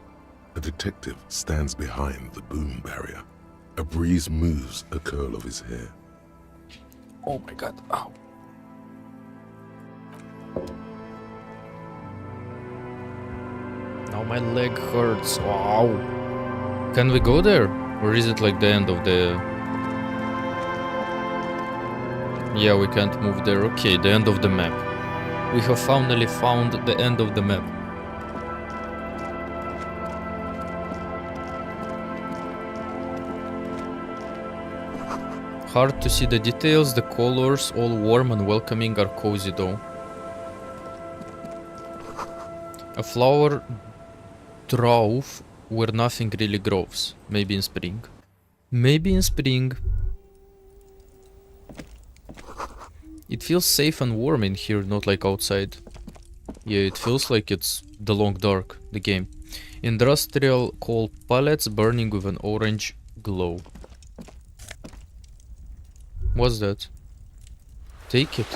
A detective stands behind the boom barrier. A breeze moves a curl of his hair. Oh my god, ow. Now my leg hurts, wow. Can we go there? Or is it like the end of the... Yeah, we can't move there. Okay, the end of the map. We have finally found the end of the map. Hard to see the details, the colors, all warm and welcoming, are cozy though. A flower trough where nothing really grows. Maybe in spring. Maybe in spring. It feels safe and warm in here, not like outside. Yeah, it feels like it's the long dark, the game. Industrial coal pallets burning with an orange glow. was that? Take it.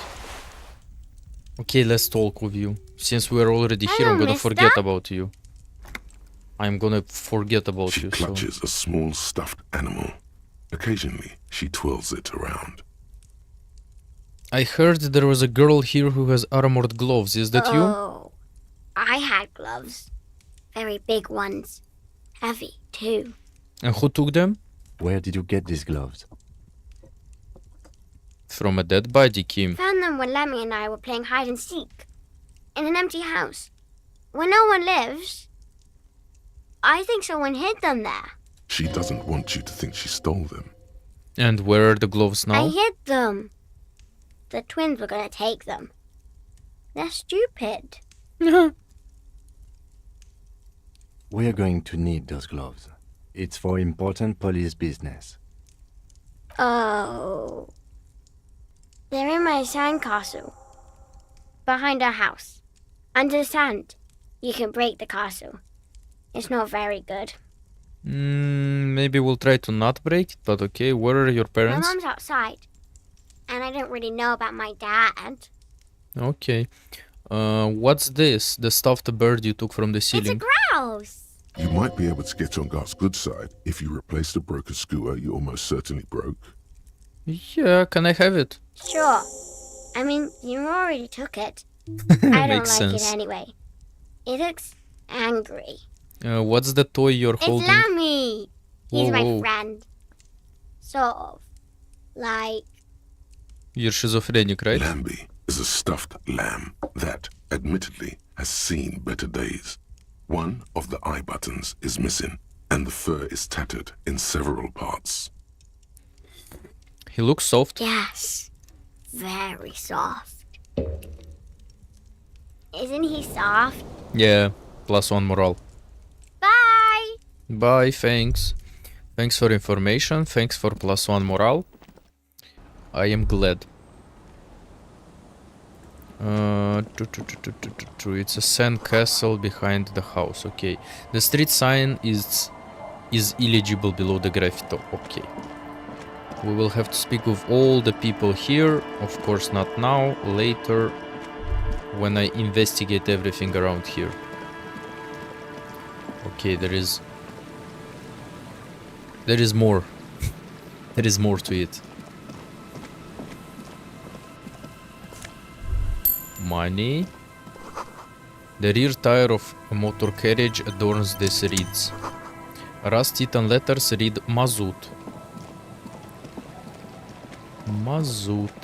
Okay, let's talk with you. Since we're already here, I'm gonna forget about you. I'm gonna forget about She you. clutches a small stuffed animal. Occasionally, she twirls it around. I heard there was a girl here who has armored gloves. Is that you? Oh, I had gloves. Very big ones. Heavy, too. And who took them? Where did you get these gloves? From a dead body, Kim. Found them when Lemmy and I were playing hide and seek. In an empty house. Where no one lives. I think someone hid them there. She doesn't want you to think she stole them. And where are the gloves now? I hid them. The twins were gonna take them. They're stupid. We are going to need those gloves. It's for important police business. Oh. They're in my sandcastle. Behind our house. Under the sand. You can break the castle. It's not very good. Maybe we'll try to not break it, but okay. Where are your My parents? mom's outside. And I don't really know about my dad. Okay. What's this? The stuffed bird you took from the ceiling? It's a grouse. You might be able to get on Garth's good side if you replace the broken scooter you almost certainly broke. Yeah, can I have it? Sure. I mean, you already took it. I don't Makes like sense. it anyway. It looks angry. What's the toy you're holding? It's Lammy. He's Whoa, my whoa. friend. Sort of. Like, You're schizophrenic, right? Lambie is a stuffed lamb that, admittedly, has seen better days. One of the eye buttons is missing, and the fur is tattered in several parts. He looks soft. yes. Very soft. Isn't he soft? Yeah, +1 morale. Bye! Bye, thanks. Thanks for information, thanks for +1 morale. I am glad. It's a sand castle behind the house, okay. The street sign is illegible below the graffiti, okay. We will have to speak with all the people here, of course not now, later, when I investigate everything around here. Okay, there is more. There is more to it. Money. The rear tire of a motor carriage adorns these reeds. Rust-eaten letters read Mazout. Mazout.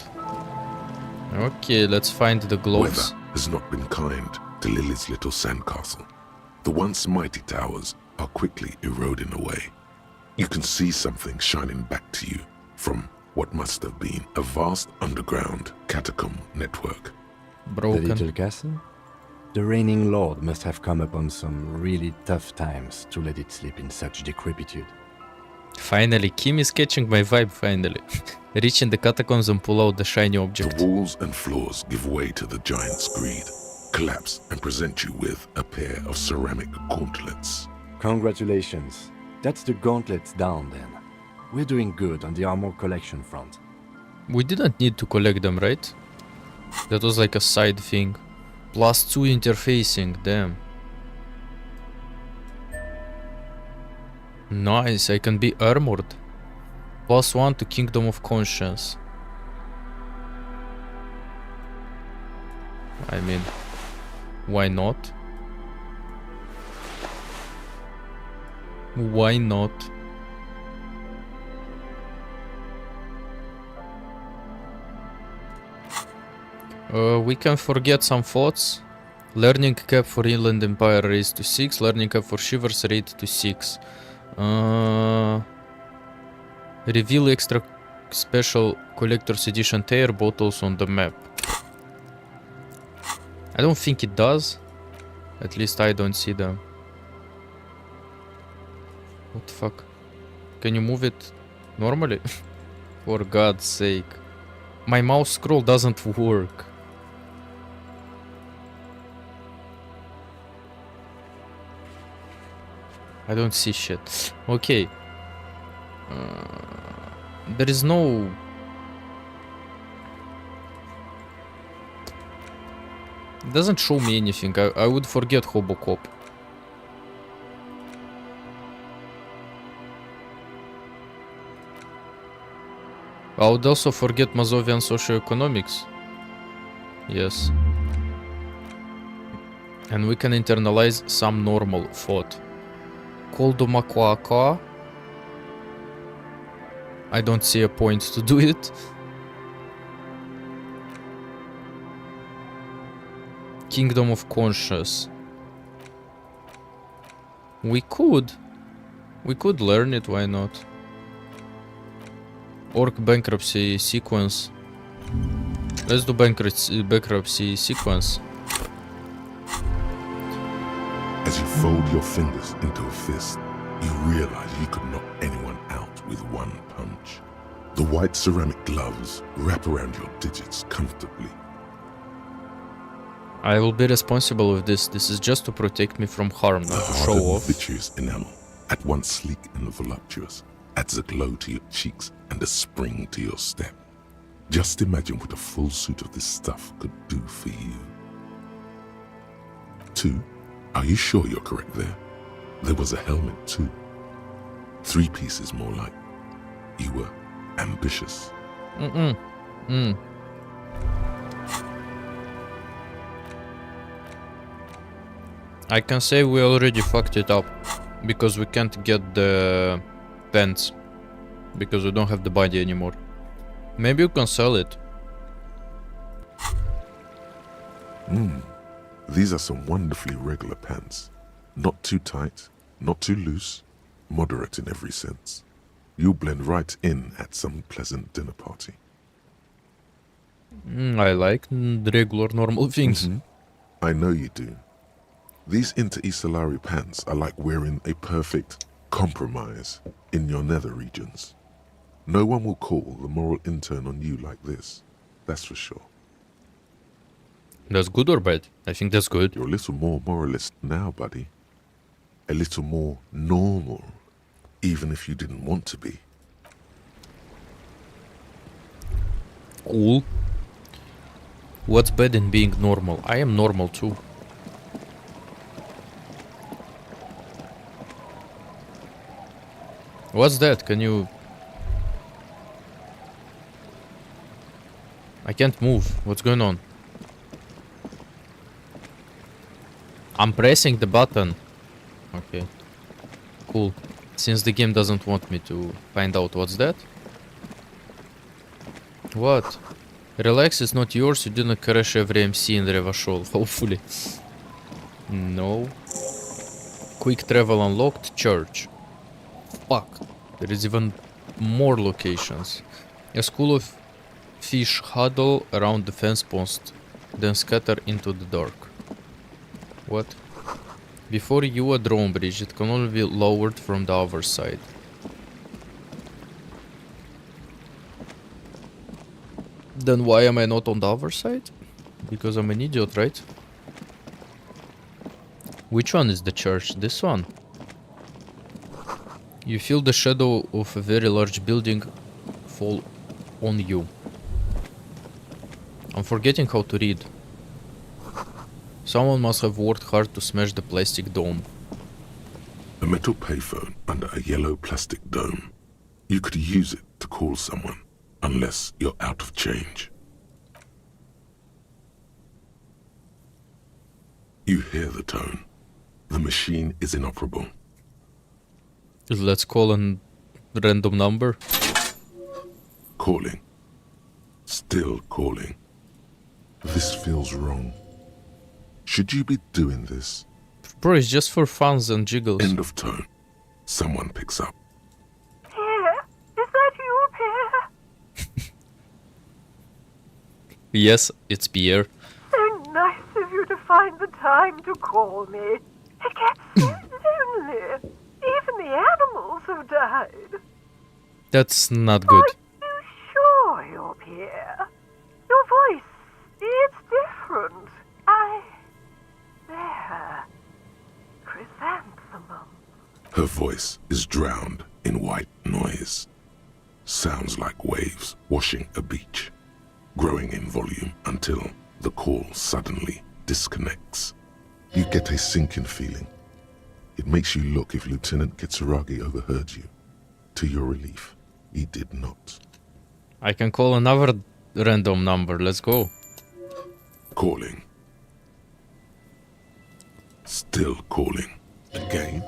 Okay, let's find the gloves. Weather has not been kind to Lily's little sandcastle. The once mighty towers are quickly eroding away. You can see something shining back to you from what must have been a vast underground catacomb network. Broken. The little castle? The reigning lord must have come upon some really tough times to let it sleep in such decrepitude. Finally, Kim is catching my vibe, finally. Reach in the catacombs and pull out the shiny object. The walls and floors give way to the giant's greed, collapse and present you with a pair of ceramic gauntlets. Congratulations. That's the gauntlets down then. We're doing good on the armor collection front. We didn't need to collect them, right? That was like a side thing. +2 interfacing, damn. Nice, I can be armored. +1 to Kingdom of Conscience. I mean, why not? Why not? We can forget some thoughts. Learning cap for Inland Empire raised to 6. Learning cap for Shivers raised to 6. Reveal extra special collector's edition tear bottles on the map. I don't think it does. At least I don't see them. What the fuck? Can you move it normally? For God's sake. My mouse scroll doesn't work. I don't see shit. Okay. There is no It doesn't show me anything. I would forget Hobocop. I would also forget Mazovian socioeconomics. Yes. And we can internalize some normal thought. Koldomakwaka. I don't see a point to do it. Kingdom of Conscious. We could learn it, why not? Orc bankruptcy sequence. Let's do bankruptcy sequence. As you fold your fingers into a fist, you realize you could knock anyone out with one punch. The white ceramic gloves wrap around your digits comfortably. I will be responsible with this. This is just to protect me from harm, not to show off. Vitreous enamel, at once sleek and voluptuous, adds a glow to your cheeks and a spring to your step. Just imagine what a full suit of this stuff could do for you. 2. Are you sure you're correct there? There was a helmet too. 3 pieces more like. You were ambitious. I can say we already fucked it up. Because we can't get the pants. Because we don't have the body anymore. Maybe you can sell it. These are some wonderfully regular pants. Not too tight, not too loose, moderate in every sense. You'll blend right in at some pleasant dinner party. I like regular, normal things. I know you do. These inter-Isolari pants are like wearing a perfect compromise in your nether regions. No one will call the moral intern on you like this, that's for sure. That's good or bad? I think that's good. You're a little more moralist now, buddy. A little more normal, even if you didn't want to be. Cool. What's bad in being normal? I am normal too. What's that? Can you... I can't move. What's going on? I'm pressing the button. Okay. Cool. Since the game doesn't want me to find out what's that. What? Relax, it's not yours. You didn't crash every MC in Revachol. Hopefully. No. Quick travel unlocked. Church. Fuck. There is even more locations. A school of fish huddle around the fence post, then scatter into the dark. What? Before you a drone bridge, it can only be lowered from the other side. Then why am I not on the other side? Because I'm an idiot, right? Which one is the church? This one. You feel the shadow of a very large building fall on you. I'm forgetting how to read. Someone must have worked hard to smash the plastic dome. A metal payphone under a yellow plastic dome. You could use it to call someone, unless you're out of change. You hear the tone. The machine is inoperable. Let's call a random number. Calling. Still calling. This feels wrong. Should you be doing this? Bro, it's just for funs and jiggles. End of tone. Someone picks up. Pierre? Is that you, Pierre? Yes, it's Pierre. So nice of you to find the time to call me. It gets so lonely. Even the animals have died. That's not good. Are you sure you're Pierre? Your voice, it's different. There. Chrysanthemum. Her voice is drowned in white noise. Sounds like waves washing a beach, growing in volume until the call suddenly disconnects. You get a sinking feeling. It makes you look if Lieutenant Kitsuragi overheard you. To your relief, he did not. I can call another random number. Let's go. Calling. Still calling. Again,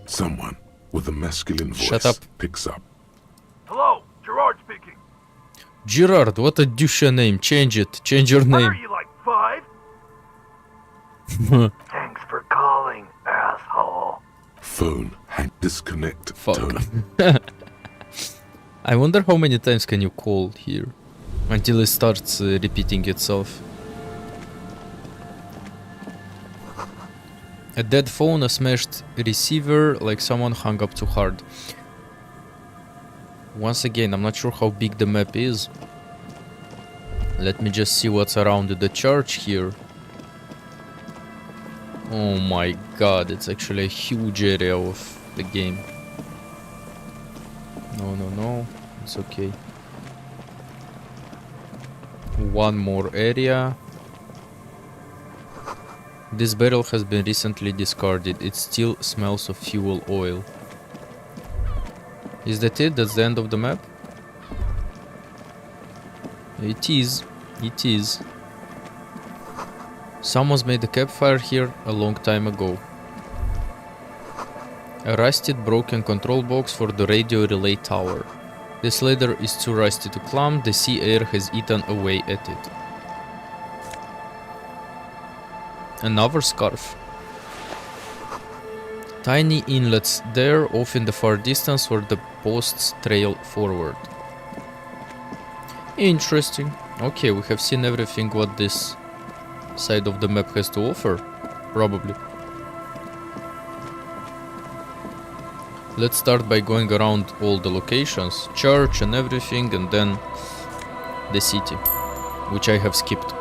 someone with a masculine voice Shut up. picks up. Hello, Gerard speaking. Gerard, what a douche name. Change it. Change your What are name. you, like 5? Thanks for calling, asshole. Phone hang disconnect Fuck. tone. I wonder how many times can you call here until it starts repeating itself. A dead phone, a smashed receiver, like someone hung up too hard. Once again, I'm not sure how big the map is. Let me just see what's around the church here. Oh my god, it's actually a huge area of the game. No, it's okay. One more area. This barrel has been recently discarded. It still smells of fuel oil. Is that it? That's the end of the map? It is. It is. Someone's made a campfire here a long time ago. A rusted, broken control box for the radio relay tower. This ladder is too rusty to climb. The sea air has eaten away at it. Another scarf. Tiny inlets there, off in the far distance where the posts trail forward. Interesting. Okay, we have seen everything what this side of the map has to offer, probably. Let's start by going around all the locations, church and everything, and then the city, which I have skipped.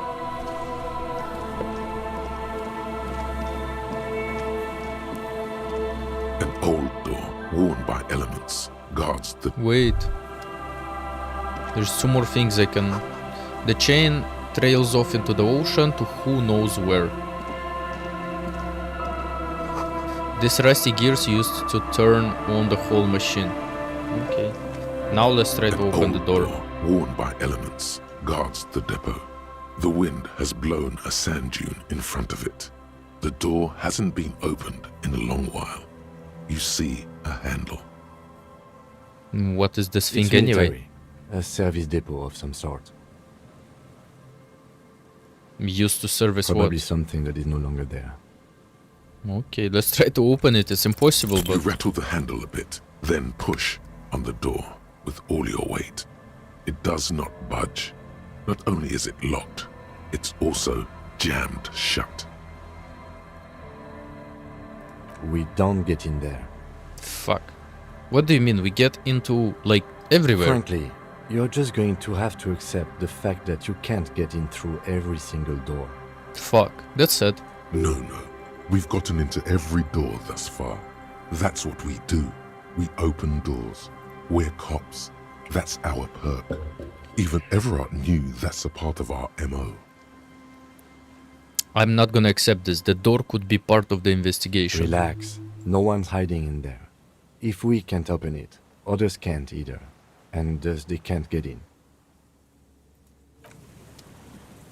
An old door, worn by elements, guards the... Wait. There's two more things I can... The chain trails off into the ocean to who knows where. This rusty gear's used to turn on the whole machine. Okay. Now let's try to open the door. Worn by elements, guards the depot. The wind has blown a sand dune in front of it. The door hasn't been opened in a long while. You see a handle. What is this thing It's anyway? military. A service depot of some sort. Used to service Probably what? something that is no longer there. Okay, let's try to open it. It's impossible, You but... rattle the handle a bit, then push on the door with all your weight. It does not budge. Not only is it locked, it's also jammed shut. We don't get in there. Fuck. What do you mean? We get into, like, everywhere? Frankly, you're just going to have to accept the fact that you can't get in through every single door. Fuck. That's sad. No. We've gotten into every door thus far. That's what we do. We open doors. We're cops. That's our perk. Even Everard knew that's a part of our MO. I'm not gonna accept this. The door could be part of the investigation. Relax. No one's hiding in there. If we can't open it, others can't either. And thus they can't get in.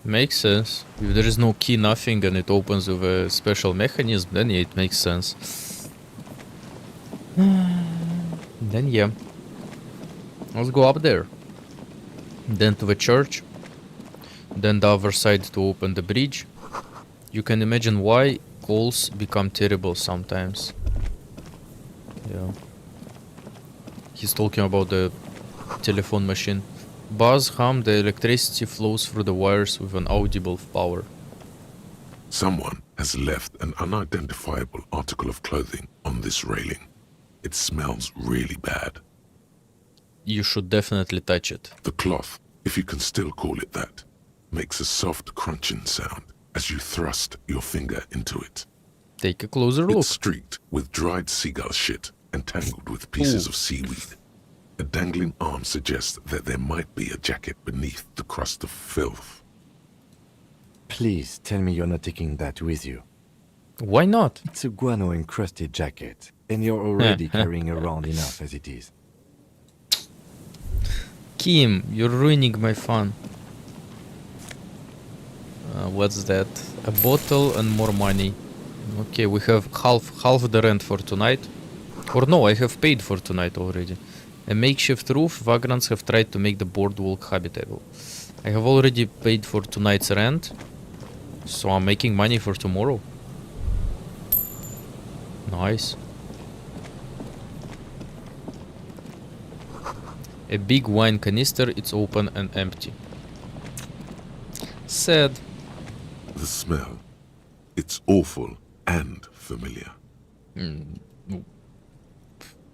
Makes sense. If there is no key, nothing, and it opens with a special mechanism, then yeah, it makes sense. Then yeah. Let's go up there. Then to the church. Then the other side to open the bridge. You can imagine why calls become terrible sometimes. Yeah. He's talking about the telephone machine. Buzz, hum, the electricity flows through the wires with an audible power. Someone has left an unidentifiable article of clothing on this railing. It smells really bad. You should definitely touch it. The cloth, if you can still call it that, makes a soft crunching sound as you thrust your finger into it. Take a closer look. It's streaked with dried seagull shit and tangled with pieces of seaweed. A dangling arm suggests that there might be a jacket beneath the crust of filth. Please tell me you're not taking that with you. Why not? It's a guano-encrusted jacket, and you're already carrying around enough as it is. Kim, you're ruining my fun. What's that? A bottle and more money. Okay, we have half the rent for tonight. Or no, I have paid for tonight already. A makeshift roof. Vagrants have tried to make the boardwalk habitable. I have already paid for tonight's rent, so I'm making money for tomorrow. Nice. A big wine canister, it's open and empty. Sad. The smell. It's awful and familiar.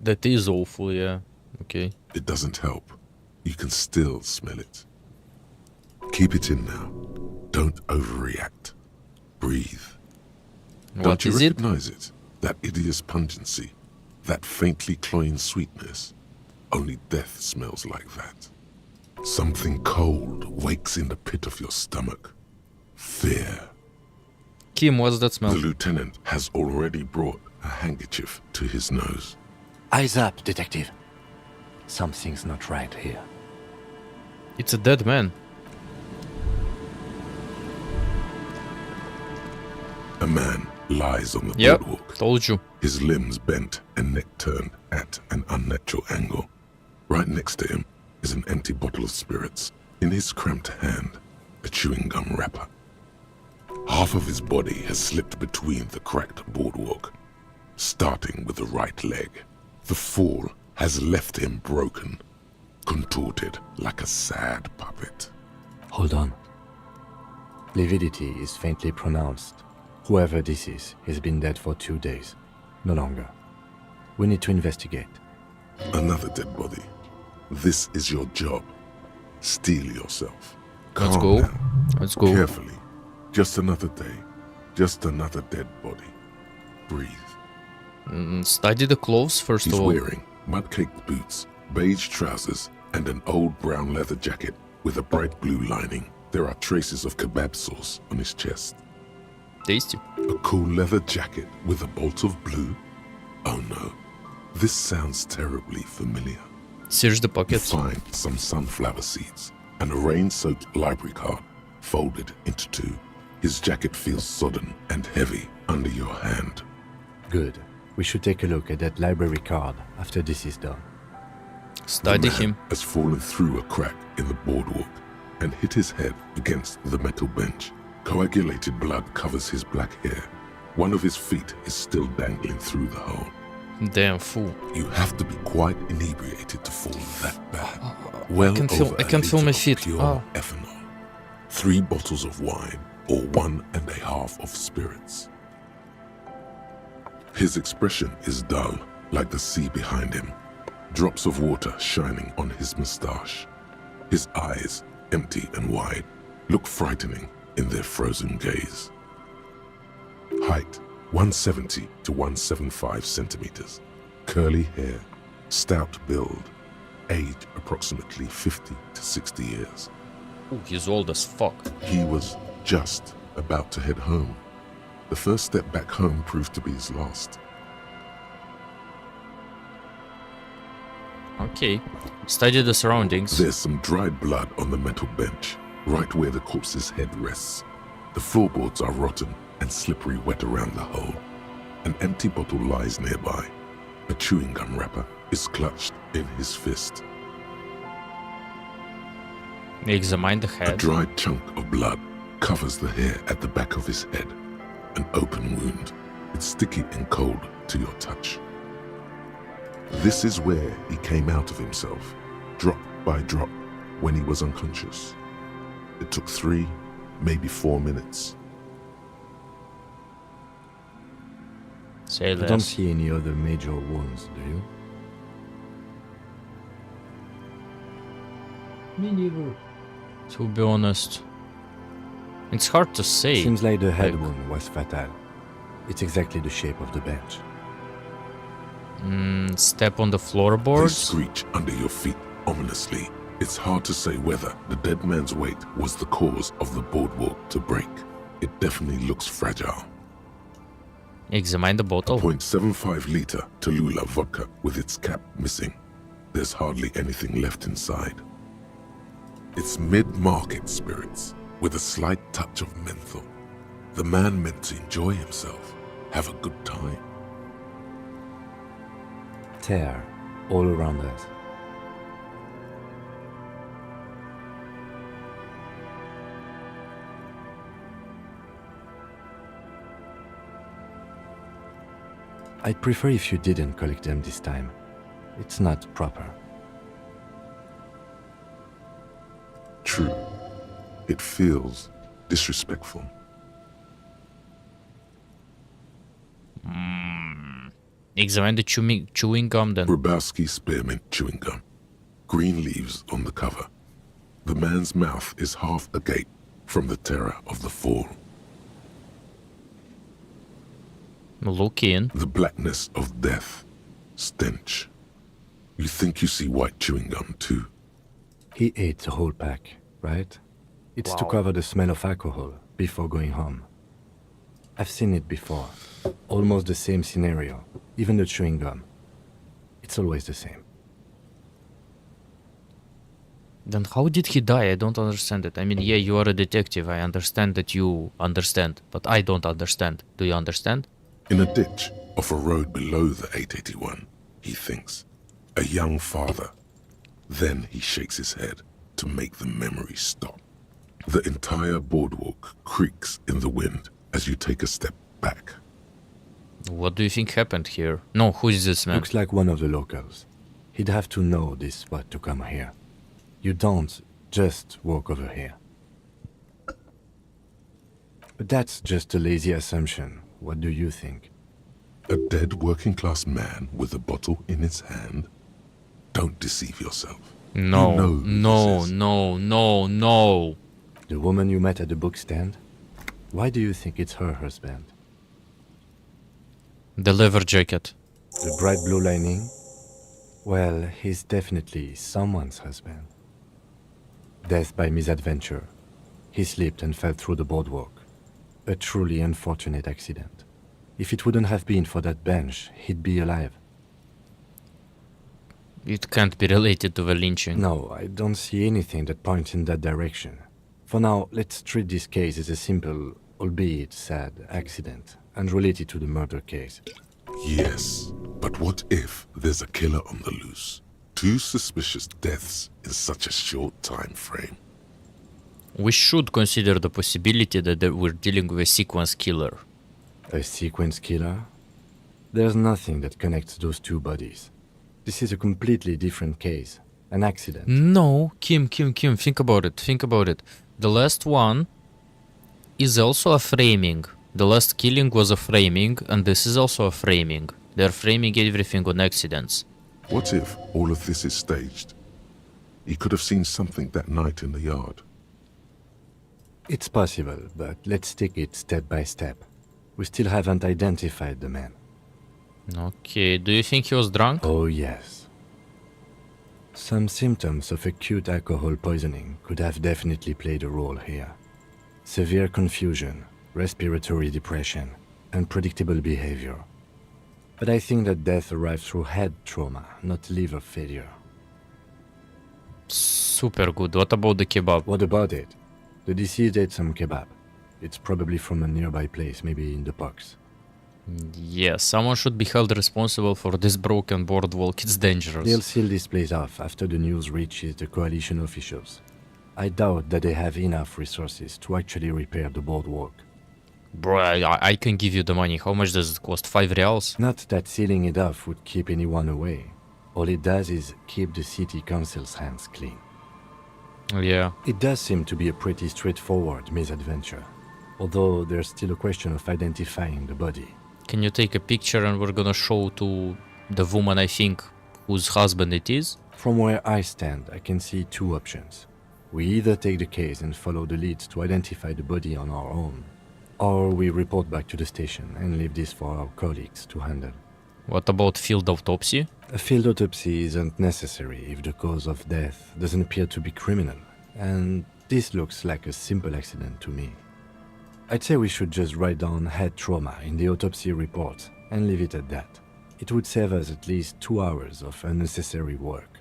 That is awful, yeah. Okay. It doesn't help. You can still smell it. Keep it in now. Don't overreact. Breathe. Don't you recognize it? That hideous pungency. That faintly cloying sweetness. Only death smells like that. Something cold wakes in the pit of your stomach. Fear. Kim, what's that smell? The lieutenant has already brought a handkerchief to his nose. Eyes up, detective. Something's not right here. It's a dead man. A man lies on the Yep, boardwalk. told you. His limbs bent and neck turned at an unnatural angle. Right next to him is an empty bottle of spirits. In his cramped hand, a chewing gum wrapper. Half of his body has slipped between the cracked boardwalk, starting with the right leg. The fall has left him broken, contorted like a sad puppet. Hold on. Lividity is faintly pronounced. Whoever this is has been dead for 2 days. No longer. We need to investigate. Another dead body. This is your job. Steel yourself. Let's Calm go. down. Let's go. Carefully. Just another day. Just another dead body. Breathe. Study the clothes first He's of all. wearing mud-caked boots, beige trousers, and an old brown leather jacket with a bright blue lining. There are traces of kebab sauce on his chest. Tasty. A cool leather jacket with a bolt of blue? Oh no. This sounds terribly familiar. Search the You pockets. find some sunflower seeds and a rain-soaked library card folded into two. His jacket feels sodden and heavy under your hand. Good. We should take a look at that library card after this is done. Study The man him. has fallen through a crack in the boardwalk and hit his head against the metal bench. Coagulated blood covers his black hair. One of his feet is still dangling through the hole. Damn fool. You have to be quite inebriated to fall that bad. Well, I can feel my feet. Pure Oh. ethanol. 3 bottles of wine or 1.5 of spirits. His expression is dull, like the sea behind him. Drops of water shining on his moustache. His eyes, empty and wide, look frightening in their frozen gaze. Height, 170 to 175 centimeters. Curly hair, stout build. Age, approximately 50 to 60 years. Ooh, he's old as fuck. He was just about to head home. The first step back home proved to be his last. Okay. Study the surroundings. There's some dried blood on the metal bench, right where the corpse's head rests. The floorboards are rotten and slippery wet around the hole. An empty bottle lies nearby. A chewing gum wrapper is clutched in his fist. Examine the A head. dried chunk of blood covers the hair at the back of his head. An open wound. It's sticky and cold to your touch. This is where he came out of himself, drop by drop, when he was unconscious. It took 3, maybe 4 minutes. Say I don't less. see any other major wounds, do you? Me neither. To be honest, it's hard to say. Seems like the head Like- wound was fatal. It's exactly the shape of the bench. Step on the They floorboards. screech under your feet ominously. It's hard to say whether the dead man's weight was the cause of the boardwalk to break. It definitely looks fragile. Examine the bottle. 0.75 liter Tallulah vodka with its cap missing. There's hardly anything left inside. It's mid-market spirits with a slight touch of menthol. The man meant to enjoy himself, have a good time. Tear all around us. I'd prefer if you didn't collect them this time. It's not proper. True. It feels disrespectful. Examine the chewing gum then. Grabowski spearmint chewing gum. Green leaves on the cover. The man's mouth is half agape from the terror of the fall. Look in. The blackness of death. Stench. You think you see white chewing gum too? He ate the whole pack, right? It's to cover the smell of alcohol before going home. I've seen it before. Almost the same scenario. Even the chewing gum. It's always the same. Then how did he die? I don't understand it. I mean, yeah, you are a detective. I understand that you understand, but I don't understand. Do you understand? In a ditch off a road below the 881, he thinks. A young father. Then he shakes his head to make the memory stop. The entire boardwalk creaks in the wind as you take a step back. What do you think happened here? No, who is this man? Looks like one of the locals. He'd have to know this spot to come here. You don't just walk over here. But that's just a lazy assumption. What do you think? A dead working-class man with a bottle in his hand? Don't deceive yourself. No, You know who no, this is. no, no, no. The woman you met at the book stand? Why do you think it's her husband? The leather jacket. The bright blue lining? Well, he's definitely someone's husband. Death by misadventure. He slipped and fell through the boardwalk. A truly unfortunate accident. If it wouldn't have been for that bench, he'd be alive. It can't be related to the lynching. No, I don't see anything that points in that direction. For now, let's treat this case as a simple, albeit sad, accident, unrelated to the murder case. Yes, but what if there's a killer on the loose? 2 suspicious deaths in such a short time frame. We should consider the possibility that we're dealing with a sequence killer. A sequence killer? There's nothing that connects those 2 bodies. This is a completely different case. An accident. No, Kim, think about it, The last one is also a framing. The last killing was a framing, and this is also a framing. They're framing everything on accidents. What if all of this is staged? He could have seen something that night in the yard. It's possible, but let's take it step by step. We still haven't identified the man. Okay, do you think he was drunk? Oh, yes. Some symptoms of acute alcohol poisoning could have definitely played a role here. Severe confusion, respiratory depression, unpredictable behavior. But I think that death arrived through head trauma, not liver failure. Super good. What about the kebab? What about it? The deceased ate some kebab. It's probably from a nearby place, maybe in the box. Yeah, someone should be held responsible for this broken boardwalk. It's dangerous. They'll seal this place off after the news reaches the coalition officials. I doubt that they have enough resources to actually repair the boardwalk. Bro, I can give you the money. How much does it cost? 5 reals? Not that sealing it off would keep anyone away. All it does is keep the city council's hands clean. Yeah. It does seem to be a pretty straightforward misadventure, although there's still a question of identifying the body. Can you take a picture and we're gonna show to the woman, I think, whose husband it is? From where I stand, I can see 2 options. We either take the case and follow the leads to identify the body on our own, or we report back to the station and leave this for our colleagues to handle. What about field autopsy? A field autopsy isn't necessary if the cause of death doesn't appear to be criminal, and this looks like a simple accident to me. I'd say we should just write down head trauma in the autopsy report and leave it at that. It would save us at least 2 hours of unnecessary work.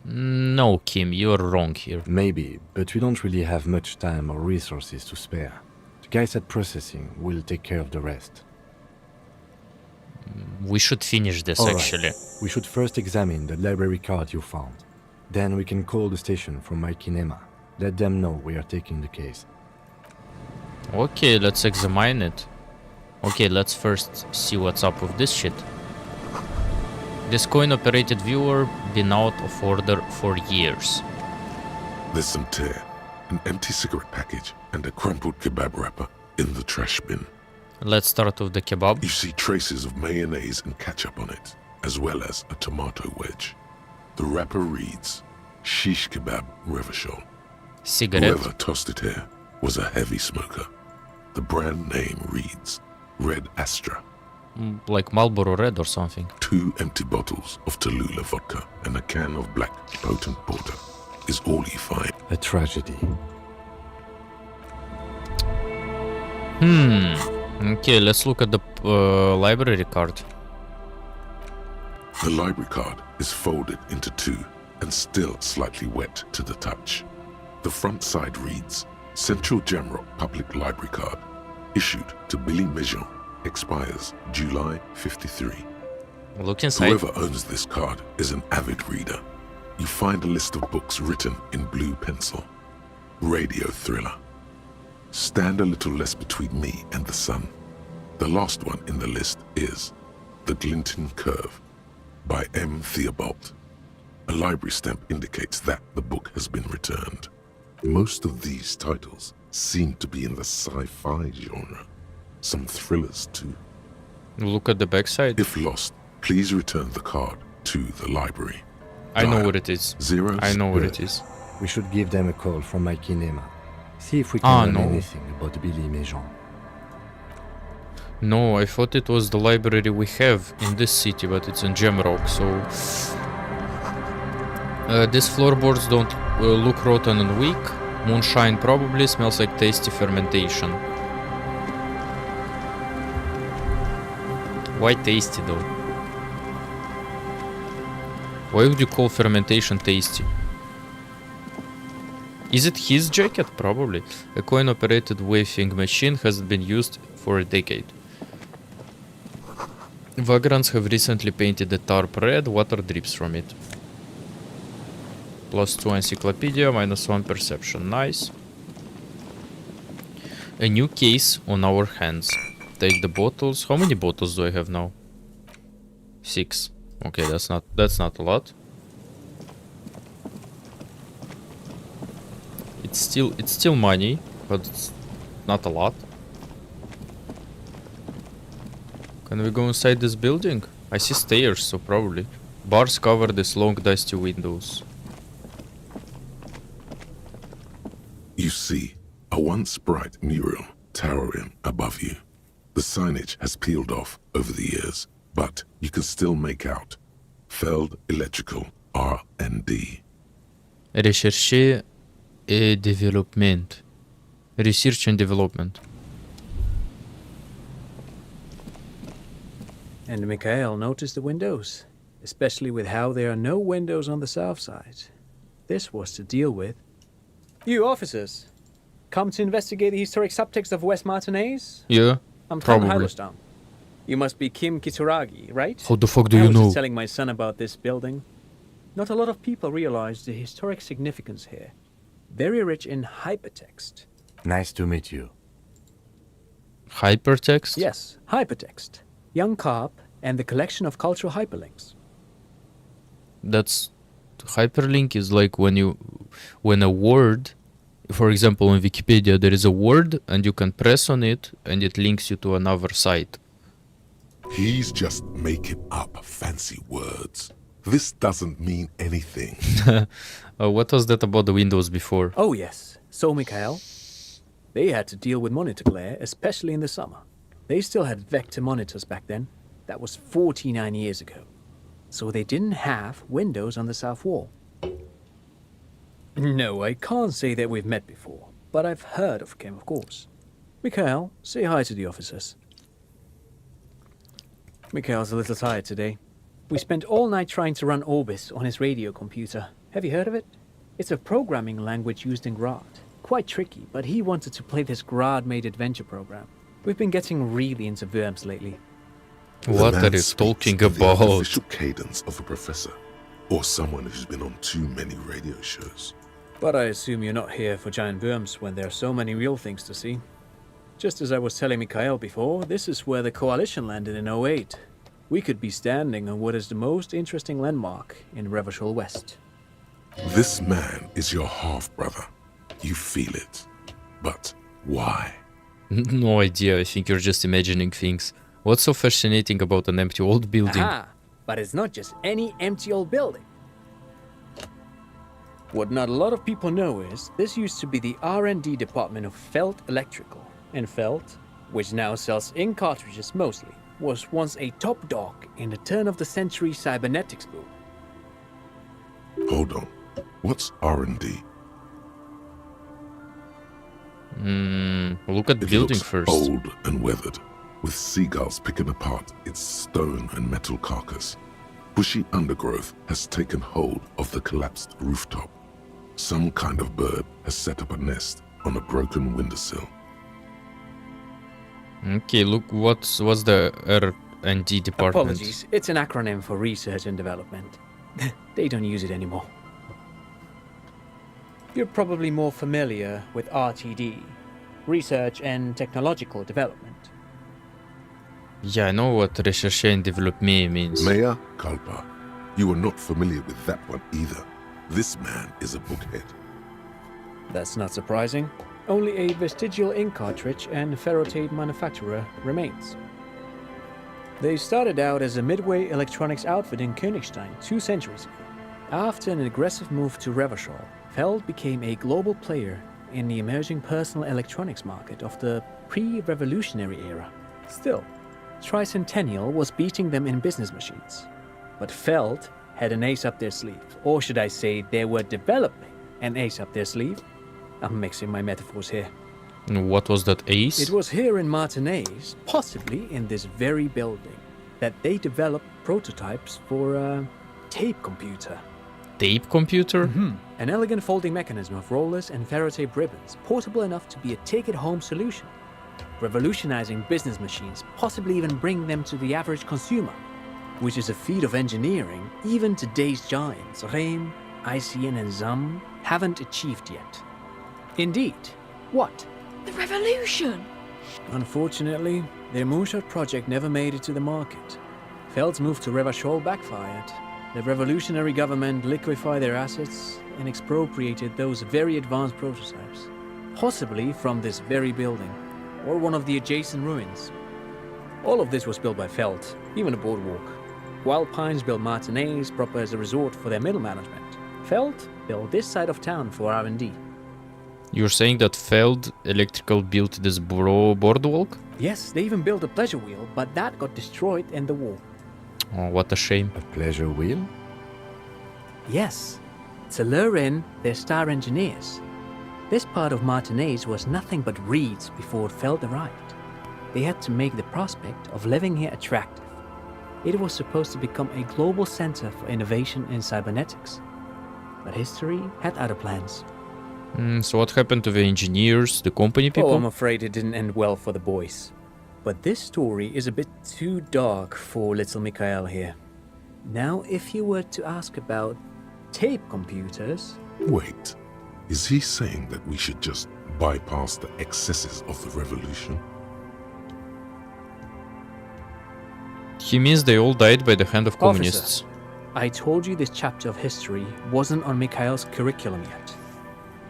No, Kim, you're wrong here. Maybe, but we don't really have much time or resources to spare. The guys at processing will take care of the rest. We should finish this, All right. actually. We should first examine the library card you found. Then we can call the station from my kinema. Let them know we are taking the case. Okay, let's examine it. Okay, let's first see what's up with this shit. This coin-operated viewer been out of order for years. There's some tear, an empty cigarette package, and a crumpled kebab wrapper in the trash bin. Let's start with the kebab. You see traces of mayonnaise and ketchup on it, as well as a tomato wedge. The wrapper reads, Shish Kebab Revachol. Cigarette. Whoever tossed it here was a heavy smoker. The brand name reads Red Astra. Like Marlboro Red or something. 2 empty bottles of Tallulah vodka and a can of black potent porter is all you find. A tragedy. Okay, let's look at the library card. The library card is folded into 2 and still slightly wet to the touch. The front side reads, Central Jamrock Public Library Card, issued to Billy Mejean, expires July 53. Look inside. Whoever owns this card is an avid reader. You find a list of books written in blue pencil. Radio thriller. Stand a little less between me and the sun. The last one in the list is The Glinton Curve by M. Theobald. A library stamp indicates that the book has been returned. Most of these titles seem to be in the sci-fi genre. Some thrillers too. Look at the backside. If lost, please return the card to the library. I know what it is. I know what it is. We should give them a call from my kinema. See if we can learn anything about Billy Mejean. No, I thought it was the library we have in this city, but it's in Jamrock, so... these floorboards don't look rotten and weak. Moonshine probably smells like tasty fermentation. Why tasty though? Why would you call fermentation tasty? Is it his jacket? Probably. A coin-operated waving machine has been used for a decade. Vagrants have recently painted the tarp red, water drips from it. +2 encyclopedia, -1 perception. Nice. A new case on our hands. Take the bottles. How many bottles do I have now? 6. Okay, that's not a lot. It's still money, but it's not a lot. Can we go inside this building? I see stairs, so probably. Bars cover these long dusty windows. You see a once bright mural towering above you. The signage has peeled off over the years, but you can still make out Feld Electrical R&D. Recherche et développement. Research and development. And Mikhail noticed the windows, especially with how there are no windows on the south side. This was to deal with. You officers, come to investigate the historic subtext of West Martinez? Yeah, I'm Tom probably. Hiddleston. You must be Kim Kitsuragi, right? How the fuck do I you was know? just telling my son about this building. Not a lot of people realize the historic significance here. Very rich in hypertext. Nice to meet you. Hypertext? Yes, hypertext. Young Carp and the collection of cultural hyperlinks. That's hyperlink is like when a word, for example on Wikipedia there is a word and you can press on it and it links you to another site. He's just making up fancy words. This doesn't mean anything. What was that about the windows before? Oh yes, so Mikhail. They had to deal with monitor glare, especially in the summer. They still had vector monitors back then. That was 49 years ago. So they didn't have windows on the south wall. No, I can't say that we've met before, but I've heard of Kim, of course. Mikhail, say hi to the officers. Mikhail's a little tired today. We spent all night trying to run Orbis on his radio computer. Have you heard of it? It's a programming language used in Grad. Quite tricky, but he wanted to play this Grad-made adventure program. We've been getting really into Worms lately. What are you talking about? The official cadence of a professor, or someone who's been on too many radio shows. But I assume you're not here for giant worms when there are so many real things to see. Just as I was telling Mikhail before, this is where the Coalition landed in 08. We could be standing on what is the most interesting landmark in Revachol West. This man is your half-brother. You feel it. But why? No idea, I think you're just imagining things. What's so fascinating about an empty old building? Aha! But it's not just any empty old building. What not a lot of people know is, this used to be the R&D department of Feld Electrical. And Feld, which now sells ink cartridges mostly, was once a top dog in the turn-of-the-century cybernetics boom. Hold on. What's R&D? Look at the building first. Old and weathered, with seagulls picking apart its stone and metal carcass. Bushy undergrowth has taken hold of the collapsed rooftop. Some kind of bird has set up a nest on a broken windowsill. Okay, look, what's the R&D department? Apologies, it's an acronym for research and development. They don't use it anymore. You're probably more familiar with RTD, Research and Technological Development. Yeah, I know what Recherche and Développement means. Mea culpa. You are not familiar with that one either. This man is a bookhead. That's not surprising. Only a vestigial ink cartridge and ferrotape manufacturer remains. They started out as a midway electronics outfit in Königstein 2 centuries ago. After an aggressive move to Revachol, Feld became a global player in the emerging personal electronics market of the pre-revolutionary era. Still, Tricentennial was beating them in business machines. But Feld had an ace up their sleeve, or should I say they were developing an ace up their sleeve. I'm mixing my metaphors here. What was that ace? It was here in Martinez, possibly in this very building, that they developed prototypes for a tape computer. Tape computer? An elegant folding mechanism of rollers and ferrotape ribbons, portable enough to be a take-it-home solution. Revolutionizing business machines, possibly even bring them to the average consumer, which is a feat of engineering even today's giants, Rehm, ICN and ZAM, haven't achieved yet. Indeed. What? The revolution! Unfortunately, their moonshot project never made it to the market. Feld's move to Revachol backfired. The revolutionary government liquefied their assets and expropriated those very advanced prototypes, possibly from this very building, or one of the adjacent ruins. All of this was built by Feld, even the boardwalk. Wild Pines built Martinez proper as a resort for their middle management. Feld built this side of town for R&D. You're saying that Feld Electrical built this boardwalk? Yes, they even built a pleasure wheel, but that got destroyed in the war. Oh, what a shame. A pleasure wheel? Yes, to lure in their star engineers. This part of Martinez was nothing but reeds before Feld arrived. They had to make the prospect of living here attractive. It was supposed to become a global center for innovation in cybernetics. But history had other plans. So what happened to the engineers, the company people? Oh, I'm afraid it didn't end well for the boys. But this story is a bit too dark for little Mikhail here. Now, if you were to ask about tape computers... Wait, is he saying that we should just bypass the excesses of the revolution? He means they all died by the hand of communists. Officer, I told you this chapter of history wasn't on Mikhail's curriculum yet.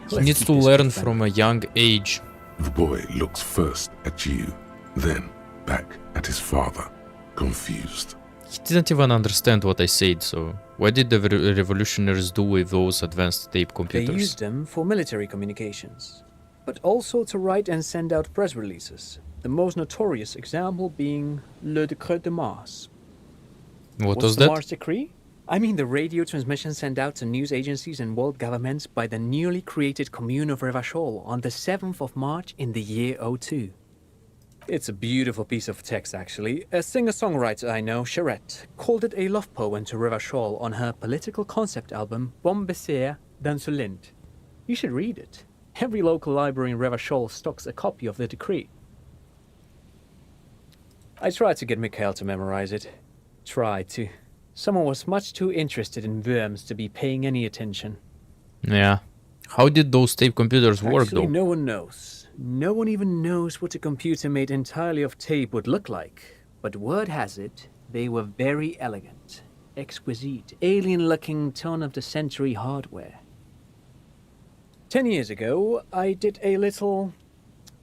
He needs to learn from a young age. The boy looks first at you, then back at his father, confused. He didn't even understand what I said, so what did the revolutionaries do with those advanced tape computers? They used them for military communications, but also to write and send out press releases. The most notorious example being Le Décret de Mars. What What's was the that? Mars Decree? I mean the radio transmission sent out to news agencies and world governments by the newly created Commune of Revachol on the 7th of March in the year 02. It's a beautiful piece of text, actually. A singer-songwriter I know, Charette, called it a love poem to Revachol on her political concept album, Bombecer dans ce Lind. You should read it. Every local library in Revachol stocks a copy of the decree. I tried to get Mikhail to memorize it. Tried to. Someone was much too interested in worms to be paying any attention. Yeah. How did those tape computers work, Actually, though? no one knows. No one even knows what a computer made entirely of tape would look like. But word has it, they were very elegant, exquisite, alien-looking turn-of-the-century hardware. 10 years ago, I did a little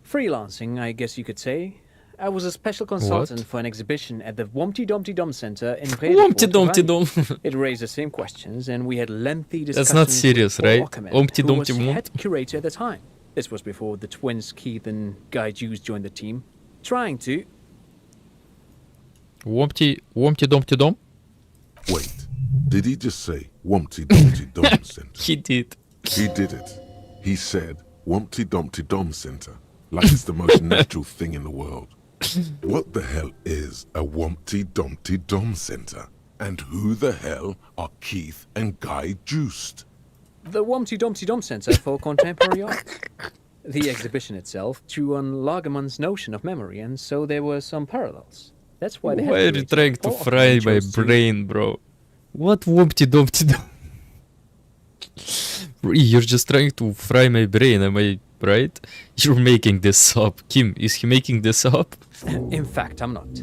freelancing, I guess you could say. I was a special consultant for an exhibition at the Wompty Dumpty Dum Center in Wompty Dumpty Dum. It raised the same questions, and we had lengthy discussions. That's not serious, with right? Ackerman, Wompty who was Dumpty Dum. head curator at the time. This was before the twins Keith and Guy Juice joined the team, trying to... Wompty Dumpty Dum? Wait, did he just say Wumpty Dumpty Dum Center? He did. He did it. He said Wumpty Dumpty Dum Center, like it's the most natural thing in the world. What the hell is a Wumpty Dumpty Dum Center? And who the hell are Keith and Guy Juiced? The Wumpty Dumpty Dum Center for Contemporary Art. The exhibition itself drew on Lagerman's notion of memory, and so there were some parallels. That's why they Why are you trying to fry my brain, bro? What Wumpty Dumpty Dum? You're just trying to fry my brain, am I right? You're making this up. Kim, is he making this up? In fact, I'm not.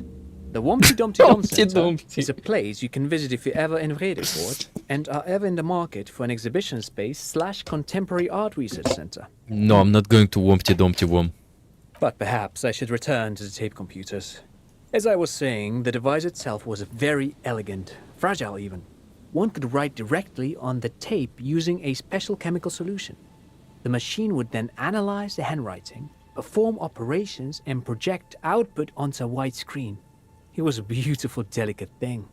The Wumpty Dumpty Dum Center is a place you can visit if you're ever in Vredefort and are ever in the market for an exhibition space / contemporary art research center. No, I'm not going to Wumpty Dumpty Wum. But perhaps I should return to the tape computers. As I was saying, the device itself was very elegant, fragile even. One could write directly on the tape using a special chemical solution. The machine would then analyze the handwriting, perform operations, and project output onto a white screen. It was a beautiful, delicate thing.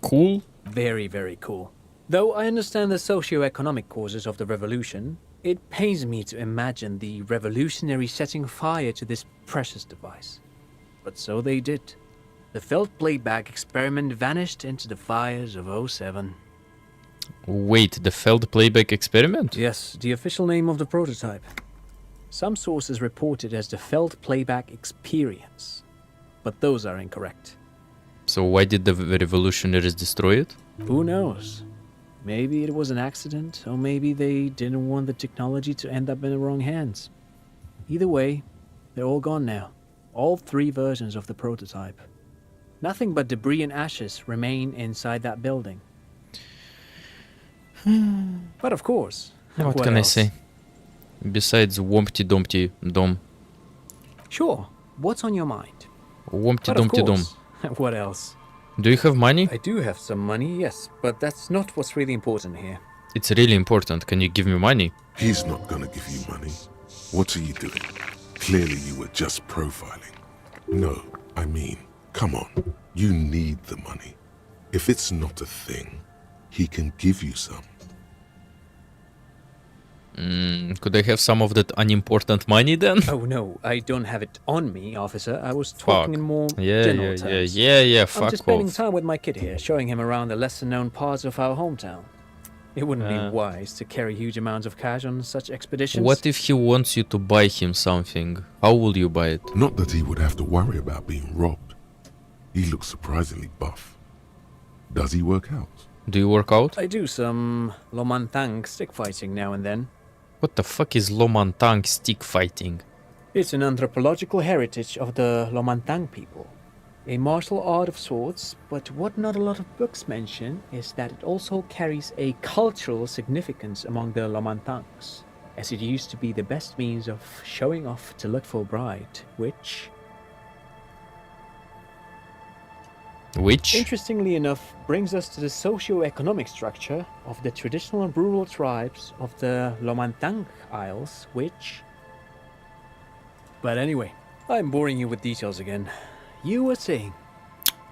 Cool. Very, very cool. Though I understand the socio-economic causes of the revolution, it pains me to imagine the revolutionaries setting fire to this precious device. But so they did. The felt playback experiment vanished into the fires of 07. Wait, the Feld playback experiment? Yes, the official name of the prototype. Some sources report it as the Feld playback experience, but those are incorrect. So why did the revolutionaries destroy it? Who knows? Maybe it was an accident, or maybe they didn't want the technology to end up in the wrong hands. Either way, they're all gone now. All 3 versions of the prototype. Nothing but debris and ashes remain inside that building. But of course, What can else? I say? Besides Wumpty Dumpty Dum. Sure, what's on your mind? Wumpty But of Dumpty Dum. course, what else? Do you have money? I do have some money, yes, but that's not what's really important here. It's really important. Can you give me money? He's not gonna give you money. What are you doing? Clearly you were just profiling. No, I mean, come on. You need the money. If it's not a thing, he can give you some. Could I have some of that unimportant money then? Oh no, I don't have it on me, officer. I was talking in more Yeah, general terms. yeah, fuck I'm just spending off. time with my kid here, showing him around the lesser-known parts of our hometown. It wouldn't be wise to carry huge amounts of cash on such expeditions. What if he wants you to buy him something? How will you buy it? Not that he would have to worry about being robbed. He looks surprisingly buff. Does he work out? Do you work out? I do some Lomantang stick fighting now and then. What the fuck is Lomantang stick fighting? It's an anthropological heritage of the Lomantang people. A martial art of sorts, but what not a lot of books mention is that it also carries a cultural significance among the Lomantangs, as it used to be the best means of showing off to look for a bride, which... Interestingly enough, brings us to the socio-economic structure of the traditional and rural tribes of the Lomantang Isles, which... But anyway, I'm boring you with details again. You were saying?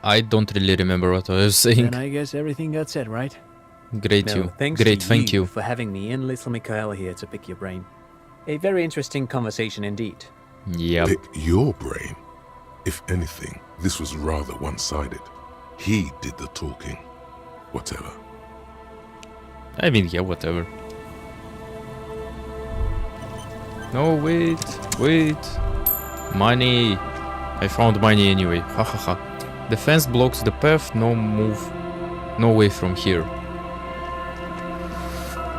I don't really remember what I was saying. Then I guess everything got said, right? Great, No, you. thanks Great, to thank you. for having me and little Mikhail here to pick your brain. A very interesting conversation indeed. Yep. Pick your brain. If anything, this was rather one-sided. He did the talking. Whatever. I mean, yeah, whatever. No, wait. Money. I found money anyway. Ha ha ha. The fence blocks the path. No move. No way from here.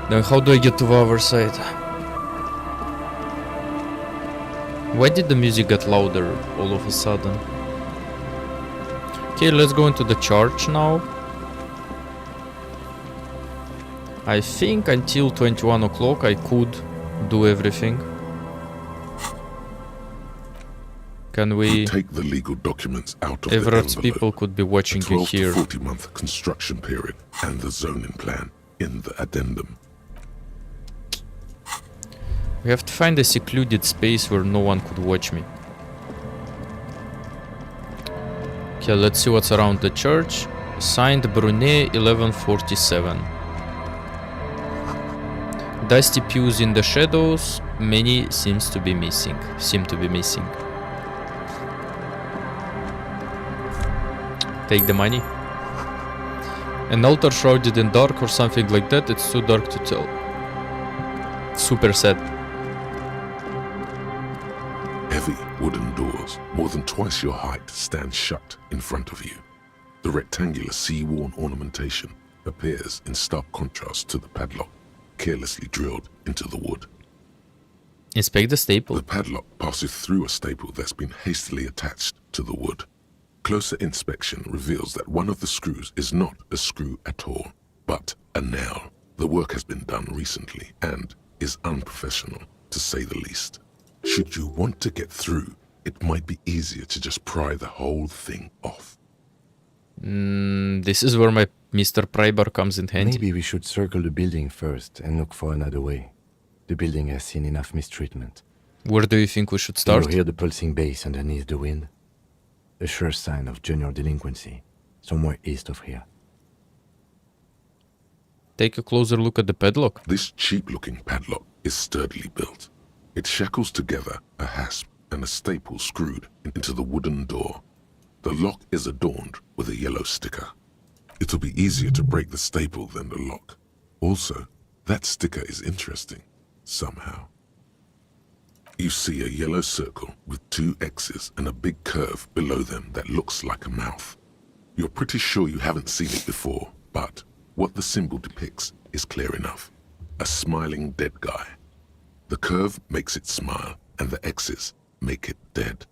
Then how do I get to the other side? Why did the music get louder all of a sudden? Okay, let's go into the church now. I think until 21 o'clock I could do everything. Can we... Take the legal documents out of the Everard's envelope. people could be watching A you 12 here. to 40-month construction period and the zoning plan in the addendum. We have to find a secluded space where no one could watch me. Okay, let's see what's around the church. Signed Brunet 1147. Dusty pews in the shadows. Many seem to be missing. Take the money. An altar shrouded in dark or something like that. It's too dark to tell. Super sad. Heavy wooden doors, more than twice your height, stand shut in front of you. The rectangular sea-worn ornamentation appears in stark contrast to the padlock, carelessly drilled into the wood. Inspect the staple. The padlock passes through a staple that's been hastily attached to the wood. Closer inspection reveals that one of the screws is not a screw at all, but a nail. The work has been done recently and is unprofessional, to say the least. Should you want to get through, it might be easier to just pry the whole thing off. This is where my Mr. Prybar comes in handy. Maybe we should circle the building first and look for another way. The building has seen enough mistreatment. Where do you think we should start? You hear the pulsing bass underneath the wind? A sure sign of junior delinquency, somewhere east of here. Take a closer look at the padlock. This cheap-looking padlock is sturdily built. It shackles together a hasp and a staple screwed into the wooden door. The lock is adorned with a yellow sticker. It'll be easier to break the staple than the lock. Also, that sticker is interesting, somehow. You see a yellow circle with 2 X's and a big curve below them that looks like a mouth. You're pretty sure you haven't seen it before, but what the symbol depicts is clear enough. A smiling dead guy. The curve makes it smile, and the X's make it dead.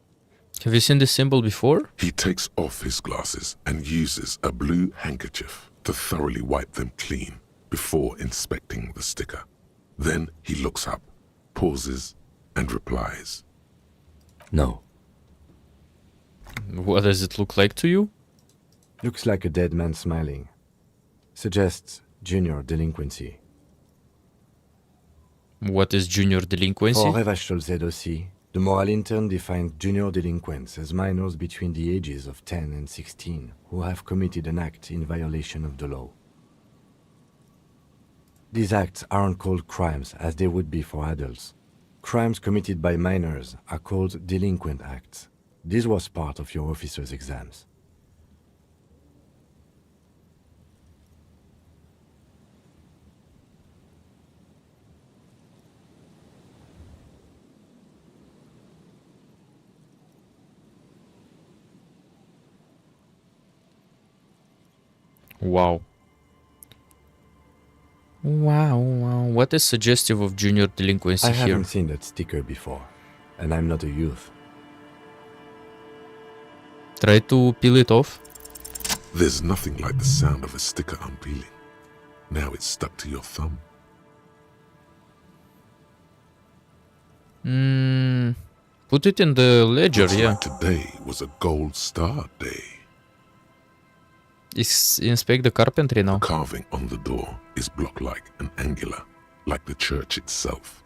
Have you seen this symbol before? He takes off his glasses and uses a blue handkerchief to thoroughly wipe them clean before inspecting the sticker. Then he looks up, pauses, and replies. No. What does it look like to you? Looks like a dead man smiling. Suggests junior delinquency. What is junior delinquency? For Revachol aussi, the moral intern defined junior delinquents as minors between the ages of 10 and 16 who have committed an act in violation of the law. These acts aren't called crimes as they would be for adults. Crimes committed by minors are called delinquent acts. This was part of your officer's exams. Wow. Wow. What is suggestive of junior delinquency I here? haven't seen that sticker before, and I'm not a youth. Try to peel it off. There's nothing like the sound of a sticker unpeeling. Now it's stuck to your thumb. Put it in the ledger, Looks yeah. like today was a gold star day. Inspect the carpentry now. The carving on the door is block-like and angular, like the church itself.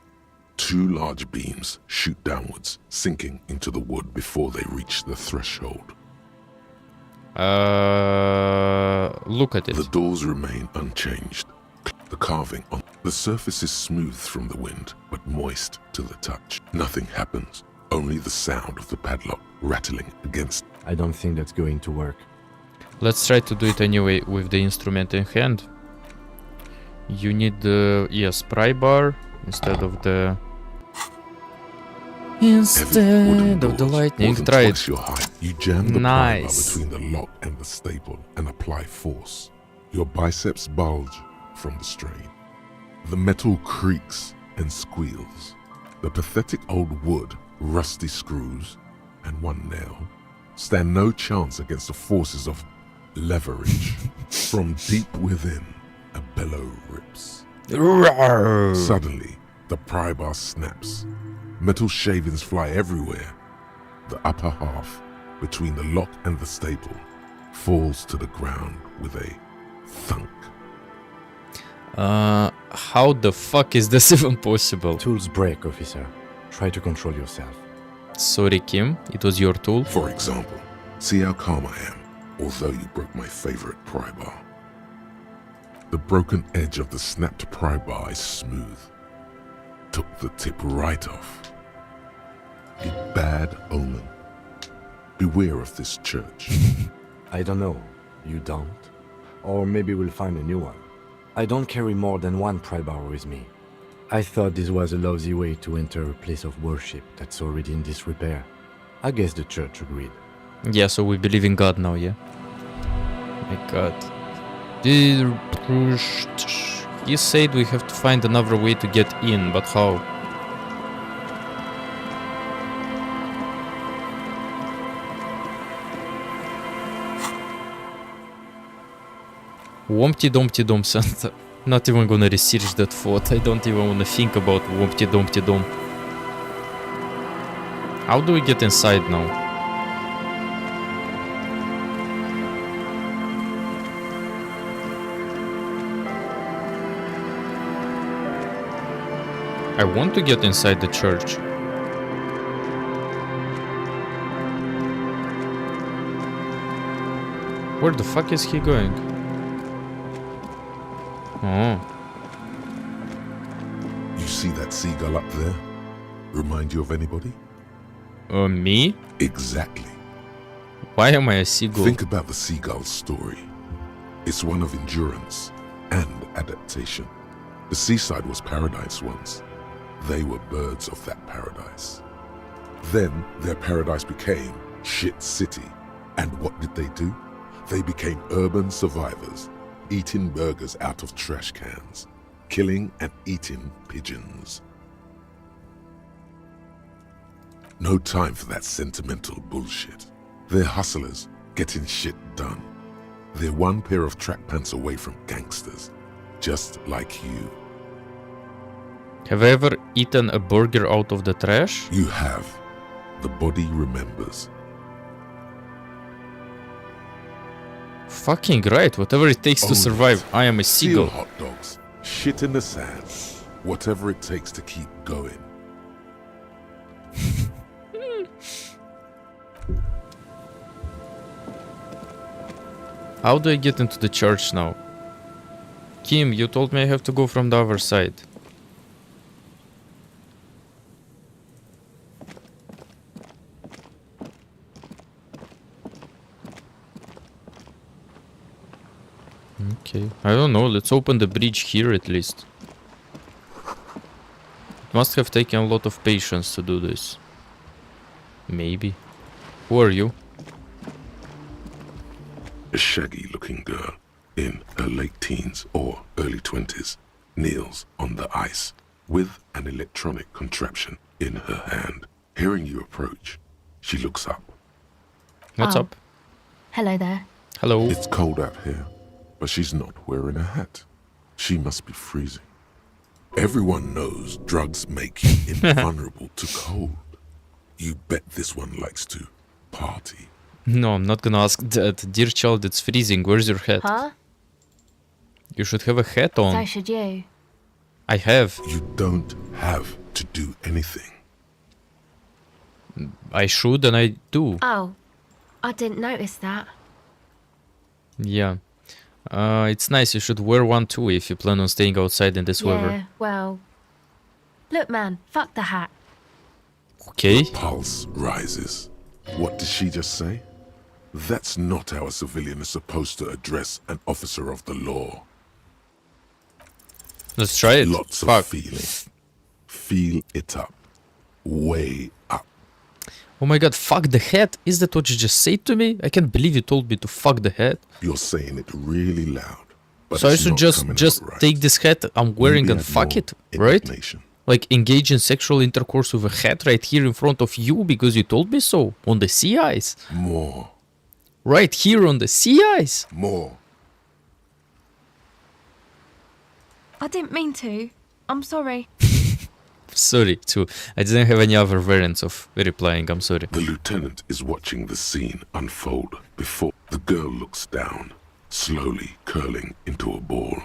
2 large beams shoot downwards, sinking into the wood before they reach the threshold. Look at it. The doors remain unchanged. The carving on the surface is smooth from the wind, but moist to the touch. Nothing happens, only the sound of the padlock rattling against. I don't think that's going to work. Let's try to do it anyway with the instrument in hand. You need the pry bar instead of the lightning. Try it. Your height, you jam the pry bar between the lock and the staple and apply force. Your biceps bulge from the strain. The metal creaks and squeals. The pathetic old wood, rusty screws, and one nail stand no chance against the forces of leverage. From deep within, a bellow rips. Suddenly, the pry bar snaps. Metal shavings fly everywhere. The upper half, between the lock and the staple, falls to the ground with a thunk. How the fuck is this even possible? Tools break, officer. Try to control yourself. Sorry, Kim. It was your tool. For example, see how calm I am, although you broke my favorite pry bar. The broken edge of the snapped pry bar is smooth. Took the tip right off. A bad omen. Beware of this church. I don't know. You don't? Or maybe we'll find a new one. I don't carry more than one pry bar with me. I thought this was a lousy way to enter a place of worship that's already in disrepair. I guess the church agreed. Yeah, so we believe in God now, yeah? My God. He said we have to find another way to get in, but how? Wompty Dumpty Dum Center. Not even gonna research that thought. I don't even wanna think about Wompty Dumpty Dum. How do we get inside now? I want to get inside the church. Where the fuck is he going? Oh. You see that seagull up there? Remind you of anybody? Me? Exactly. Why am I a seagull? Think about the seagull's story. It's one of endurance and adaptation. The seaside was paradise once. They were birds of that paradise. Then their paradise became Shit City. And what did they do? They became urban survivors, eating burgers out of trash cans, killing and eating pigeons. No time for that sentimental bullshit. They're hustlers, getting shit done. They're one pair of track pants away from gangsters, just like you. Have I ever eaten a burger out of the trash? You have. The body remembers. Fucking right, whatever it takes to survive. I am a seagull. Hot dogs, shit in the sand, whatever it takes to keep going. How do I get into the church now? Kim, you told me I have to go from the other side. Okay, I don't know, let's open the bridge here at least. It must have taken a lot of patience to do this. Maybe. Who are you? A shaggy-looking girl in her late teens or early 20s kneels on the ice with an electronic contraption in her hand. Hearing you approach, she looks up. What's up? Hello there. Hello. It's cold out here, but she's not wearing a hat. She must be freezing. Everyone knows drugs make you invulnerable to cold. You bet this one likes to party. No, I'm not gonna ask that. Dear child, it's freezing. Where's your hat? Huh? You should have a hat on. So should you. I have. You don't have to do anything. I should and I do. Oh, I didn't notice that. Yeah. It's nice. You should wear one too if you plan on staying outside in this weather. Yeah, well... Look, man, fuck the hat. Okay. Pulse rises. What did she just say? That's not how a civilian is supposed to address an officer of the law. Let's try it. Lots Fuck. of feeling. Feel it up. Way up. Oh my god, fuck the hat? Is that what you just said to me? I can't believe you told me to fuck the hat. You're saying it really loud. But So I it's should not just coming out right. take this hat I'm wearing Maybe and add fuck more it, right? indignation. Like engage in sexual intercourse with a hat right here in front of you because you told me so on the sea ice. More. Right here on the sea ice. More. I didn't mean to. I'm sorry. Sorry, too. I didn't have any other variants of replying. I'm sorry. The lieutenant is watching the scene unfold before the girl looks down, slowly curling into a ball.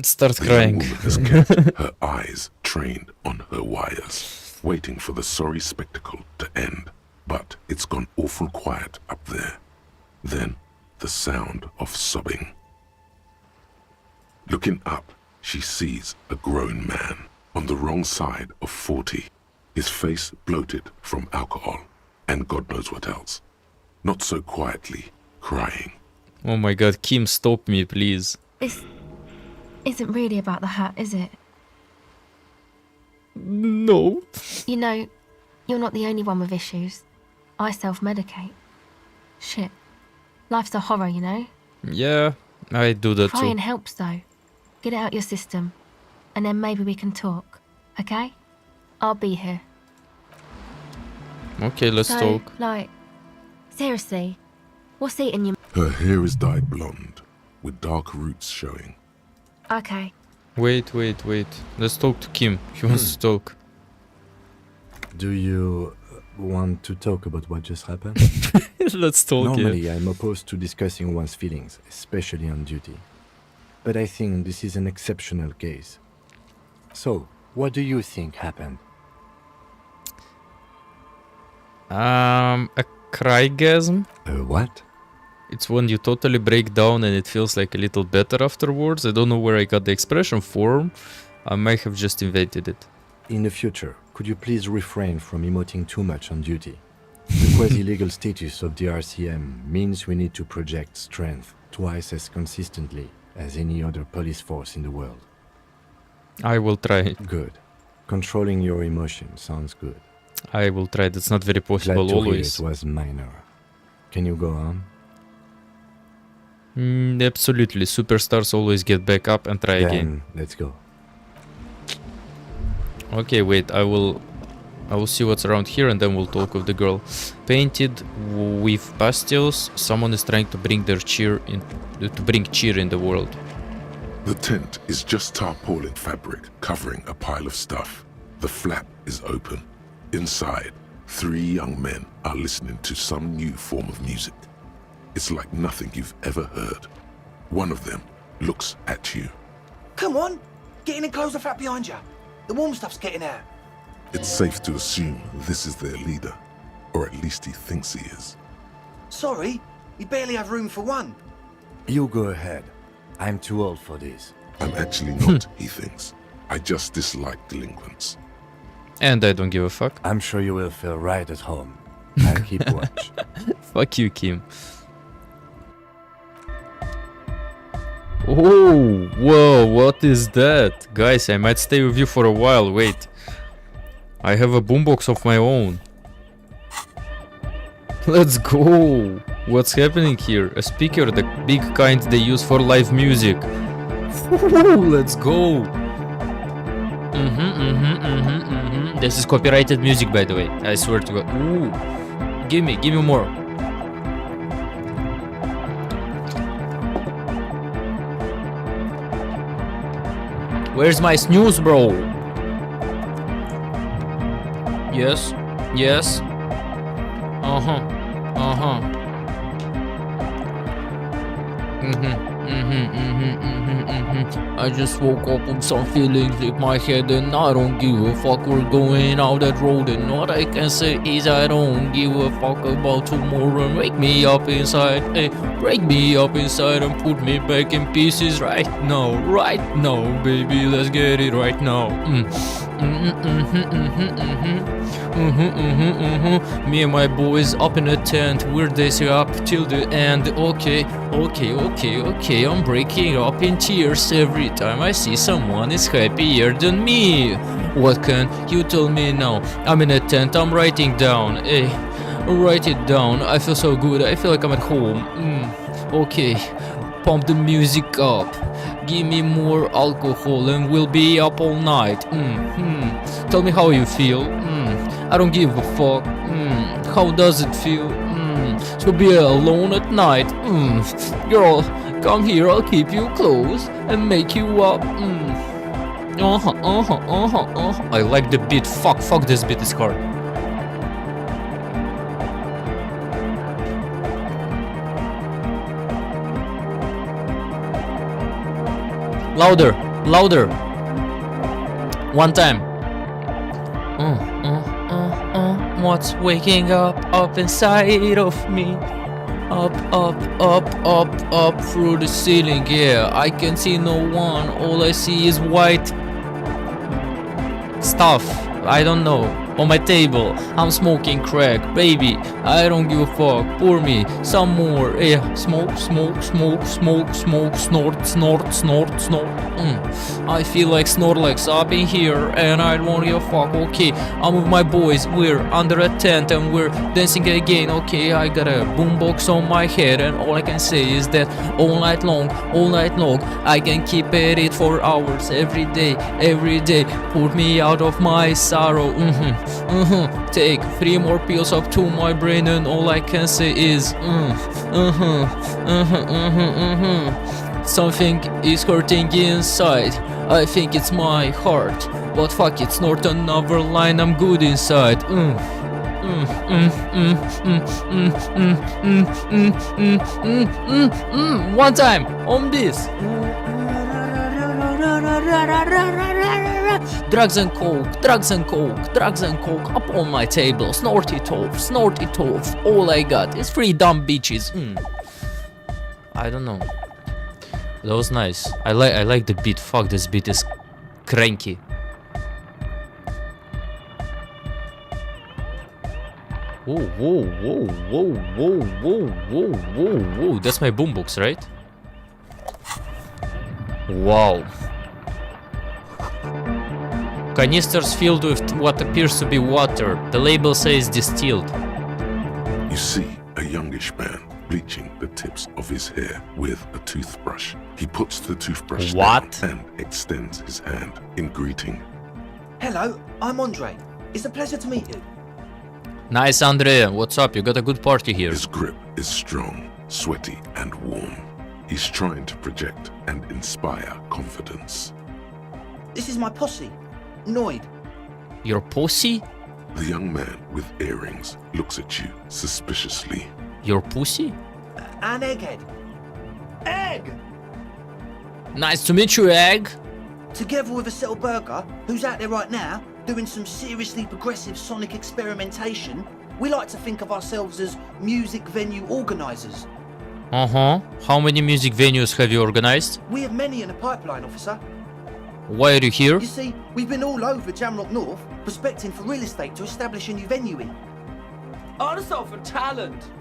Start The young crying. woman has kept her eyes trained on her wires, waiting for the sorry spectacle to end. But it's gone awful quiet up there. Then the sound of sobbing. Looking up, she sees a grown man on the wrong side of 40, his face bloated from alcohol and God knows what else. Not so quietly, crying. Oh my god, Kim, stop me, please. This isn't really about the hat, is it? No. You know, you're not the only one with issues. I self-medicate. Shit. Life's a horror, you know? Yeah, I do that Crying too. helps, though. Get it out your system. And then maybe we can talk. Okay? I'll be here. Okay, let's So, talk. like, seriously, what's eating you? Her hair is dyed blonde, with dark roots showing. Okay. Wait. Let's talk to Kim. He wants to talk. Do you want to talk about what just happened? Let's talk, Normally, I'm opposed to discussing one's feelings, especially on duty. But I think this is an exceptional case. So, what do you think happened? A crygasm? A what? It's when you totally break down and it feels like a little better afterwards. I don't know where I got the expression from. I might have just invented it. In the future, could you please refrain from emoting too much on duty? The quasi-legal status of the RCM means we need to project strength twice as consistently as any other police force in the world. I will try. Good. Controlling your emotions sounds good. I will try. That's not very Glad possible to hear always. it was minor. Can you go on? Absolutely. Superstars always get back up and try Then, again. let's go. Okay, wait. I will see what's around here and then we'll talk with the girl. Painted with pastels. Someone is trying to bring their cheer in, to bring cheer in the world. The tent is just tarpaulin fabric covering a pile of stuff. The flap is open. Inside, 3 young men are listening to some new form of music. It's like nothing you've ever heard. One of them looks at you. Come on, get in and close the flap behind you. The warm stuff's getting out. It's safe to assume this is their leader, or at least he thinks he is. Sorry, we barely have room for one. You go ahead. I'm too old for this. I'm actually not, he thinks. I just dislike delinquents. And I don't give a fuck. I'm sure you will feel right at home. I'll keep watch. Fuck you, Kim. Oh, whoa, what is that? Guys, I might stay with you for a while. Wait. I have a boombox of my own. Let's go. What's happening here? A speaker, the big kind they use for live music. Let's go. This is copyrighted music, by the way. I swear to God. Ooh. Give me more. Where's my snooze, bro? Yes. I just woke up with some feelings in my head and I don't give a fuck. We're going out that road and what I can say is I don't give a fuck about tomorrow. Wake me up inside, break me up inside and put me back in pieces right now, baby. Let's get it right now. Me and my boys up in a tent, we're dancing up till the end. Okay, I'm breaking up in tears every time I see someone is happier than me. What can you tell me now? I'm in a tent, I'm writing down. Write it down. I feel so good, I feel like I'm at home. Okay, pump the music up. Give me more alcohol and we'll be up all night. Tell me how you feel. I don't give a fuck. How does it feel? To be alone at night. Girl, come here, I'll keep you close and make you up. I like the beat. Fuck, this beat is hard. Louder. One time. What's waking up inside of me? Up through the ceiling. Yeah, I can see no one. All I see is white stuff. I don't know. On my table, I'm smoking crack, baby. I don't give a fuck. Pour me some more. Smoke, snort. I feel like Snorlax up in here, and I don't give a fuck. Okay, I'm with my boys. We're under a tent and we're dancing again. Okay, I got a boombox on my head, and all I can say is that all night long, I can keep at it for hours, every day. Put me out of my sorrow. Take 3 more pills up to my brain and all I can say is something is hurting inside. I think it's my heart, but fuck it, snort another line, I'm good inside. One time on this. Drugs and coke up on my table. Snort it off. All I got is 3 dumb bitches. I don't know. That was nice. I like the beat. Fuck, this beat is cranky. Whoa. That's my boombox, right? Wow. Canisters filled with what appears to be water. The label says distilled. You see a youngish man bleaching the tips of his hair with a toothbrush. He puts the toothbrush down and extends his hand in greeting. Hello, I'm Andre. It's a pleasure to meet you. Nice, Andre. What's up? You got a good party here. His grip is strong, sweaty, and warm. He's trying to project and inspire confidence. This is my posse, Noid. Your pussy? The young man with earrings looks at you suspiciously. Your pussy? An egghead. Egg! Nice to meet you, Egg. Together with a Settle Burger, who's out there right now, doing some seriously progressive sonic experimentation, we like to think of ourselves as music venue organisers. How many music venues have you organized? We have many in the pipeline, officer. Why are you here? You see, we've been all over Jamrock North, prospecting for real estate to establish a new venue in. Also for talent.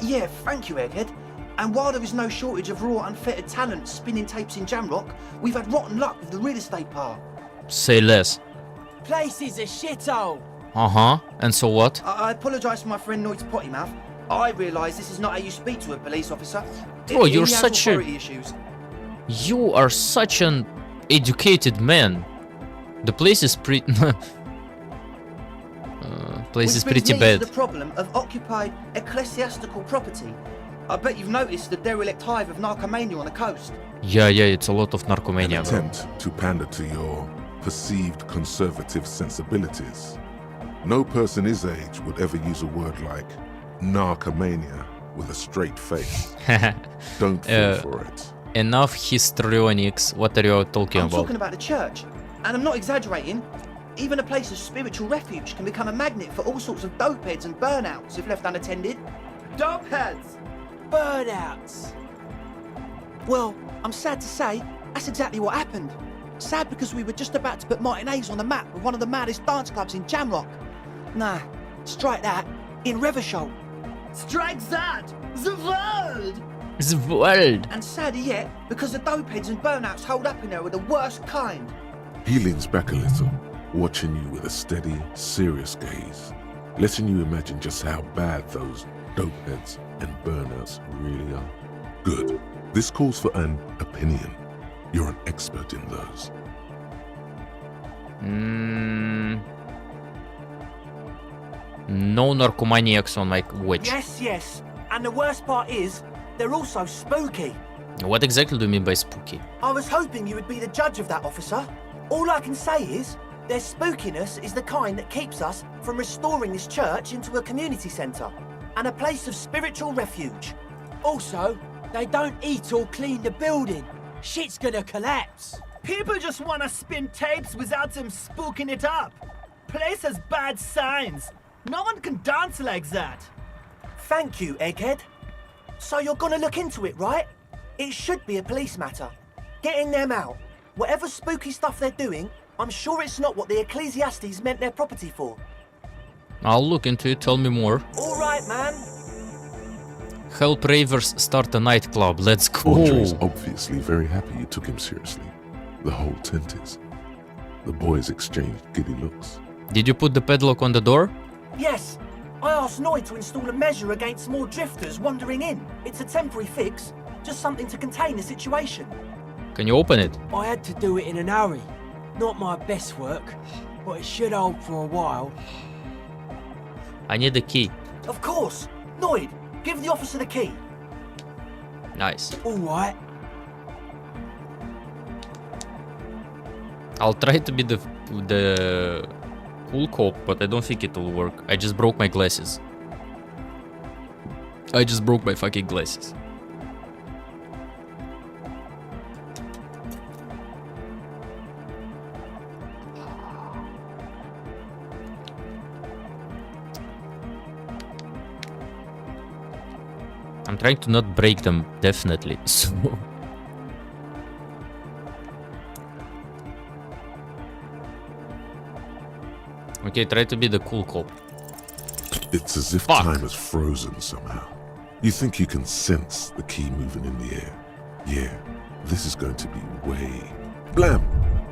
Yeah, thank you, Egghead. And while there is no shortage of raw, unfettered talent spinning tapes in Jamrock, we've had rotten luck with the real estate part. Say less. Place is a shithole. And so what? I apologise for my friend Noid's potty mouth. I realise this is not how you speak to a police officer. Bro, you're such a... issues. You are such an educated man. The place is pretty... place is pretty bad. The problem of occupied ecclesiastical property. I bet you've noticed the derelict hive of narcomania on the coast. Yeah, it's a lot of narcomania. An attempt to pander to your perceived conservative sensibilities. No person his age would ever use a word like narcomania with a straight face. Don't fall for it. Enough histrionics. What are you talking I'm about? talking about the church, and I'm not exaggerating. Even a place of spiritual refuge can become a magnet for all sorts of dopeheads and burnouts if left unattended. Dopeheads! Burnouts! Well, I'm sad to say, that's exactly what happened. Sad because we were just about to put Martinez on the map with one of the maddest dance clubs in Jamrock. Nah, strike that, in Reversholt. Strike that! The world! The world! And sadder yet, because the dopeheads and burnouts hold up in there are the worst kind. He leans back a little, watching you with a steady, serious gaze, letting you imagine just how bad those dopeheads and burnouts really are. Good. This calls for an opinion. You're an expert in those. No narcomaniacs on my watch. Yes. And the worst part is, they're also spooky. What exactly do you mean by spooky? I was hoping you would be the judge of that, officer. All I can say is, their spookiness is the kind that keeps us from restoring this church into a community centre and a place of spiritual refuge. Also, they don't eat or clean the building. Shit's gonna collapse. People just wanna spin tapes without them spooking it up. Place has bad signs. No one can dance like that. Thank you, Egghead. So you're gonna look into it, right? It should be a police matter. Getting them out. Whatever spooky stuff they're doing, I'm sure it's not what the Ecclesiastes meant their property for. I'll look into it, tell me more. All right, man. Help ravers start a nightclub, let's go. Andre's obviously very happy you took him seriously. The whole tent is. The boys exchanged giddy looks. Did you put the padlock on the door? Yes. I asked Noid to install a measure against more drifters wandering in. It's a temporary fix, just something to contain the situation. Can you open it? I had to do it in an hurry. Not my best work, but it should hold for a while. I need the key. Of course. Noid, give the officer the key. Nice. All right. I'll try to be the cool cop, but I don't think it will work. I just broke my glasses. I just broke my fucking glasses. I'm trying to not break them, definitely, so... Okay, try to be the cool cop. It's as if time has frozen somehow. You think you can sense the key moving in the air. Yeah, this is going to be way... Blam!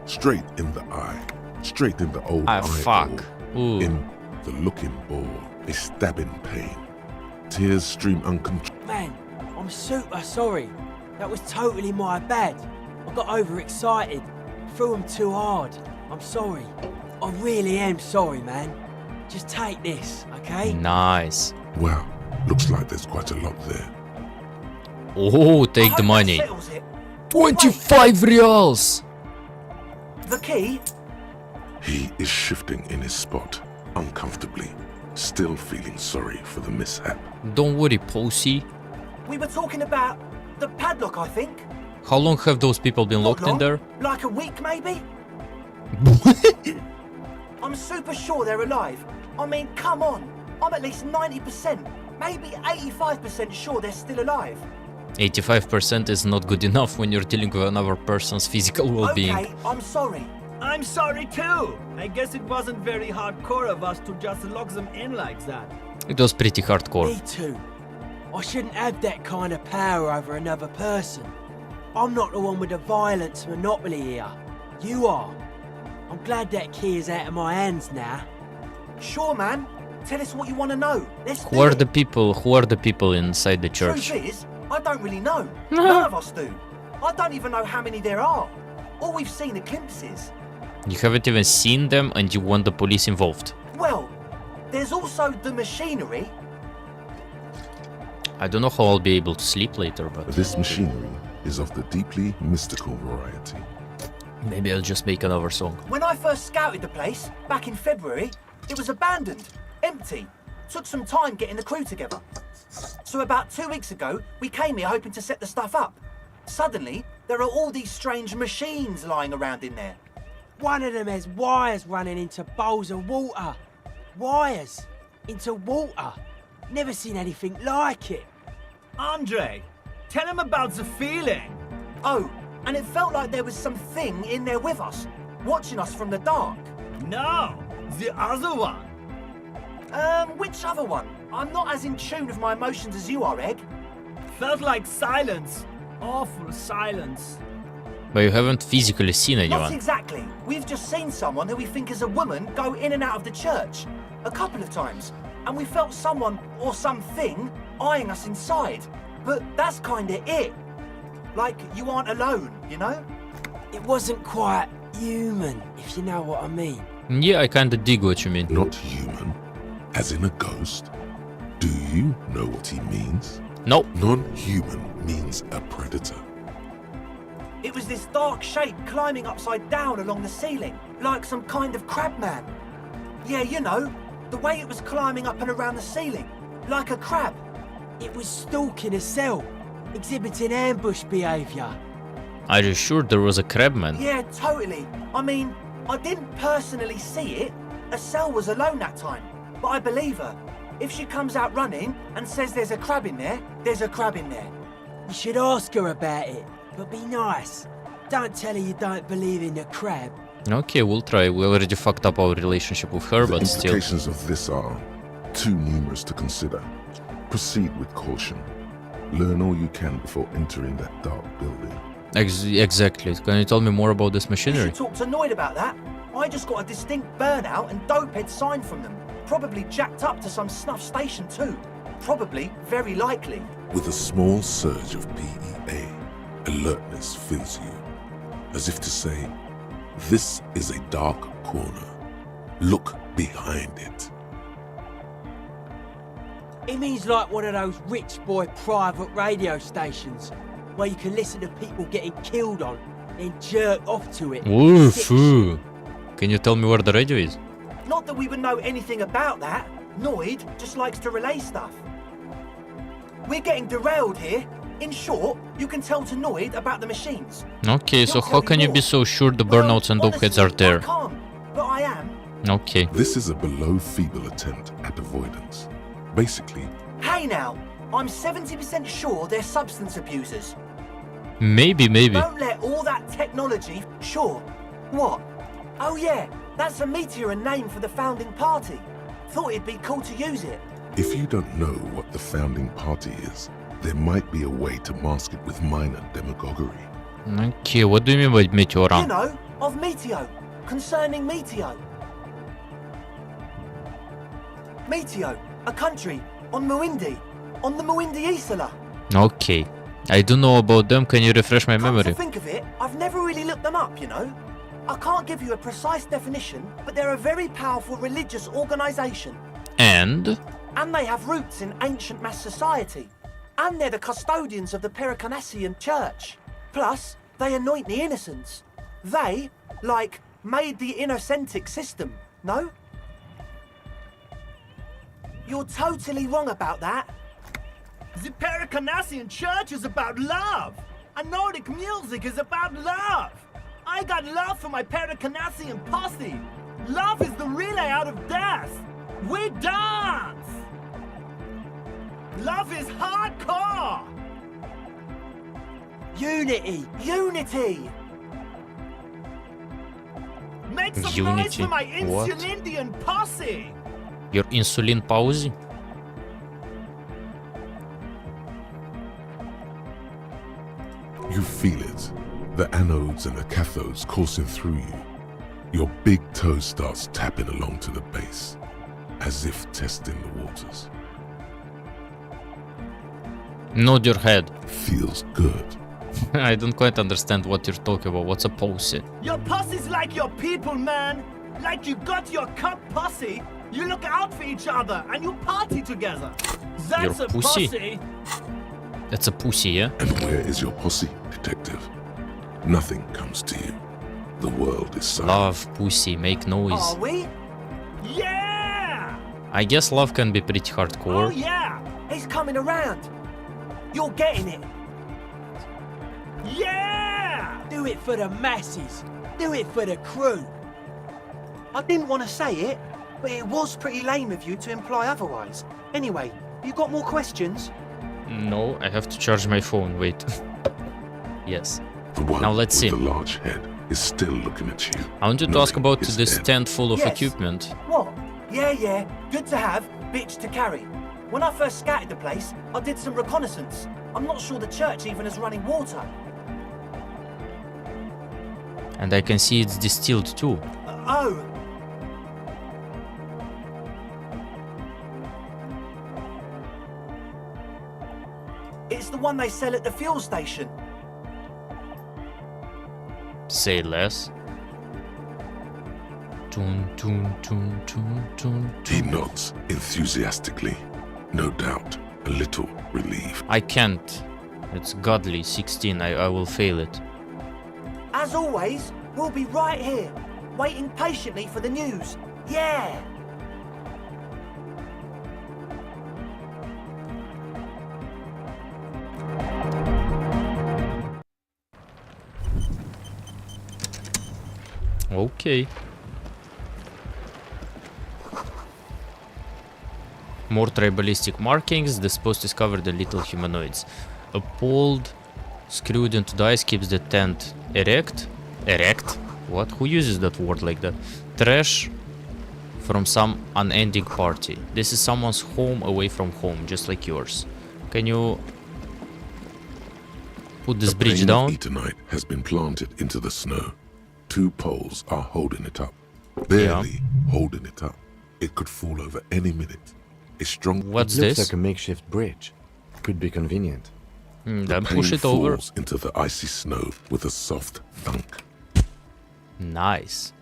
Straight in the eye. Straight in the old eye. Fuck. Ooh. In the looking ball. A stabbing pain. Tears stream uncontrolled. Man, I'm super sorry. That was totally my bad. I got overexcited. Threw him too hard. I'm sorry. I really am sorry, man. Just take this, okay? Nice. Wow, looks like there's quite a lot there. Oh, take the money. 25 reals! The key? He is shifting in his spot, uncomfortably, still feeling sorry for the mishap. Don't worry, pussy. We were talking about the padlock, I think. How long have those people been locked in there? Like a week, maybe? I'm super sure they're alive. I mean, come on. I'm at least 90%, maybe 85% sure they're still alive. 85% is not good enough when you're dealing with another person's physical well-being. Okay, I'm sorry. I'm sorry too. I guess it wasn't very hardcore of us to just lock them in like that. It was pretty hardcore. Me too. I shouldn't have that kind of power over another person. I'm not the one with the violence monopoly here. You are. I'm glad that key is out of my hands now. Sure, man. Tell us what you want to know. Let's Who are the people? Who are the people inside the church? Truth is, I don't really know. None of us do. I don't even know how many there are. All we've seen are glimpses. You haven't even seen them and you want the police involved. Well, there's also the machinery. I don't know how I'll be able to sleep later, but... This machinery is of the deeply mystical variety. Maybe I'll just make another song. When I first scouted the place, back in February, it was abandoned, empty. Took some time getting the crew together. So about 2 weeks ago, we came here hoping to set the stuff up. Suddenly, there are all these strange machines lying around in there. One of them has wires running into bowls of water. Wires into water. Never seen anything like it. Andre, tell him about the feeling. Oh, and it felt like there was something in there with us, watching us from the dark. No, the other one. Which other one? I'm not as in tune with my emotions as you are, Egg. Felt like silence. Awful silence. But you haven't physically seen Not anyone. exactly. We've just seen someone who we think is a woman go in and out of the church. A couple of times. And we felt someone or something eyeing us inside. But that's kinda it. Like you aren't alone, you know? It wasn't quite human, if you know what I mean. Yeah, I kinda dig what you mean. Not human, as in a ghost. Do you know what he means? No. Non-human means a predator. It was this dark shape climbing upside down along the ceiling, like some kind of crabman. Yeah, you know, the way it was climbing up and around the ceiling, like a crab. It was stalking a cell, exhibiting ambush behaviour. Are you sure there was a crabman? Yeah, totally. I mean, I didn't personally see it. Estelle was alone that time, but I believe her. If she comes out running and says there's a crab in there, there's a crab in there. You should ask her about it, but be nice. Don't tell her you don't believe in the crab. Okay, we'll try. We already fucked up our relationship with her, The but still. implications of this are too numerous to consider. Proceed with caution. Learn all you can before entering that dark building. Exactly. Can you tell me more about this You machinery? should talk to Noid about that. I just got a distinct burnout and dopehead sign from them. Probably jacked up to some snuff station too. Probably, very likely. With a small surge of PEA, alertness fills you, as if to say, this is a dark corner. Look behind it. It means like one of those rich boy private radio stations, where you can listen to people getting killed on, and jerk off to it. Oof. Ooh. Can you tell me where the radio is? Not that we would know anything about that. Noid just likes to relay stuff. We're getting derailed here. In short, you can tell to Noid about the machines. Okay, so how can you be so sure the burnouts and dopeheads are there? I can't, but I am. Okay. This is a below feeble attempt at avoidance. Basically, Hey now, I'm 70% sure they're substance abusers. Maybe. Don't let all that technology... Sure. What? Oh yeah, that's a meteor name for the founding party. Thought it'd be cool to use it. if you don't know what the founding party is, there might be a way to mask it with minor demagoguery. Okay, what do you mean by You meteora? know, of Meteo, concerning Meteo. Meteo, a country, on Muindi, on the Muindi Isla. Okay. I do know about them, can you refresh my To memory? think of it, I've never really looked them up, you know. I can't give you a precise definition, but they're a very powerful religious organization. And? And they have roots in ancient mass society. And they're the custodians of the Pericarnassian church. Plus, they anoint the innocents. They, like, made the innocentic system, no? You're totally wrong about that. The Pericarnassian church is about love. And Nordic music is about love. I got love for my Pericarnassian posse. Love is the relay out of death. We dance. Love is hardcore. Unity! Unity! Make some noise Unity. for my What? Insulindian posse. Your insulin pause? You feel it, the anodes and the cathodes coursing through you. Your big toe starts tapping along to the base, as if testing the waters. Nod your head. Feels good. I don't quite understand what you're talking about. What's a pose? Your posse's like your people, man. Like you got your cup posse. You look out for each other and you party together. That's Your a pussy? posse. That's a pussy, yeah? And where is your posse, detective? Nothing comes to you. The world is silent. Love, pussy, make noise. Are we? Yeah! I guess love can be pretty Oh hardcore. yeah! He's coming around. You're getting it. Yeah! Do it for the masses. Do it for the crew. I didn't want to say it, but it was pretty lame of you to imply otherwise. Anyway, you got more questions? No, I have to charge my phone. Wait. Yes. The one Now let's see. with the large head is still looking at you. I wanted to ask about this tent full of Yes. equipment. What? Yeah. Good to have, bitch to carry. When I first scouted the place, I did some reconnaissance. I'm not sure the church even has running water. And I can see it's distilled too. Oh. It's the one they sell at the fuel station. Say less. Toon, toon, toon, toon, toon, He toon. nods enthusiastically, no doubt a little relieved. I can't. It's godly 16. I will fail it. As always, we'll be right here, waiting patiently for the news. Yeah! Okay. More tribalistic markings. This post discovered the little humanoids. A pole screwed into the ice keeps the tent erect. Erect? What? Who uses that word like that? Trash from some unending party. This is someone's home away from home, just like yours. Can you put this bridge down? Eternite has been planted into the snow. 2 poles are holding it up. Barely holding it up. It could fall over any minute. A strong... What's Looks this? like a makeshift bridge. Could be convenient. Then plane push it over. falls into the icy snow with a soft thunk. Nice.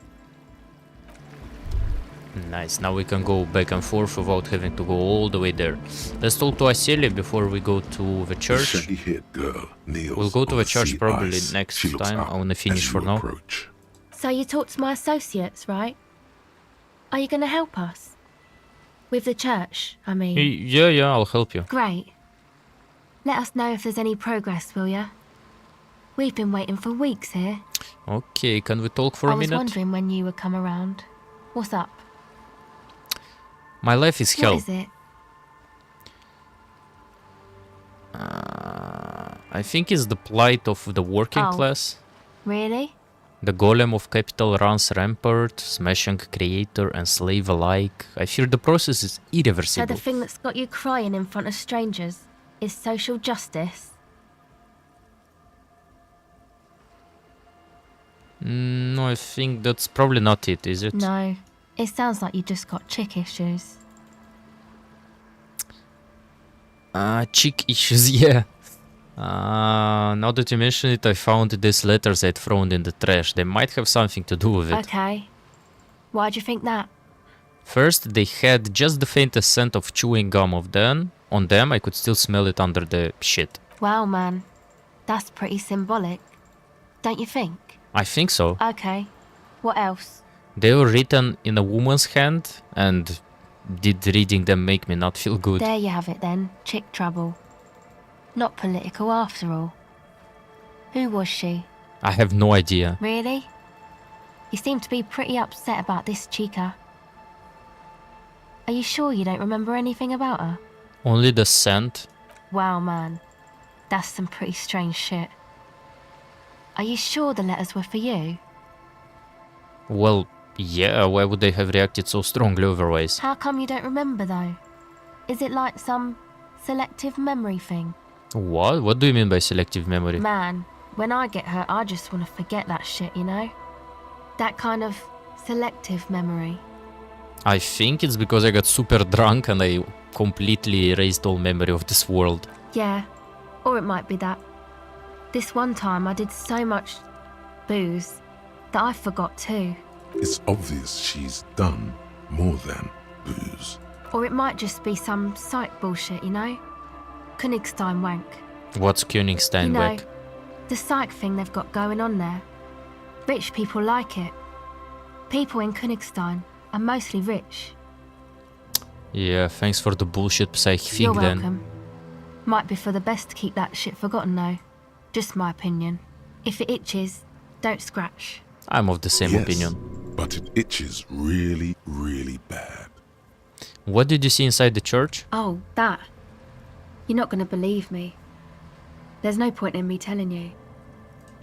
Nice. Now we can go back and forth without having to go all the way there. Let's talk to Asilia before we go to the The church. shaggy-haired girl kneels We'll go to on the church sea probably ice. next She looks time. up I want to finish as for you now. approach. So you talked to my associates, right? Are you going to help us? With the church, I mean. Yeah, I'll help you. Great. Let us know if there's any progress, will ya? We've been waiting for weeks here. Okay, can we talk for I a was minute? wondering when you would come around. What's up? My life is hell. What is it? I think it's the plight of the working Oh. class. Really? The golem of capital runs rampart, smashing creator and slave alike. I fear the process is So irreversible. the thing that's got you crying in front of strangers is social justice? No, I think that's probably not it, is it? No. It sounds like you just got chick issues. Chick issues, yeah. Now that you mention it, I found these letters I'd thrown in the trash. They might have something to do with it. Okay. Why'd you think that? First, they had just the faintest scent of chewing gum on them. I could still smell it under the shit. Wow, man. That's pretty symbolic. Don't you think? I think so. Okay. What else? They were written in a woman's hand, and did reading them make me not feel good? There you have it then. Chick trouble. Not political after all. Who was she? I have no idea. Really? You seem to be pretty upset about this chica. Are you sure you don't remember anything about her? Only the scent. Wow, man. That's some pretty strange shit. Are you sure the letters were for you? Well, yeah, why would they have reacted so strongly otherwise? How come you don't remember, though? Is it like some selective memory thing? What? What do you mean by selective memory? Man, when I get hurt, I just want to forget that shit, you know? That kind of selective memory. I think it's because I got super drunk and I completely erased all memory of this world. Yeah, or it might be that. This one time I did so much booze that I forgot too. It's obvious she's done more than booze. Or it might just be some psych bullshit, you know? Königstein wank. What's Königstein You know, Wank? the psych thing they've got going on there. Rich people like it. People in Königstein are mostly rich. Yeah, thanks for the bullshit psych You're thing then. welcome. Might be for the best to keep that shit forgotten though. Just my opinion. If it itches, don't scratch. I'm of the same Yes, opinion. but it itches really, really bad. What did you see inside the church? Oh, that. You're not gonna believe me. There's no point in me telling you.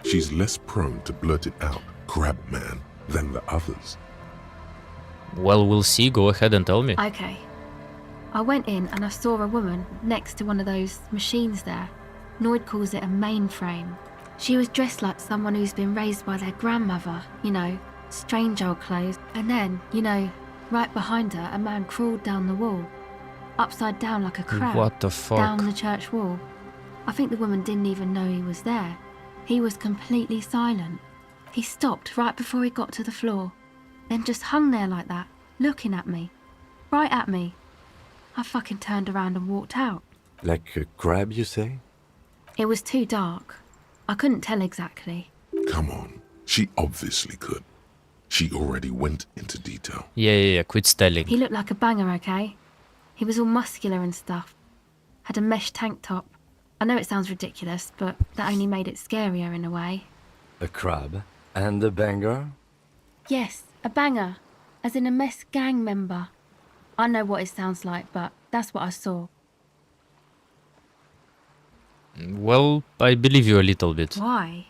She's less prone to blurt it out, crab man, than the others. Well, we'll see. Go ahead and tell me. Okay. I went in and I saw a woman next to one of those machines there. Noid calls it a mainframe. She was dressed like someone who's been raised by their grandmother, you know, strange old clothes. And then, you know, right behind her, a man crawled down the wall, upside down like a crab. What the fuck? Down the church wall. I think the woman didn't even know he was there. He was completely silent. He stopped right before he got to the floor, then just hung there like that, looking at me. Right at me. I fucking turned around and walked out. Like a crab, you say? It was too dark. I couldn't tell exactly. Come on, she obviously could. She already went into detail. Yeah, quit stelling. He looked like a banger, okay? He was all muscular and stuff. Had a mesh tank top. I know it sounds ridiculous, but that only made it scarier in a way. A crab and a banger? Yes, a banger. As in a mess gang member. I know what it sounds like, but that's what I saw. Well, I believe you a little bit. Why?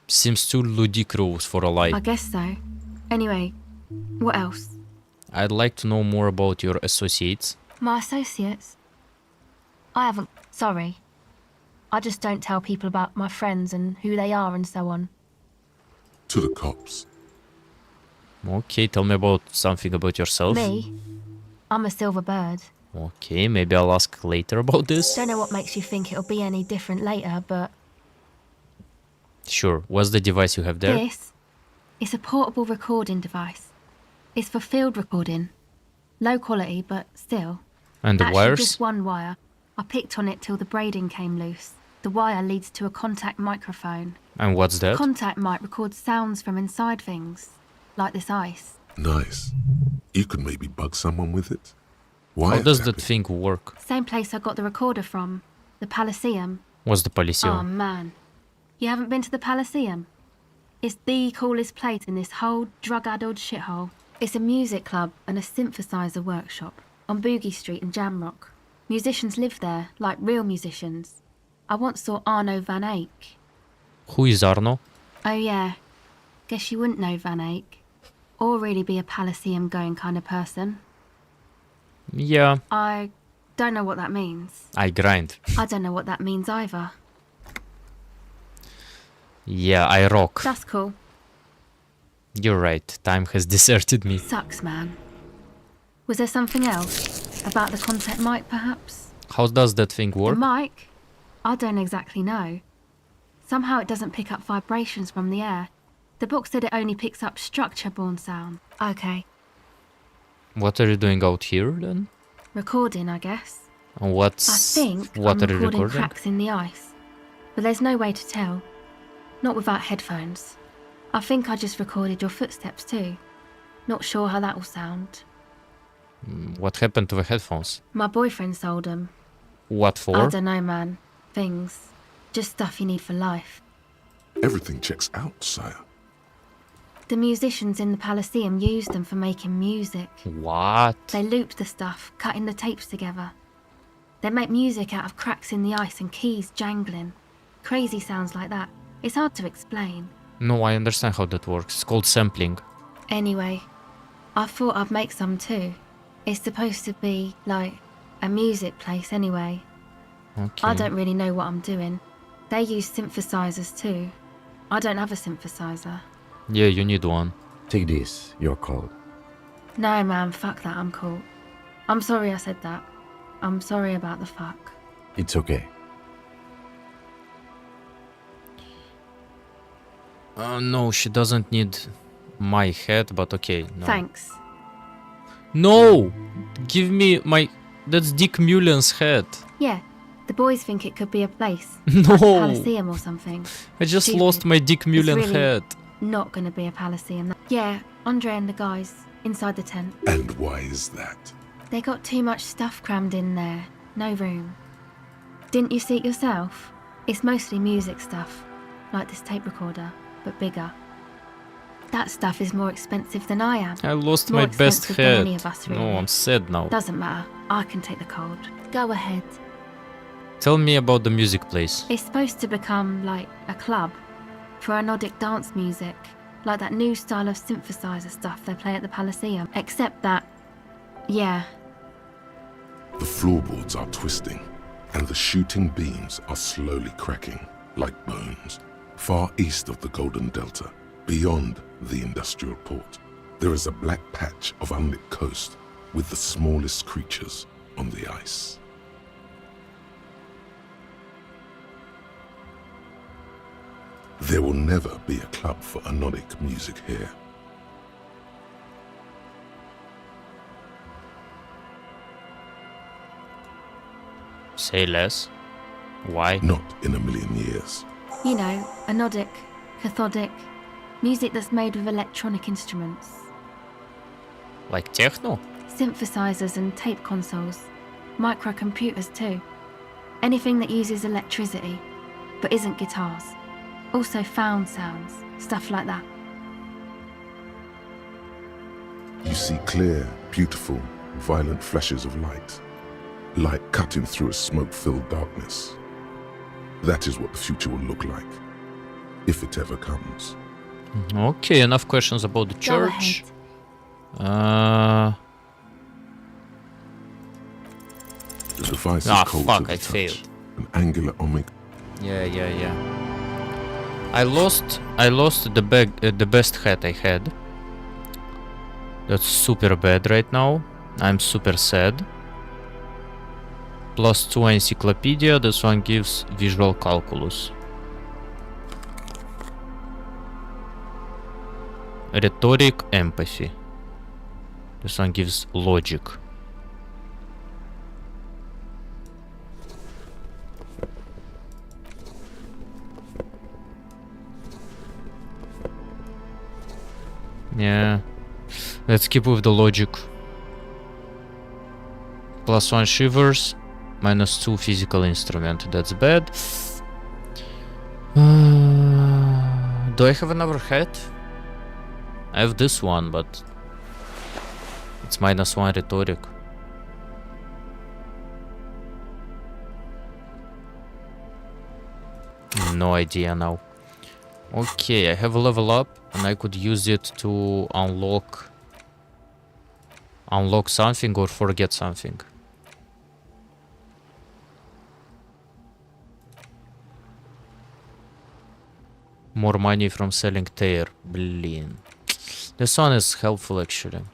Seems too ludicrous for a lie. I guess so. Anyway, what else? I'd like to know more about your associates. My associates? I haven't... Sorry. I just don't tell people about my friends and who they are and so on. To the cops. Okay, tell me about something about yourself. Me? I'm a silver bird. Okay, maybe I'll ask later about this. Don't know what makes you think it'll be any different later, but... Sure, what's the device you have there? This? It's a portable recording device. It's for field recording. Low quality, but still. And the Actually, wires? just one wire. I picked on it till the braiding came loose. The wire leads to a contact microphone. And what's that? Contact mic records sounds from inside things, like this ice. Nice. You could maybe bug someone with it. Why How does that thing work? Same place I got the recorder from, the Palaceum. What's the Elysium? Oh man, you haven't been to the Palaceum? It's the coolest place in this whole drug-addled shithole. It's a music club and a synthesizer workshop on Boogie Street in Jamrock. Musicians live there, like real musicians. I once saw Arno van Eyck. Who is Arno? Oh yeah, guess you wouldn't know Van Eyck. Or really be a Palaceum going kind of person. Yeah. I don't know what that means. I grind. I don't know what that means either. Yeah, I rock. That's cool. You're right, time has deserted me. Sucks, man. Was there something else? About the contact mic, perhaps? How does that thing work? The mic? I don't exactly know. Somehow it doesn't pick up vibrations from the air. The book said it only picks up structure-borne sound. Okay. What are you doing out here then? Recording, I guess. And what's... I think what I'm are you recording recording? cracks in the ice. But there's no way to tell. Not without headphones. I think I just recorded your footsteps too. Not sure how that will sound. What happened to the headphones? My boyfriend sold them. What for? I don't know, man. Things. Just stuff you need for life. Everything checks out, sire. The musicians in the Palaceum used them for making music. What? They looped the stuff, cutting the tapes together. They make music out of cracks in the ice and keys jangling. Crazy sounds like that. It's hard to explain. No, I understand how that works. It's called sampling. Anyway, I thought I'd make some too. It's supposed to be, like, a music place anyway. Okay. I don't really know what I'm doing. They use synthesizers too. I don't have a synthesizer. Yeah, you need one. Take this, you're called. No, man, fuck that, I'm cool. I'm sorry I said that. I'm sorry about the fuck. It's okay. No, she doesn't need my head, but okay. No. Thanks. No! Give me my... That's Dick Mullen's head. Yeah, the boys think it could be a place. No! Like a Palaceum or something. I just Stupid. lost my Dick Mullen It's really head. not gonna be a Palaceum. Yeah, Andre and the guys inside the tent. And why is that? They got too much stuff crammed in there. No room. Didn't you see it yourself? It's mostly music stuff, like this tape recorder, but bigger. That stuff is more expensive than I am. I lost More my best expensive than head. any of us, really. No, I'm sad now. Doesn't matter. I can take the cold. Go ahead. Tell me about the music place. It's supposed to become like a club for anodic dance music, like that new style of synthesizer stuff they play at the Palaceum. Except that, yeah. The floorboards are twisting, and the shooting beams are slowly cracking, like bones. Far east of the Golden Delta, beyond the industrial port, there is a black patch of unlit coast with the smallest creatures on the ice. There will never be a club for anodic music here. Say less. Why? Not in a million years. You know, anodic, cathodic, music that's made with electronic instruments. Like techno? Synthesizers and tape consoles. Microcomputers too. Anything that uses electricity, but isn't guitars. Also found sounds, stuff like that. You see clear, beautiful, violent flashes of light. Light cutting through a smoke-filled darkness. That is what the future will look like, if it ever comes. Okay, enough questions about the church. The device is cold fuck, to the I touch. failed. An angular omic. Yeah. I lost the best hat I had. That's super bad right now. I'm super sad. +2 encyclopedia, this one gives visual calculus. Rhetoric, empathy. This one gives logic. Yeah, let's keep with the logic. +1 shivers, -2 physical instrument. That's bad. Do I have another hat? I have this one, but it's -1 rhetoric. No idea now. Okay, I have a level up, and I could use it to unlock something or forget something. More money from selling tear. Blin. This one is helpful actually.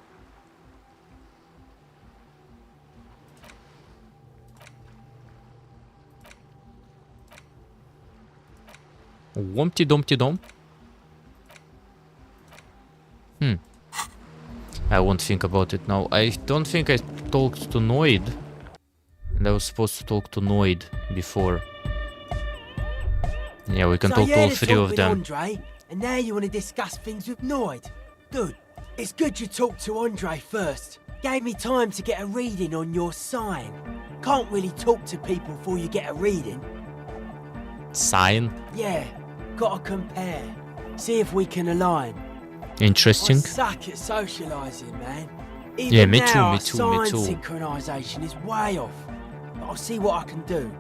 Wumpty dumpty dump. I won't think about it now. I don't think I talked to Noid. And I was supposed to talk to Noid before. Yeah, we can talk to all three of them. Andre, and now you want to discuss things with Noid. Good. It's good you talked to Andre first. Gave me time to get a reading on your sign. Can't really talk to people before you get a reading. Sign? Yeah, gotta compare. See if we can align. Interesting. I suck at socialising, man. Even Yeah, me now, too, me our too, me sign too. synchronisation is way off. But I'll see what I can do.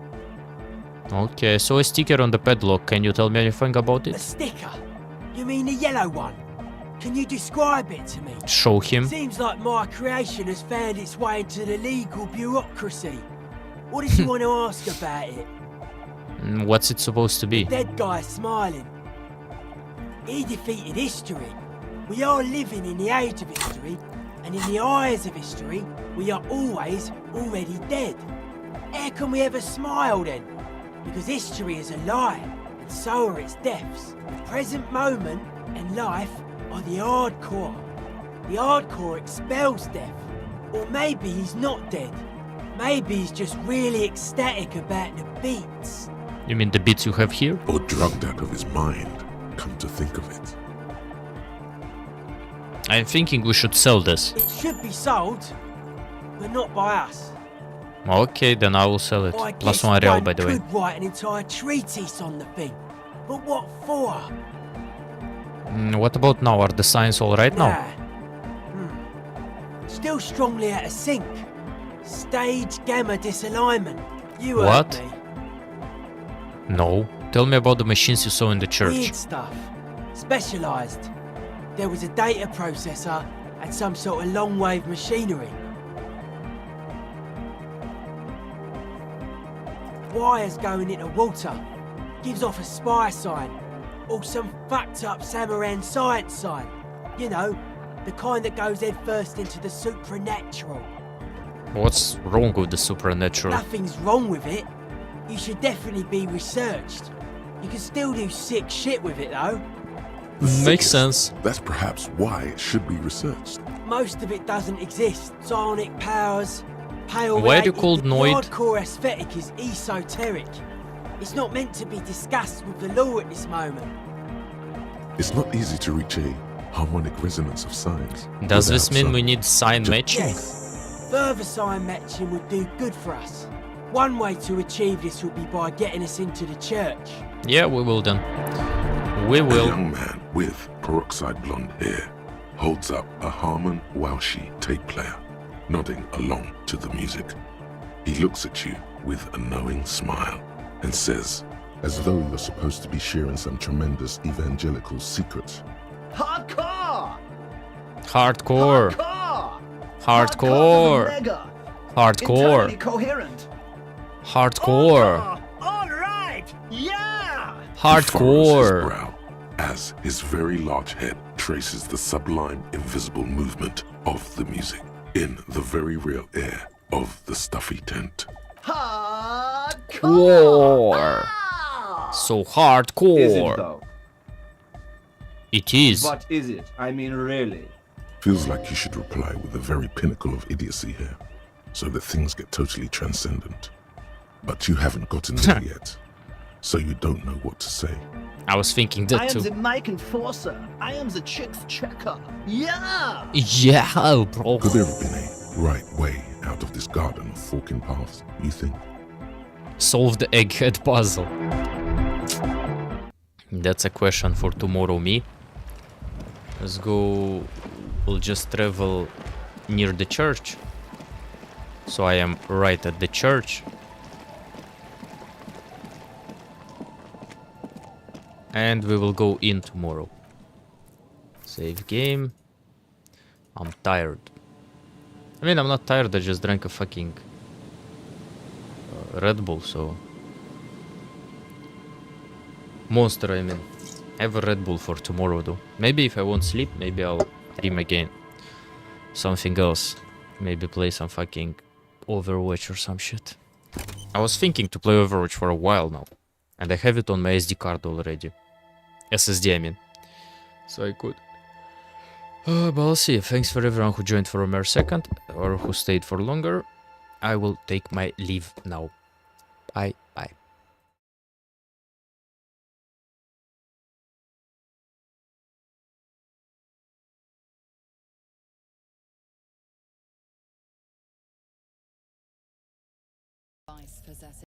Okay, so a sticker on the padlock. Can you tell me anything about A it? sticker? You mean the yellow one? Can you describe it to me? Show him. Seems like my creation has found its way into the legal bureaucracy. What did you want to ask about it? What's it supposed to be? Dead guy smiling. He defeated history. We are living in the age of history, and in the eyes of history, we are always already dead. How can we ever smile then? Because history is a lie, and so are its deaths. The present moment and life are the hardcore. The hardcore expels death. Or maybe he's not dead. Maybe he's just really ecstatic about the beats. You mean the bits you have here? Or drugged out of his mind, come to think of it. I'm thinking we should sell this. It should be sold, but not by us. Okay, then I will sell it. I Plus guess 1 real, one by the way. could write an entire treatise on the thing. But what for? What about now? Are the signs alright now? Still strongly out of sync. Stage gamma disalignment. You What? heard me. No. Tell me about the machines you saw in the church. Weird stuff. Specialised. There was a data processor and some sort of long-wave machinery. Wires going into water. Gives off a spy sign. Or some fucked up Samaran science sign. You know, the kind that goes head first into the supernatural. What's wrong with the supernatural? Nothing's wrong with it. You should definitely be researched. You can still do sick shit with it though. Makes sense. That's perhaps why it should be researched. Most of it doesn't exist. Psionic powers, pale Why are you related- called the Noid? hardcore aesthetic is esoteric. It's not meant to be discussed with the law at this moment. It's not easy to reach a harmonic resonance of signs. Does this without mean some- we need sign matching? Yes, further sign matching would do good for us. One way to achieve this would be by getting us into the church. Yeah, we will then. We A will. young man with peroxide blonde hair holds up a Harman Waushi tape player, nodding along to the music. He looks at you with a knowing smile and says, as though you're supposed to be sharing some tremendous evangelical secret, Hardcore! Hardcore. Hardcore! Hardcore. Hardcore. Internally coherent. Hardcore. All right! Yeah! He furrows his Hardcore. brow as his very large head traces the sublime invisible movement of the music in the very real air of the stuffy tent. War. So hardcore. Is it though? It is. What is it? I mean, really? Feels like you should reply with the very pinnacle of idiocy here, so that things get totally transcendent. But you haven't gotten there yet, so you don't know what to say. I was thinking I that am too. the mic enforcer. I am the chicks checker. Yeah! Yeah, bro. Could there have been a right way out of this garden of forking paths, you think? Solve the egghead puzzle. That's a question for tomorrow, me. Let's go. We'll just travel near the church. So I am right at the church. And we will go in tomorrow. Save game. I'm tired. I mean, I'm not tired, I just drank a fucking Red Bull, so... Monster, I mean. I have a Red Bull for tomorrow, though. Maybe if I won't sleep, maybe I'll dream again. Something else. Maybe play some fucking Overwatch or some shit. I was thinking to play Overwatch for a while now. And I have it on my SD card already. SSD, I mean. So I could. But I'll see. Thanks for everyone who joined for a mere second. Or who stayed for longer. I will take my leave now. Bye. Bye. Possessing